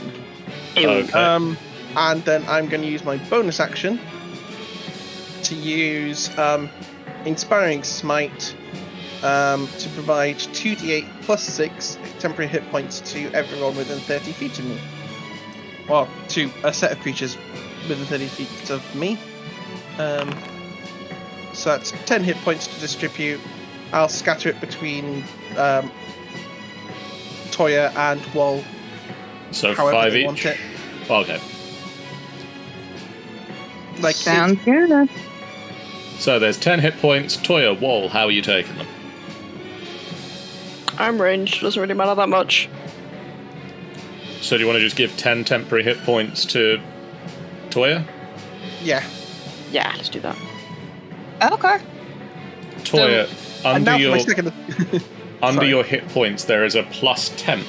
Okay. And then I'm going to use my bonus action to use Inspiring Smite to provide 2d8 plus 6 temporary hit points to everyone within 30 feet of me. Well, to a set of creatures within 30 feet of me. So that's 10 hit points to distribute. I'll scatter it between Toya and Wall. So however 5 they each? want it. Okay. Like Sounds good. So there's 10 hit points. Toya, Wall, how are you taking them? I'm ranged, doesn't really matter that much. So do you want to just give 10 temporary hit points to Toya? Yeah. Yeah, let's do that. Okay. Toya, And now under for my your second. under Sorry. your hit points there is a plus 10.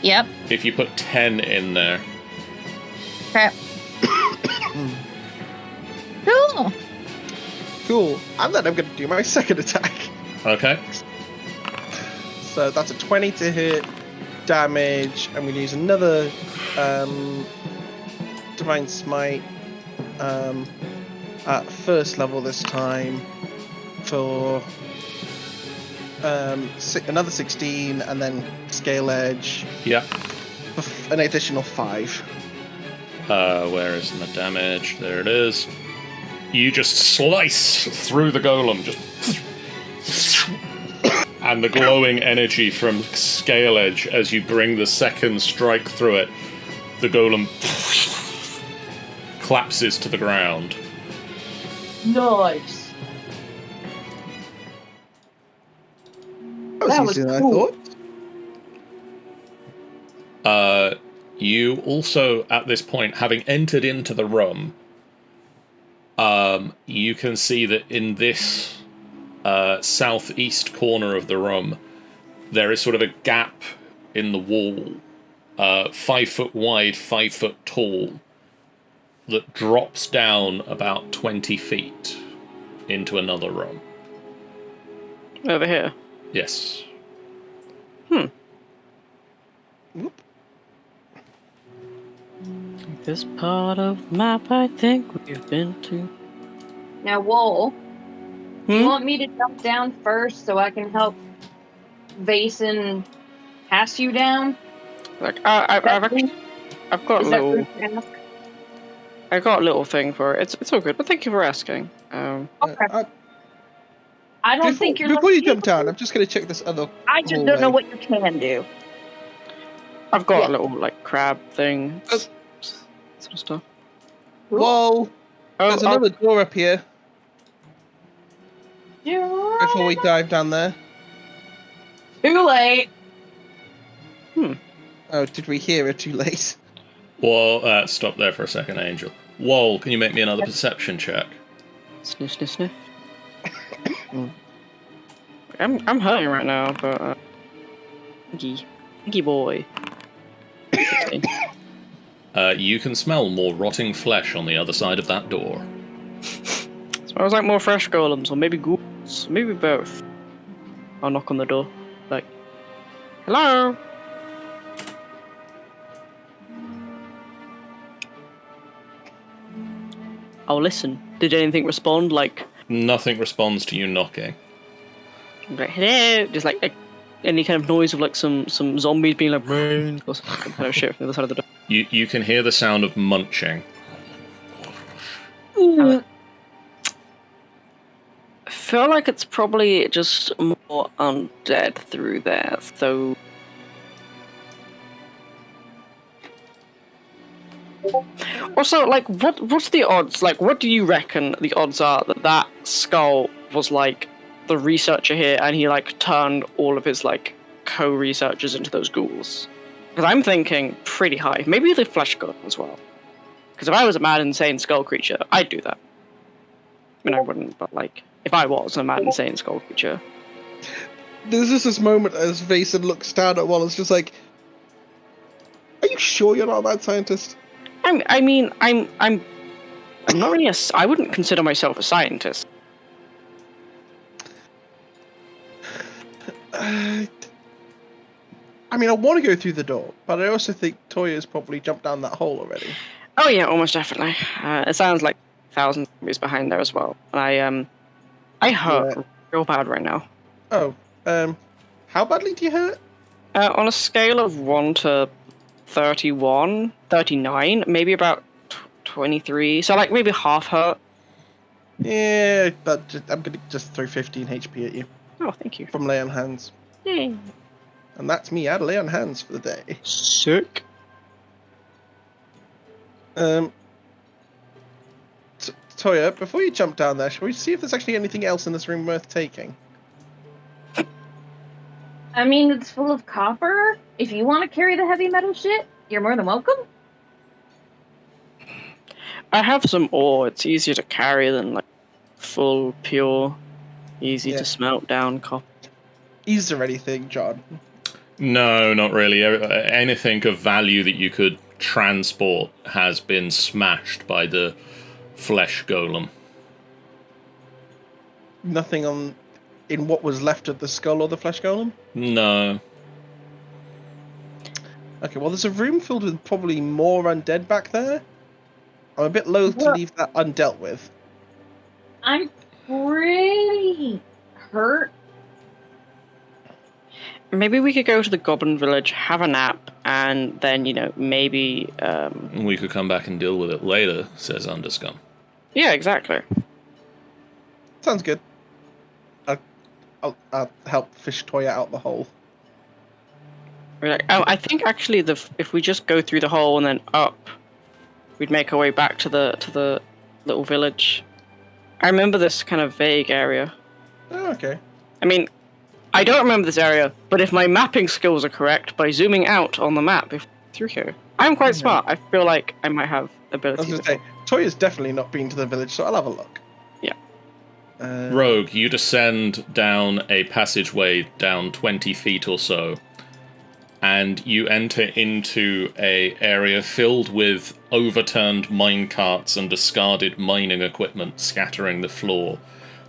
Yep. If you put 10 in there. Okay. Cool. Cool. And then I'm going to do my second attack. Okay. So that's a 20 to hit damage. I'm going to use another Divine Smite at first level this time for another 16, and then Scale Edge. Yeah. An additional 5. Where is the damage? There it is. You just slice through the golem, just... and the glowing energy from Scale Edge as you bring the second strike through it, the golem collapses to the ground. Nice. less That was easy than cool. I thought. You also, at this point, having entered into the room, you can see that in this southeast corner of the room, there is sort of a gap in the wall, 5 foot wide, 5 foot tall, that drops down about 20 feet into another room. Over here. Yes. Whoop. This part of the map I think we've been to. Now, Wool, do you Hmm? want me to jump down first so I can help Vason pass you down? Like, I've got a Is that little, rude to ask? I got a little thing for it. It's all good, but thank you for asking. Okay. I don't think you're Before you lucky. jump down, I'm just going to check this other I just hallway. don't know what you can do. I've got Yeah. a little like crab thing, sort of stuff. Whoa! There's another door up here before we dive down there. Too late. Oh, did we hear it too late? Well, stop there for a second, Angel. Whoa, can you make me another perception check? Sniff, sniff, sniff. I'm hurting right now, but Inky boy. 16. You can smell more rotting flesh on the other side of that door. Smells like more fresh golems, or maybe ghouls, maybe both. I'll knock on the door, like, hello. I'll listen. Did anything respond? Like, Nothing responds to you knocking. hello, just like any kind of noise of like some zombies being like, or some kind of shit from the other side of the door. You can hear the sound of munching. I feel like it's probably just more undead through there, so. Also, like, what's the odds? Like, what do you reckon the odds are that skull was like the researcher here, and he like turned all of his like co-researchers into those ghouls? Because I'm thinking pretty high. Maybe the flesh god as well. Because if I was a mad insane skull creature, I'd do that. I mean, I wouldn't, but like, if I was a mad insane skull creature. There's just this moment as Vason looks down at Wallace, just like, are you sure you're not a mad scientist? I'm not really I wouldn't consider myself a scientist. I mean, I want to go through the door, but I also think Toya's probably jumped down that hole already. Oh yeah, almost definitely. It sounds like thousands of zombies behind there as well. And I hurt real bad right now. Oh, how badly do you hurt? On a scale of 1 to 39, maybe about 23. So like maybe half hurt. Yeah, but I'm gonna just throw 15 HP at you Oh, thank you. from lay on hands, Yay. and that's me out of lay on hands for the day. Sick. Toya, before you jump down there, shall we see if there's actually anything else in this room worth taking? I mean, it's full of copper. If you want to carry the heavy metal shit, you're more than welcome. I have some ore. It's easier to carry than like full, pure, easy to smelt down copper. Is there anything, John? No, not really. Anything of value that you could transport has been smashed by the flesh golem. Nothing in what was left of the skull or the flesh golem? No. Okay, well, there's a room filled with probably more undead back there. I'm a bit loath to leave that undealt with. I'm pretty hurt. Maybe we could go to the Goblin Village, have a nap, and then, maybe... We could come back and deal with it later, says Underscum. Yeah, exactly. Sounds good. I'll help fish Toya out the hole. I think actually if we just go through the hole and then up, we'd make our way back to the little village. I remember this kind of vague area. Oh, okay. I mean, I don't remember this area, but if my mapping skills are correct, by zooming out on the map through here, I'm quite smart. I feel like I might have I ability. was going to say, Toya's definitely not been to the village, so I'll have a look. Yeah. Rogue, you descend down a passageway down 20 feet or so, and you enter into a area filled with overturned mine carts and discarded mining equipment scattering the floor.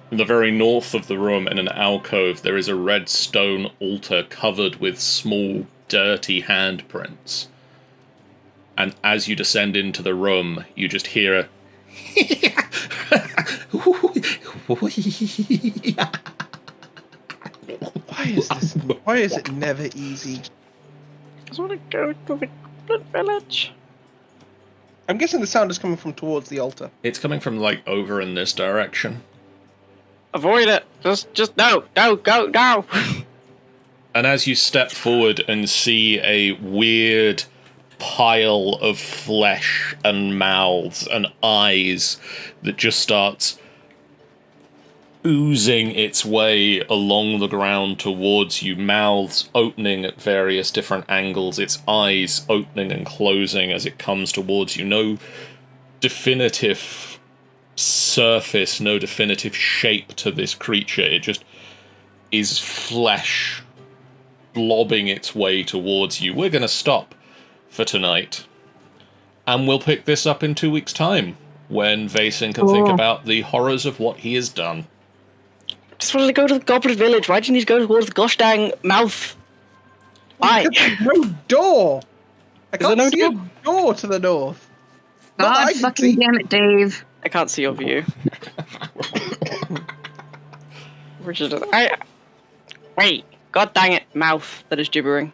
In the very north of the room, in an alcove, there is a red stone altar covered with small, dirty handprints. And as you descend into the room, you just hear a Why is it never easy? I just want to go to the Goblin Village. I'm guessing the sound is coming from towards the altar. It's coming from, like, over in this direction. Avoid it. Just no, go, no. And as you step forward and see a weird pile of flesh and mouths and eyes that just starts oozing its way along the ground towards you, mouths opening at various different angles, its eyes opening and closing as it comes towards you. No definitive surface, no definitive shape to this creature. It just is flesh blobbing its way towards you. We're going to stop for tonight, and we'll pick this up in 2 weeks' time, when Vaesen can think about the horrors of what he has done. Just wanted to go to the Goblin Village. Why do you need to go towards the gosh dang mouth? Why? There's no door! I there can't no see a door to the north. Not that I God can fucking see. damn it, Dave. I can't see your view. Richard, wait, god dang it, mouth that is gibbering.